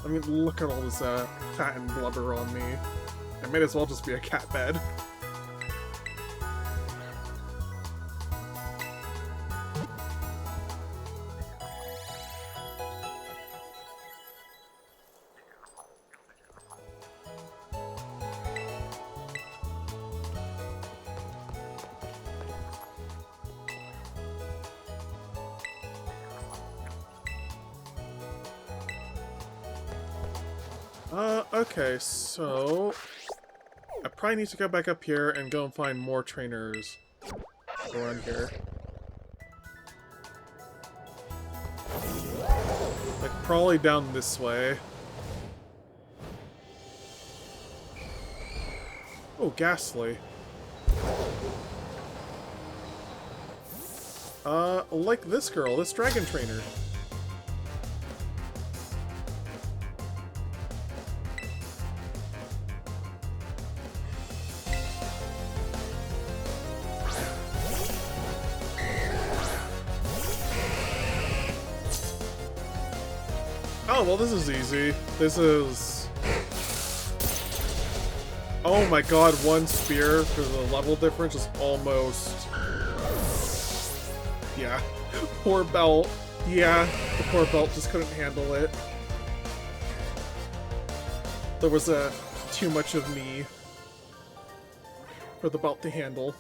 I mean, look at all this fat and blubber on me. I might as well just be a cat bed. Okay, so I probably need to go back up here and go and find more trainers around here. Like, probably down this way. Oh, Ghastly. Like this girl, this dragon trainer. Oh, well, this is easy. This is... Oh my god, one spear for the level difference is almost... Yeah. Poor Belt. Yeah, the poor Belt just couldn't handle it. There was too much of me for the Belt to handle.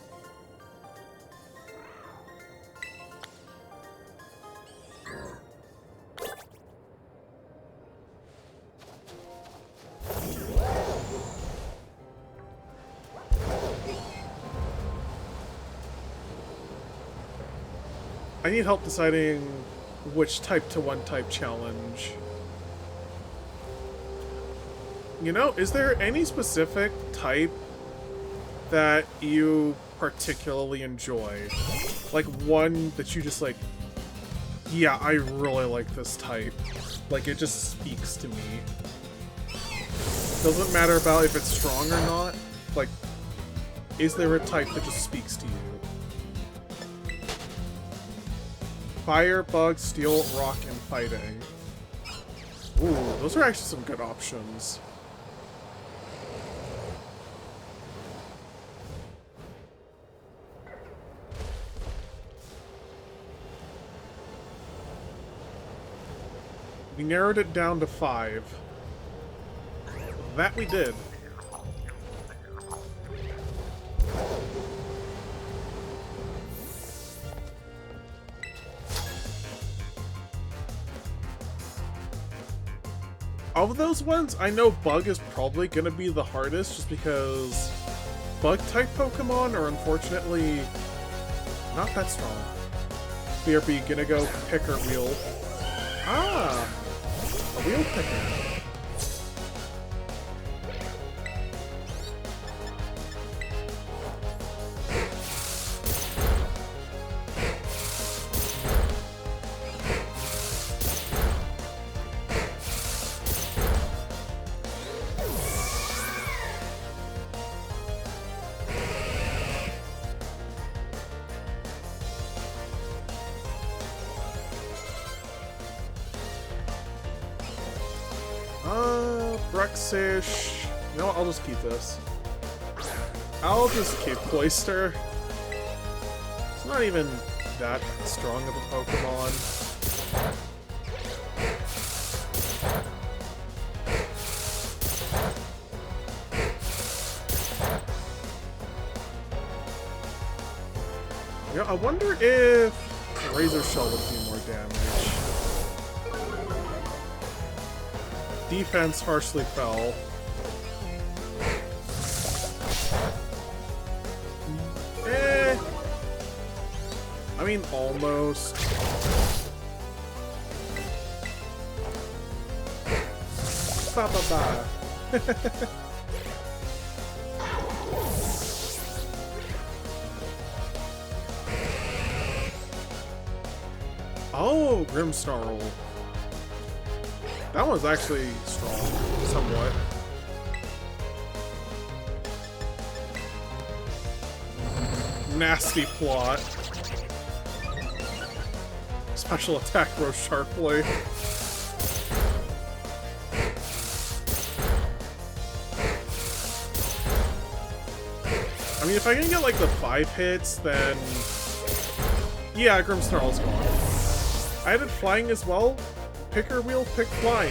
I need help deciding which type to one type challenge. You know, is there any specific type that you particularly enjoy? Like one that you just like, yeah, I really like this type. Like, it just speaks to me. Doesn't matter about if it's strong or not. Like, is there a type that just speaks to you? Fire, bug, steel, rock, and fighting. Ooh, those are actually some good options. We narrowed it down to 5. That we did. Of those ones, I know Bug is probably going to be the hardest just because Bug-type Pokemon are unfortunately not that strong. BRB, gonna go pick or wheel. Ah! A wheel picker. Bruxish. You know what? I'll just keep this. I'll just keep Cloyster. It's not even that strong of a Pokemon. You know, I wonder if Razor Shell would do more damage. Defense harshly fell. I mean, almost. Ba ba ba. Oh, Grimmsnarl. That one's actually strong, somewhat. Nasty plot. Special attack grows sharply. I mean, if I can get like the 5 hits, then yeah, Grimmsnarl's gone. I added flying as well. Picker wheel, pick flying.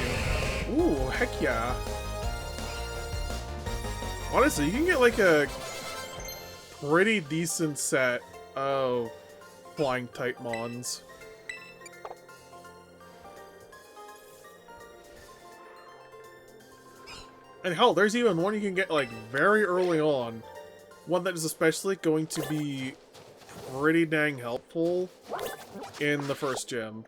Ooh, heck yeah. Honestly, you can get like a pretty decent set of flying type mons. And hell, there's even one you can get like very early on. One that is especially going to be pretty dang helpful in the first gym.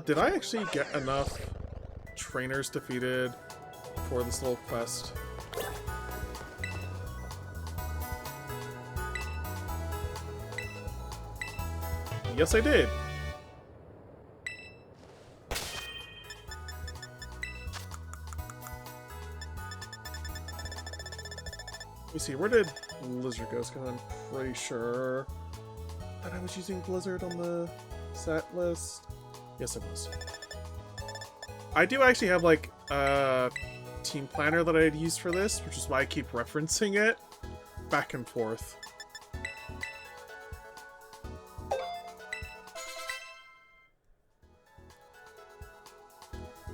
Did I actually get enough trainers defeated for this little quest? Yes, I did. Let me see, where did Blizzard go? Because I'm pretty sure that I was using Blizzard on the set list. Yes, it was. I do actually have, like, a team planner that I'd use for this, which is why I keep referencing it back and forth.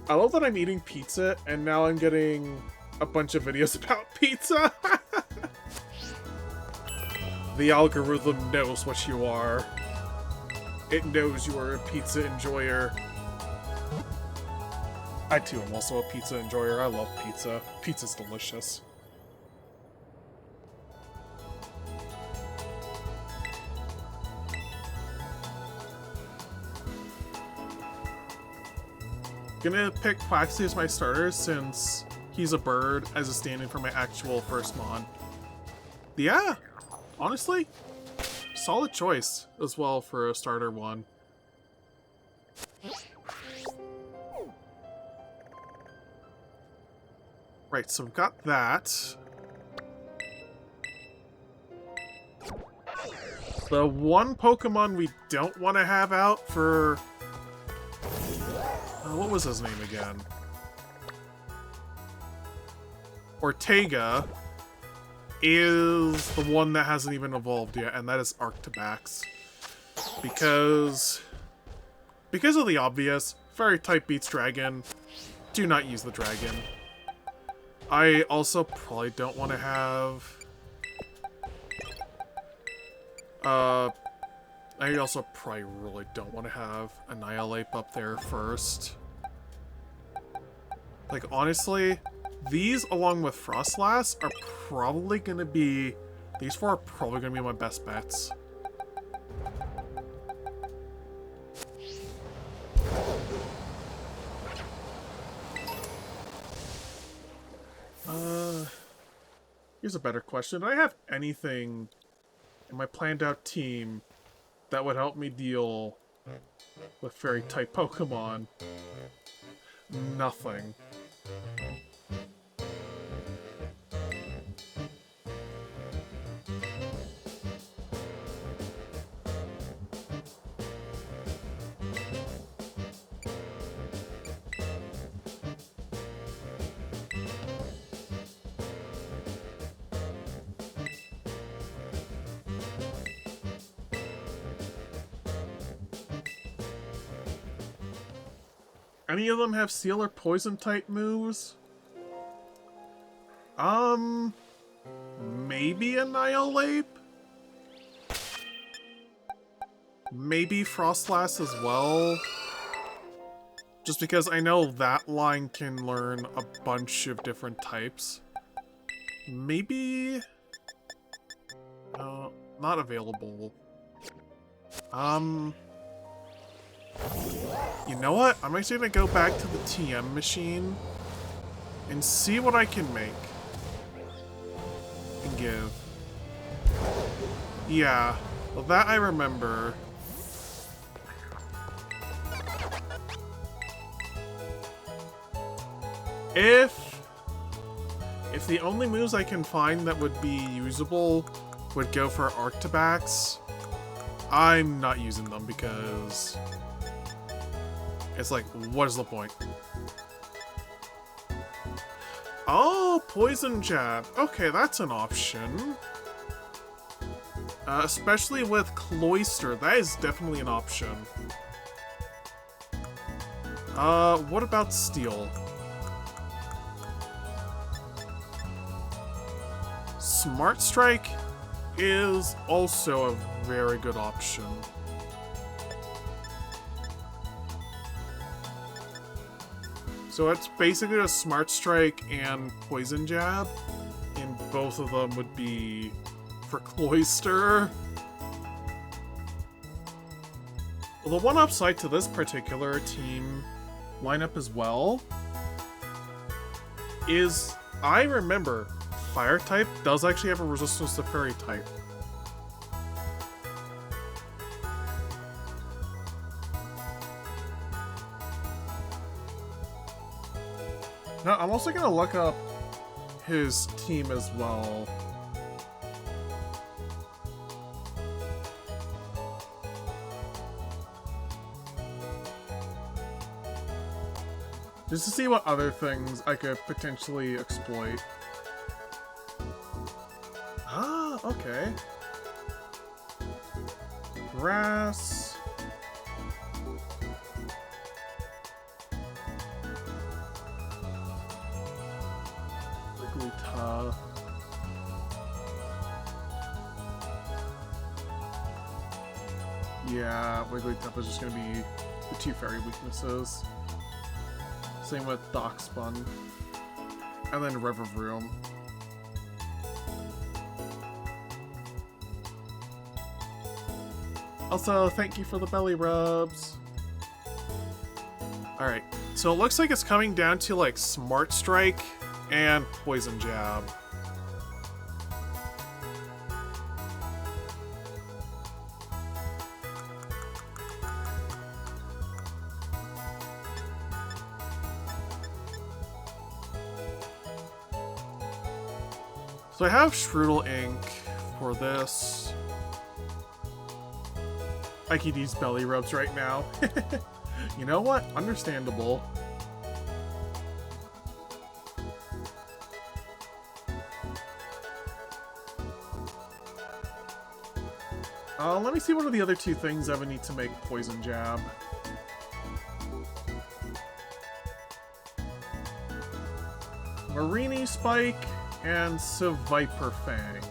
I love that I'm eating pizza, and now I'm getting a bunch of videos about pizza. The algorithm knows what you are. It knows you are a pizza enjoyer. I too am also a pizza enjoyer. I love pizza. Pizza's delicious. Gonna pick Quaxley as my starter since he's a bird as a stand-in for my actual first mon. Yeah, honestly, solid choice as well for a starter one. Right, so we've got that. The one Pokemon we don't want to have out for... what was his name again? Ortega is the one that hasn't even evolved yet, and that is Arctobax. Because of the obvious, Fairy type beats Dragon. Do not use the Dragon. I also probably don't want to have I also probably really don't want to have Annihilate up there first. Like, honestly, these along with Frostlass are probably going to be... These four are probably going to be my best bets. Here's a better question. Do I have anything in my planned out team that would help me deal with fairy-type Pokemon? Nothing. Any of them have Steel or Poison type moves? Maybe Annihilate? Maybe Frostlass as well? Just because I know that line can learn a bunch of different types. Maybe... not available. You know what? I'm actually gonna go back to the TM machine and see what I can make and give. Yeah, well that I remember. If the only moves I can find that would be usable would go for Arctibax, I'm not using them because it's like, what is the point? Oh, Poison Jab. Okay, that's an option. Especially with Cloyster, that is definitely an option. What about Steel? Smart Strike is also a very good option. So it's basically a Smart Strike and Poison Jab, and both of them would be for Cloyster. Well, the one upside to this particular team lineup as well is, I remember, Fire type does actually have a resistance to Fairy type. Now, I'm also gonna look up his team as well. Just to see what other things I could potentially exploit. Ah, okay. Grass. Wigglytuff. Yeah, Wigglytuff is just gonna be the two fairy weaknesses. Same with Darkspun. And then Rivervroom. Also, thank you for the belly rubs. Alright, so it looks like it's coming down to like Smart Strike and Poison Jab. So I have Shroodle Ink for this. IKD's belly rubs right now. You know what? Understandable. Let me see what are the other two things I would need to make Poison Jab. Marini Spike and Seviper Fang.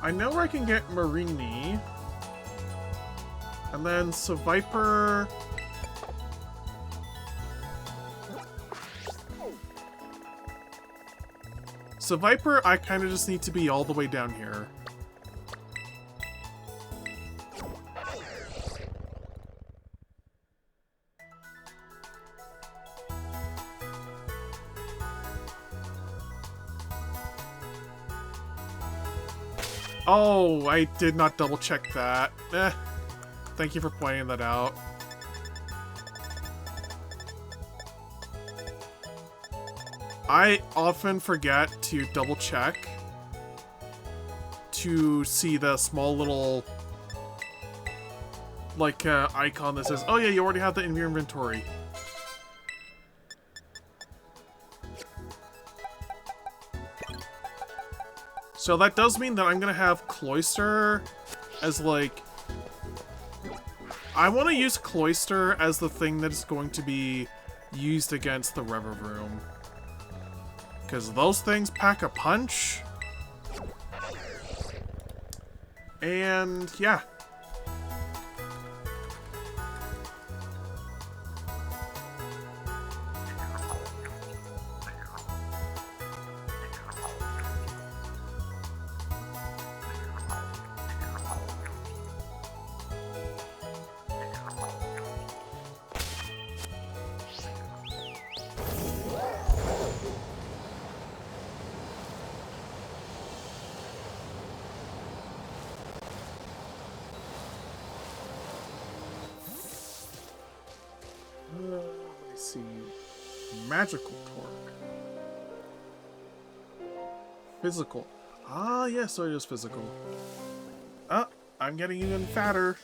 I know where I can get Marini. And then Seviper. Seviper, I kind of just need to be all the way down here. Oh, I did not double check that. Thank you for pointing that out. I often forget to double check to see the small little like icon that says, oh yeah, you already have that in your inventory. So that does mean that I'm gonna have Cloister as like... I want to use Cloister as the thing that is going to be used against the Revervroom. Because those things pack a punch. And yeah. Let me see. Magical torque. Physical. Ah, yeah, so it is physical. Ah, I'm getting even fatter.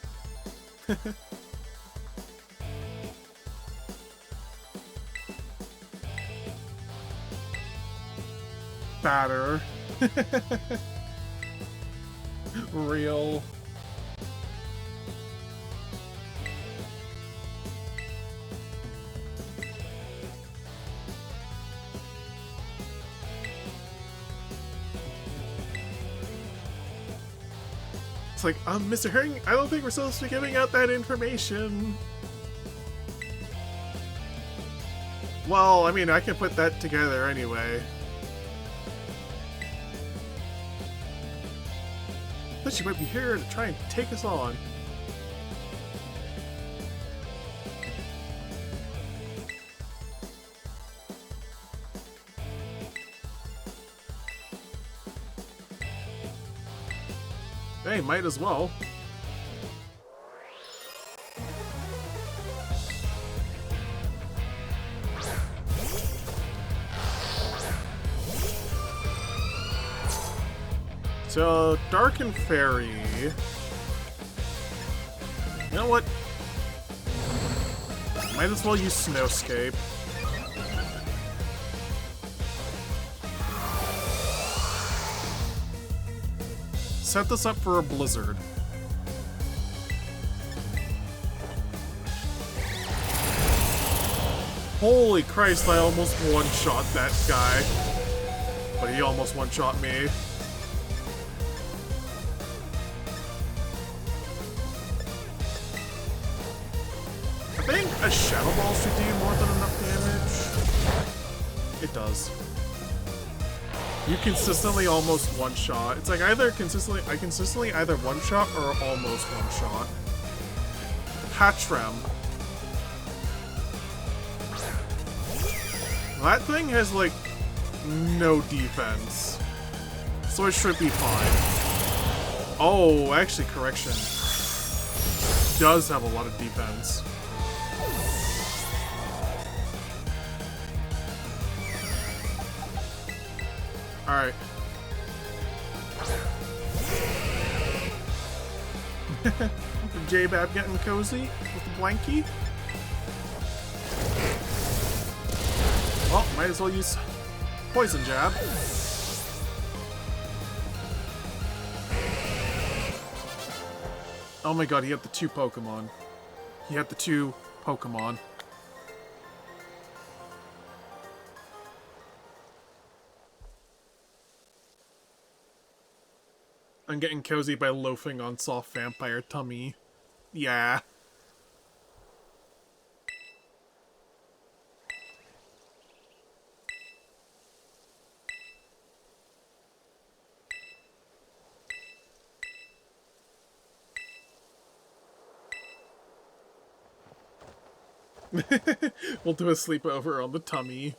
Fatter. Real. It's like, Mr. Herring, I don't think we're supposed to be giving out that information. Well, I mean, I can put that together anyway. But she might be here to try and take us on. Hey, might as well. So, Dark and Fairy. You know what? Might as well use Snowscape. Set this up for a blizzard. Holy Christ, I almost one-shot that guy. But he almost one-shot me. I think a Shadow Ball should do more than enough damage. It does. You consistently almost one-shot. It's like I consistently either one-shot or almost one-shot. Patram. That thing has, like, no defense. So it should be fine. Oh, actually, correction. Does have a lot of defense. Alright. J-Bab getting cozy with the blankie. Well, might as well use Poison Jab. Oh my god, he had the two Pokemon. He had the two Pokemon. I'm getting cozy by loafing on soft vampire tummy. Yeah. We'll do a sleepover on the tummy.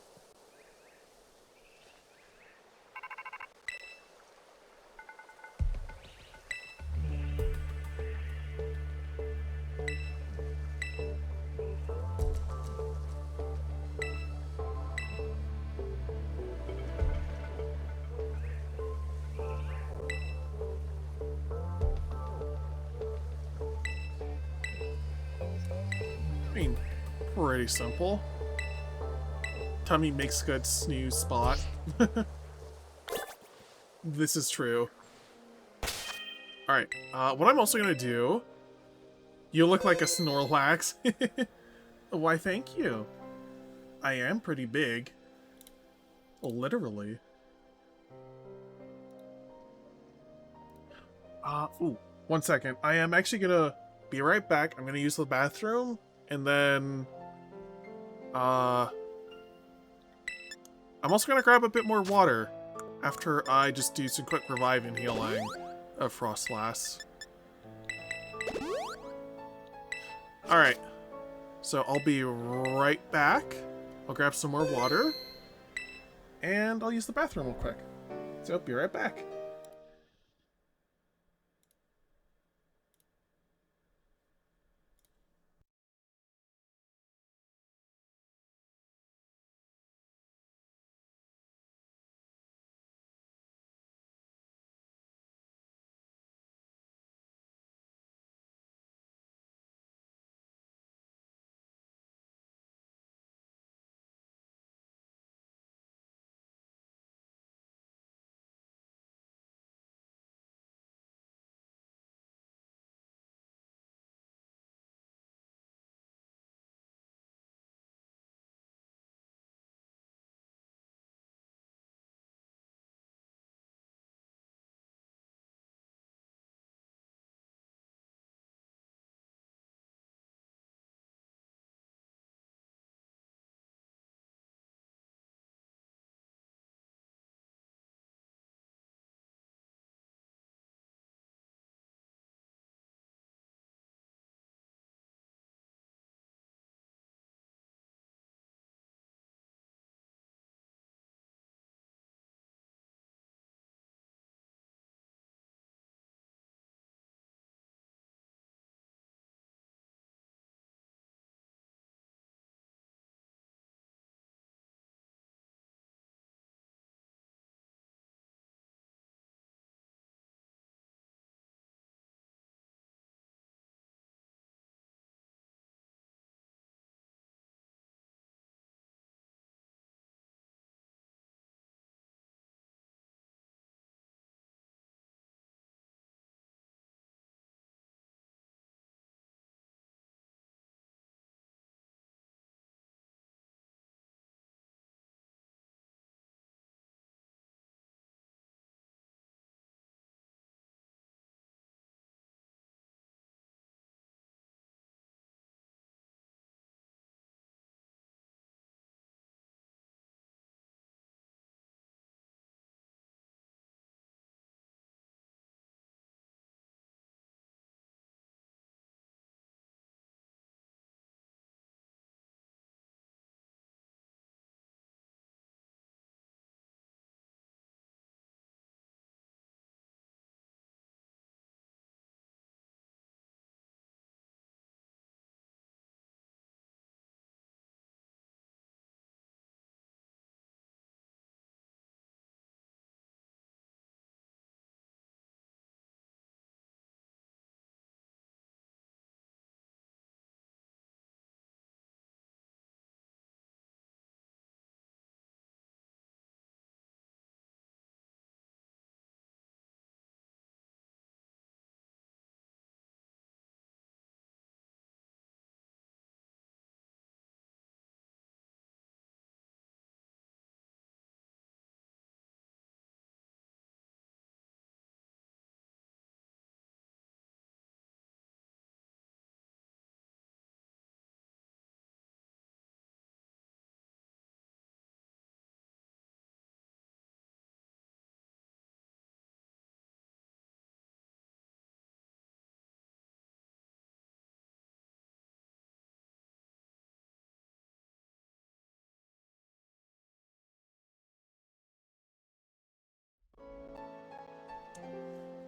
I mean, pretty simple. Tummy makes good snooze spot. This is true. Alright, what I'm also gonna do... You look like a Snorlax. Why, thank you. I am pretty big. Literally. Ooh, 1 second. I am actually gonna be right back. I'm gonna use the bathroom, and then, I'm also gonna grab a bit more water after I just do some quick revive and healing of Frostlass. Alright, so I'll be right back. I'll grab some more water, and I'll use the bathroom real quick. So I'll be right back.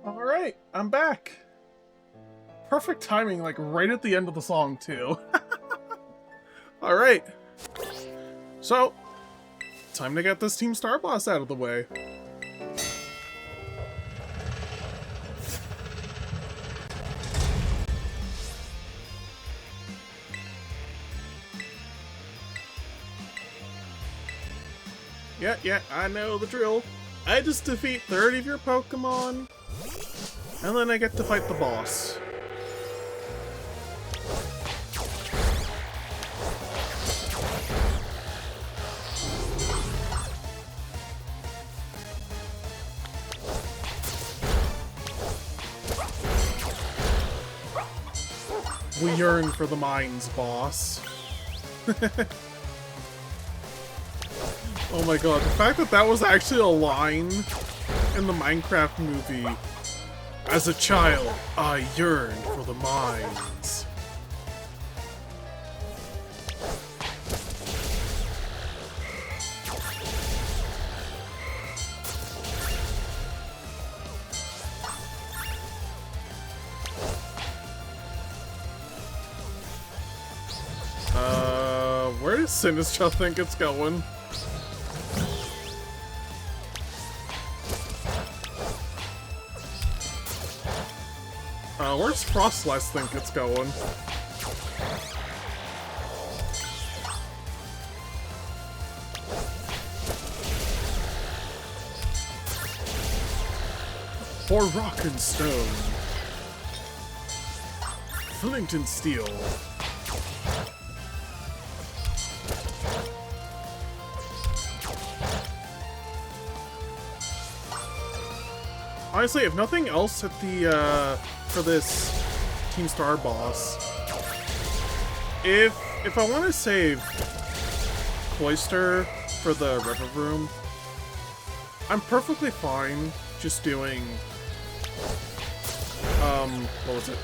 Alright, I'm back. Perfect timing, like right at the end of the song, too. Alright. So, time to get this Team Star boss out of the way. Yeah, I know the drill. I just defeat 30 of your Pokemon, and then I get to fight the boss. We yearn for the mines, boss. Oh my god, the fact that that was actually a line in the Minecraft movie. As a child, I yearned for the mines. Where does Sinistcha think it's going? Where's Frostlass think it's going? For rock and stone. Flint and steel. Honestly, if nothing else at the, for this Team Star boss, if I want to save Cloyster for the River Room, I'm perfectly fine just doing, what was it?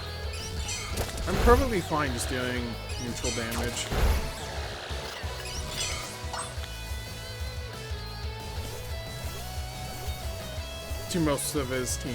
I'm perfectly fine just doing neutral damage. To most of his team.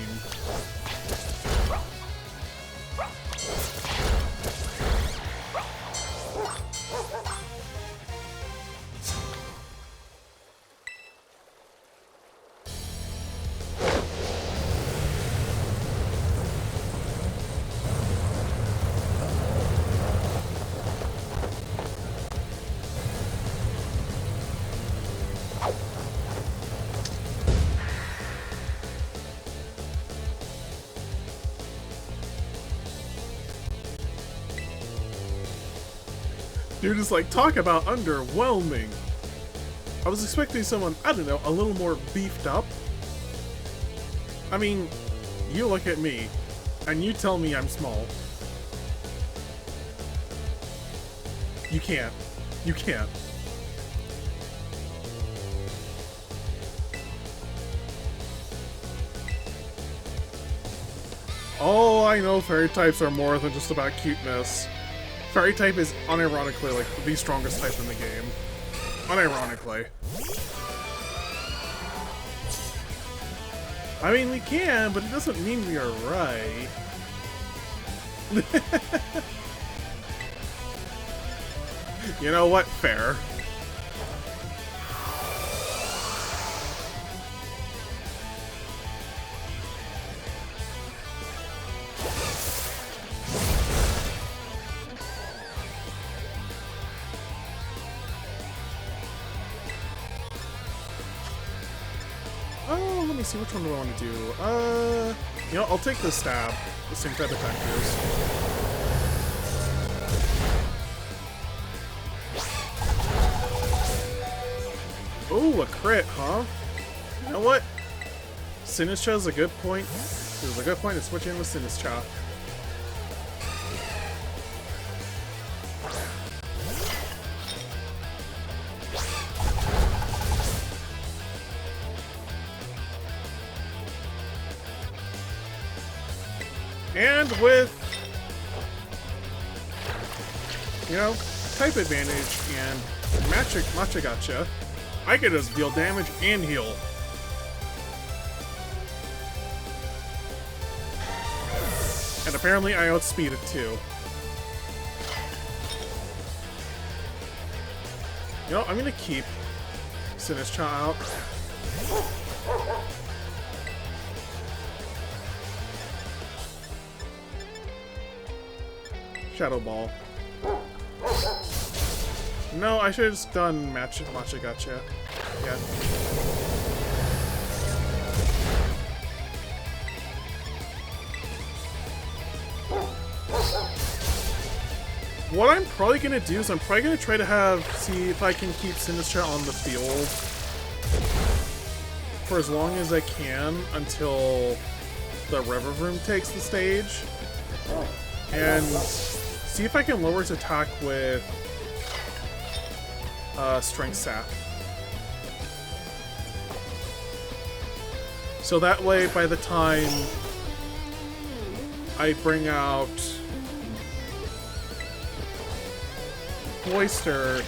Dude is like, talk about underwhelming. I was expecting someone, I don't know, a little more beefed up. I mean, you look at me, and you tell me I'm small. You can't. You can't. Oh, I know fairy types are more than just about cuteness. Fairy type is unironically like the strongest type in the game. Unironically. I mean, we can, but it doesn't mean we are right. You know what? Fair. Let me see, which one do I want to do? You know, I'll take the stab. The same type of attackers. Oh, a crit, huh? You know what? Sinistcha is a good point. There's a good point to switch in with Sinistcha. And with, you know, type advantage and Matcha Gotcha, I could just deal damage and heal. And apparently I outspeed it too. You know, I'm gonna keep Sinistcha out. Shadow Ball. No, I should have just done Matcha Gotcha. Yeah. What I'm probably gonna do is I'm probably gonna try to see if I can keep Sinistcha on the field for as long as I can until the River Room takes the stage. And see if I can lower its attack with Strength Sap. So that way, by the time I bring out Cloyster,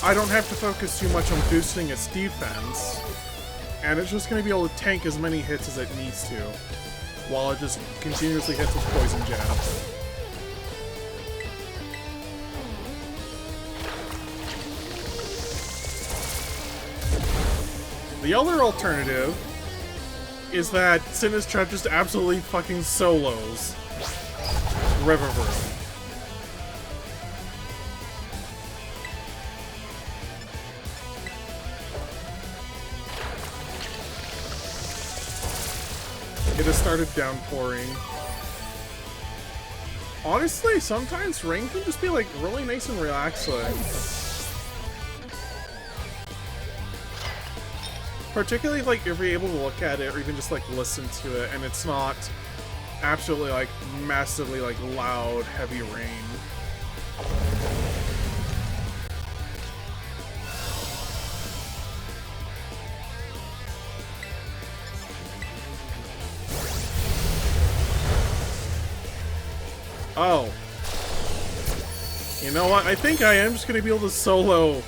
I don't have to focus too much on boosting its defense, and it's just going to be able to tank as many hits as it needs to, while it just continuously hits with poison jabs. The other alternative is that Sinistcha just absolutely fucking solos River Room. It has started downpouring. Honestly, sometimes rain can just be like really nice and relaxing. Particularly like if you're able to look at it or even just like listen to it and it's not absolutely like massively like loud, heavy rain. Oh. You know what? I think I am just going to be able to solo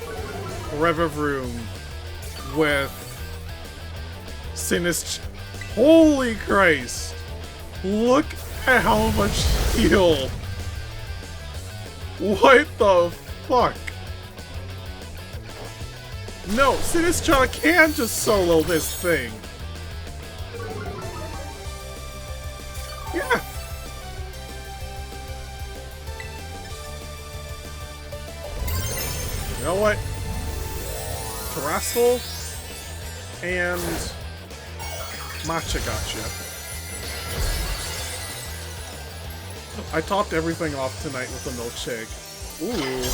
Revavroom with Sinistcha. Holy Christ! Look at how much heal! What the fuck? No, Sinistcha can just solo this thing! Yeah! You know what? Terastal and Matcha Gotcha. I topped everything off tonight with a milkshake. Ooh.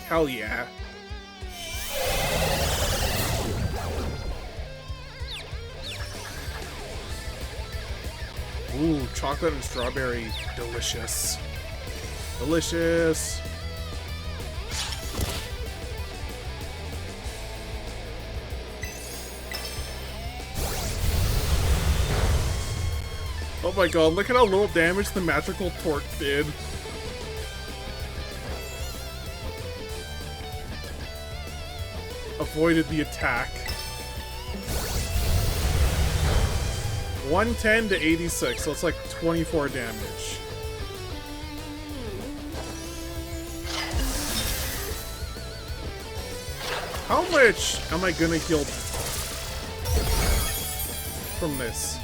Hell yeah. Ooh, chocolate and strawberry. Delicious. Delicious. Oh my god, look at how little damage the magical torque did. Avoided the attack. 110 to 86, so it's like 24 damage. How much am I gonna heal from this?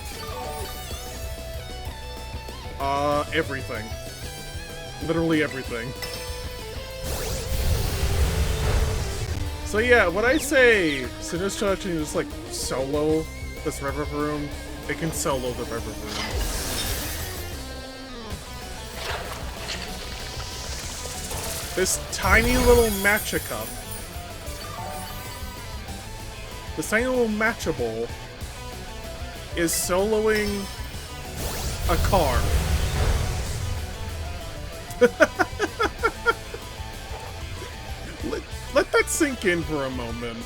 Everything. Literally everything. So yeah, when I say Sinistcha can just like solo this Revavroom, it can solo the Revavroom. This tiny little matcha cup. This tiny little matcha bowl is soloing a car. let that sink in for a moment.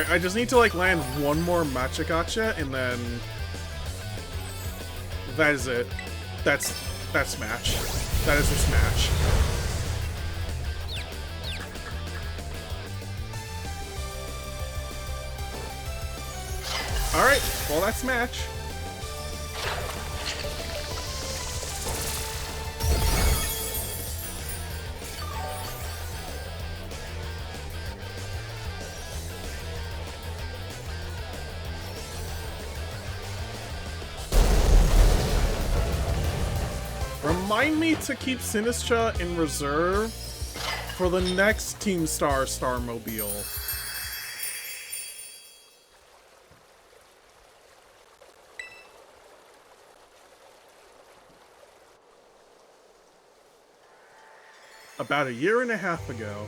Alright, I just need to, like, land one more matcha gotcha, and then... that is it. That's Smash. That is the Smash. Alright, well, that's Smash. Remind me to keep Sinistcha in reserve for the next Team Star Starmobile. About a year and a half ago.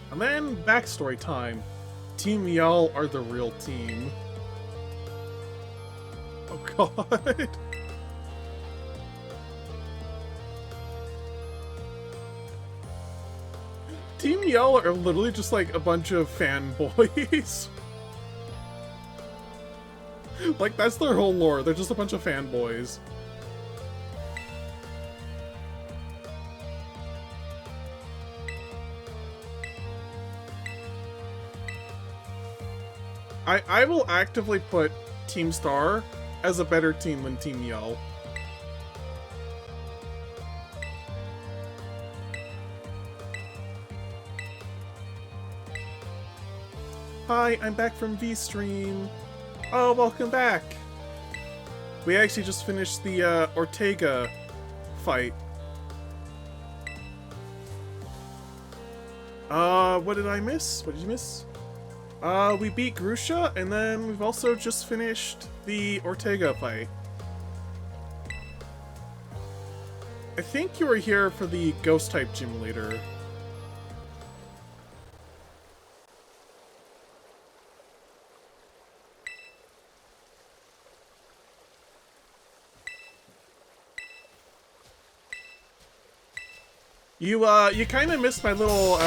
And then, backstory time. Team Yell are the real team. Oh god. Team Yell are literally just like a bunch of fanboys. Like, that's their whole lore. They're just a bunch of fanboys. I will actively put Team Star as a better team than Team Yell. Hi, I'm back from V-Stream. Oh, welcome back. We actually just finished the Ortega fight. What did I miss? What did you miss? We beat Grusha, and then we've also just finished the Ortega fight. I think you were here for the Ghost-type gym leader. You kind of missed my little,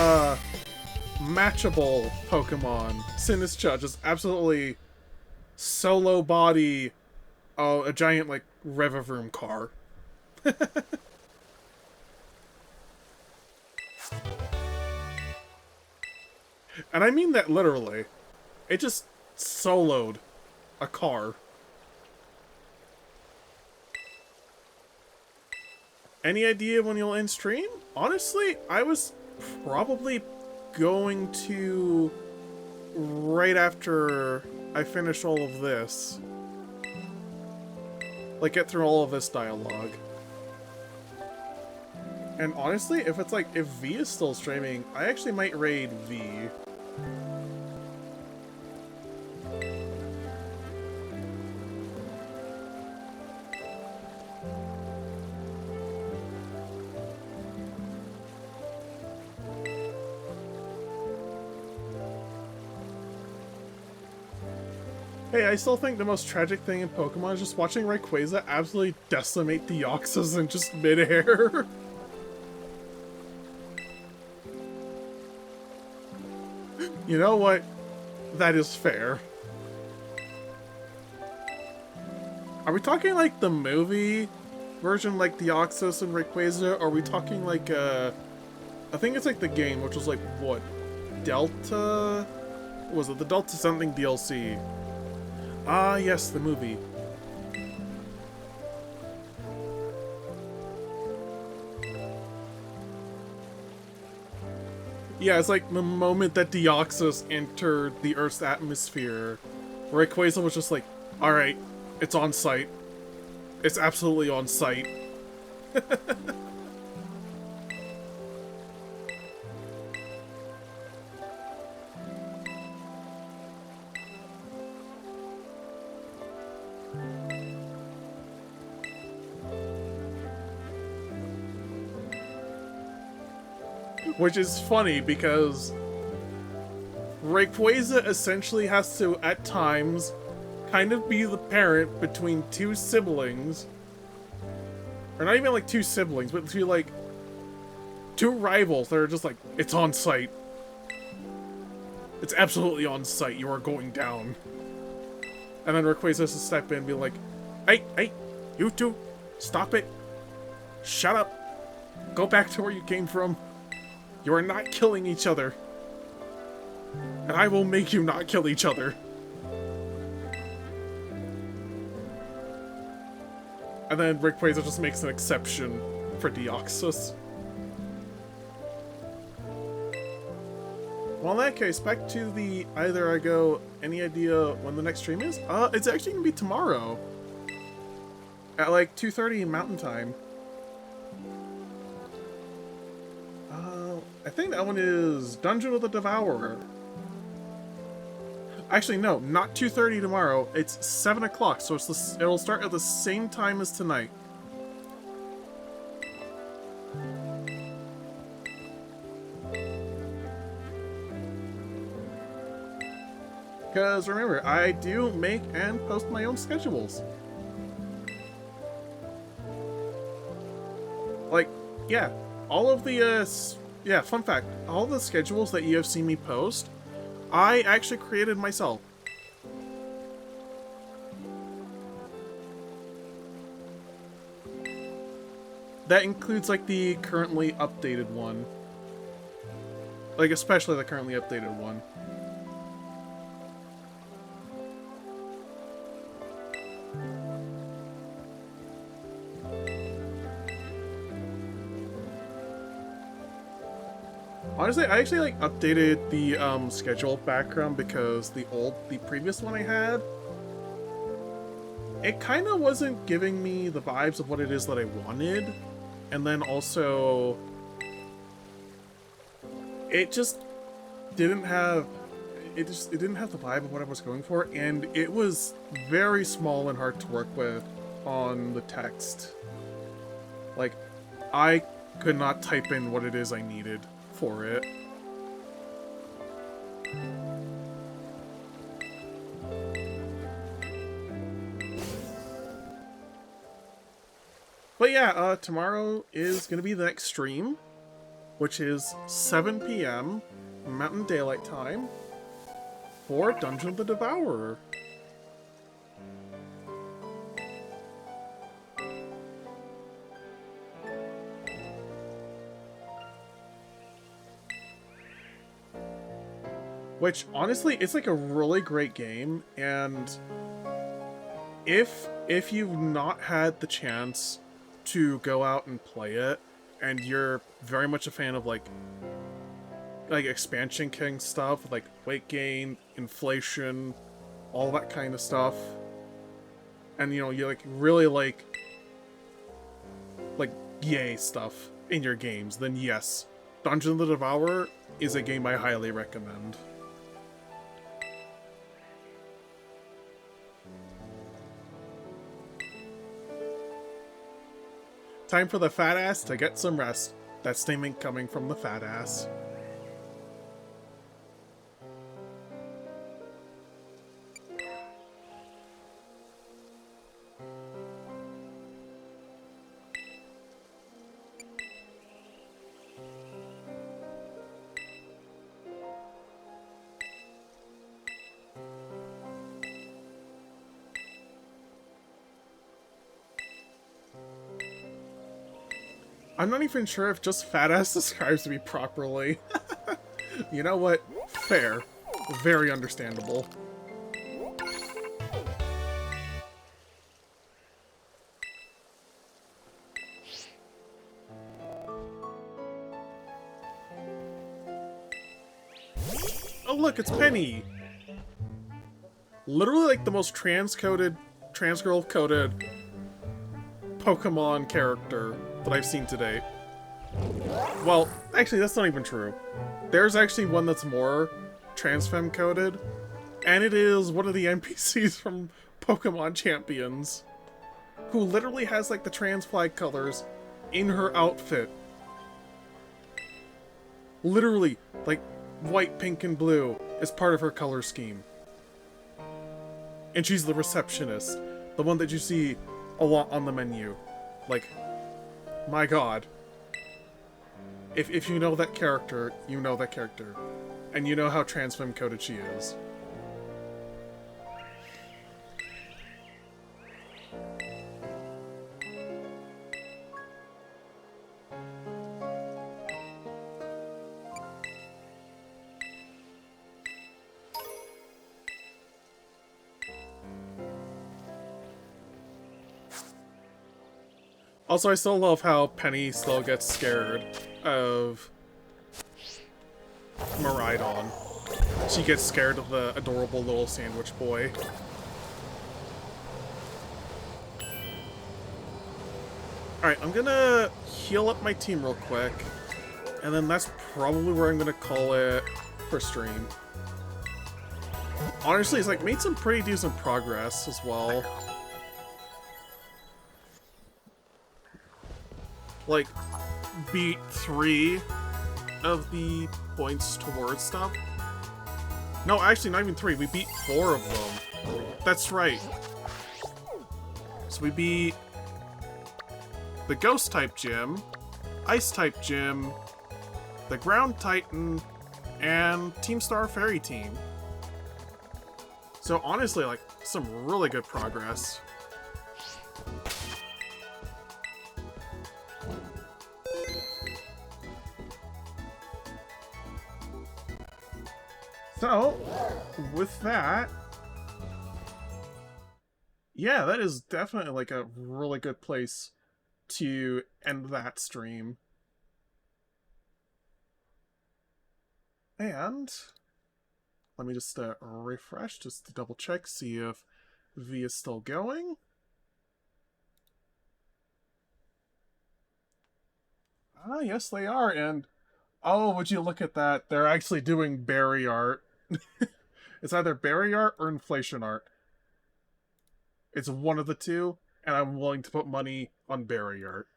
matchable Pokemon. Sinistcha, just absolutely solo body, a giant, like, Revavroom car. And I mean that literally. It just soloed a car. Any idea when you'll end stream? Honestly, I was probably going to right after I finish all of this. Like, get through all of this dialogue. And honestly, if it's like, if V is still streaming, I actually might raid V. Hey, I still think the most tragic thing in Pokemon is just watching Rayquaza absolutely decimate Deoxys in just midair. You know what? That is fair. Are we talking like the movie version, like Deoxys and Rayquaza, or are we talking like, I think it's like the game, which was like, what? Delta? Was it the Delta something DLC? Ah, yes, the movie. Yeah, it's like the moment that Deoxys entered the Earth's atmosphere, Rayquaza was just like, alright, it's on site. It's absolutely on site. Which is funny because Rayquaza essentially has to, at times, kind of be the parent between two siblings. Or not even like two siblings, but between like two rivals that are just like, it's on site. It's absolutely on site. You are going down. And then Rayquaza has to step in and be like, hey, you two, stop it. Shut up. Go back to where you came from. You are not killing each other. And I will make you not kill each other. And then Rayquaza just makes an exception for Deoxys. Well, in that case, back to the Either I Go. Any idea when the next stream is? It's actually gonna be tomorrow. At like 2:30 Mountain Time. I think that one is Dungeon of the Devourer. Actually, no, not 2:30 tomorrow. It's 7 o'clock, so it'll start at the same time as tonight. Because remember, I do make and post my own schedules. Like, yeah, all of the, yeah, fun fact, all the schedules that you have seen me post, I actually created myself. That includes, like, the currently updated one. Like, especially the currently updated one. Honestly, I actually like updated the schedule background because the previous one I had, it kind of wasn't giving me the vibes of what it is that I wanted, and then also it just didn't have it didn't have the vibe of what I was going for, and it was very small and hard to work with on the text. Like, I could not type in what it is I needed for it. But yeah, tomorrow is gonna be the next stream, which is 7 PM Mountain Daylight Time for Dungeon of the Devourer. Which, honestly, it's like a really great game, and if you've not had the chance to go out and play it, and you're very much a fan of like expansion king stuff, like weight gain, inflation, all that kind of stuff, and you know, you like really like yay stuff in your games, then yes, Dungeon of the Devourer is a game I highly recommend. Time for the fat ass to get some rest. That statement coming from the fat ass. I'm not even sure if just fat ass describes me properly. You know what? Fair. Very understandable. Oh look, it's Penny! Literally like the most transgirl-coded Pokemon character that I've seen to date. Well, actually, that's not even true. There's actually one that's more transfemme coded, and it is one of the NPCs from Pokemon Champions, who literally has like the trans flag colors in her outfit. Literally, like, white, pink, and blue is part of her color scheme. And she's the receptionist. The one that you see a lot on the menu. Like, my god. If you know that character, you know that character. And you know how trans femme coded she is. Also, I still love how Penny still gets scared of Maridon. She gets scared of the adorable little sandwich boy. Alright, I'm gonna heal up my team real quick. And then that's probably where I'm gonna call it for stream. Honestly, it's like made some pretty decent progress as well. Like, beat 3 of the points towards stuff. No, actually, not even 3. We beat 4 of them. That's right. So we beat the Ghost-type gym, Ice-type gym, the Ground Titan, and Team Star Fairy Team. So honestly, like, some really good progress. So, with that, yeah, that is definitely like a really good place to end that stream. And let me just refresh just to double check, see if V is still going. Ah, yes, they are. And oh, would you look at that? They're actually doing berry art. It's either berry art or inflation art. It's one of the two, and I'm willing to put money on berry art.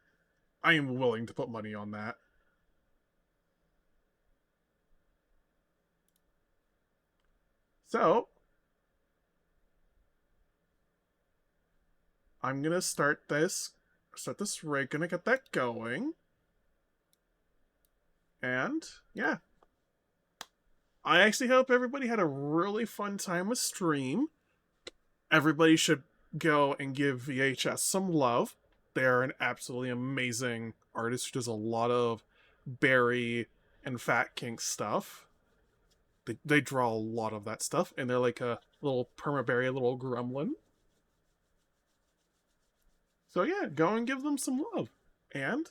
I am willing to put money on that. So, I'm gonna start this rig, gonna get that going. And, yeah. I actually hope everybody had a really fun time with stream. Everybody should go and give VHS some love. They're an absolutely amazing artist who does a lot of berry and fat kink stuff. They draw a lot of that stuff, and they're like a little permaberry little gremlin. So yeah, go and give them some love. And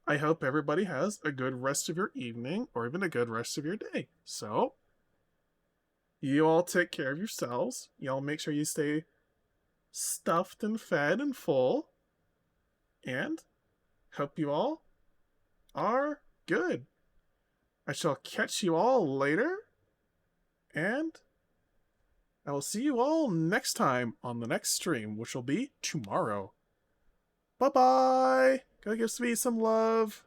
I hope everybody has a good rest of your evening, or even a good rest of your day. So, you all take care of yourselves. Y'all make sure you stay stuffed and fed and full. And hope you all are good. I shall catch you all later. And I will see you all next time on the next stream, which will be tomorrow. Bye-bye! Go give Sweet some love.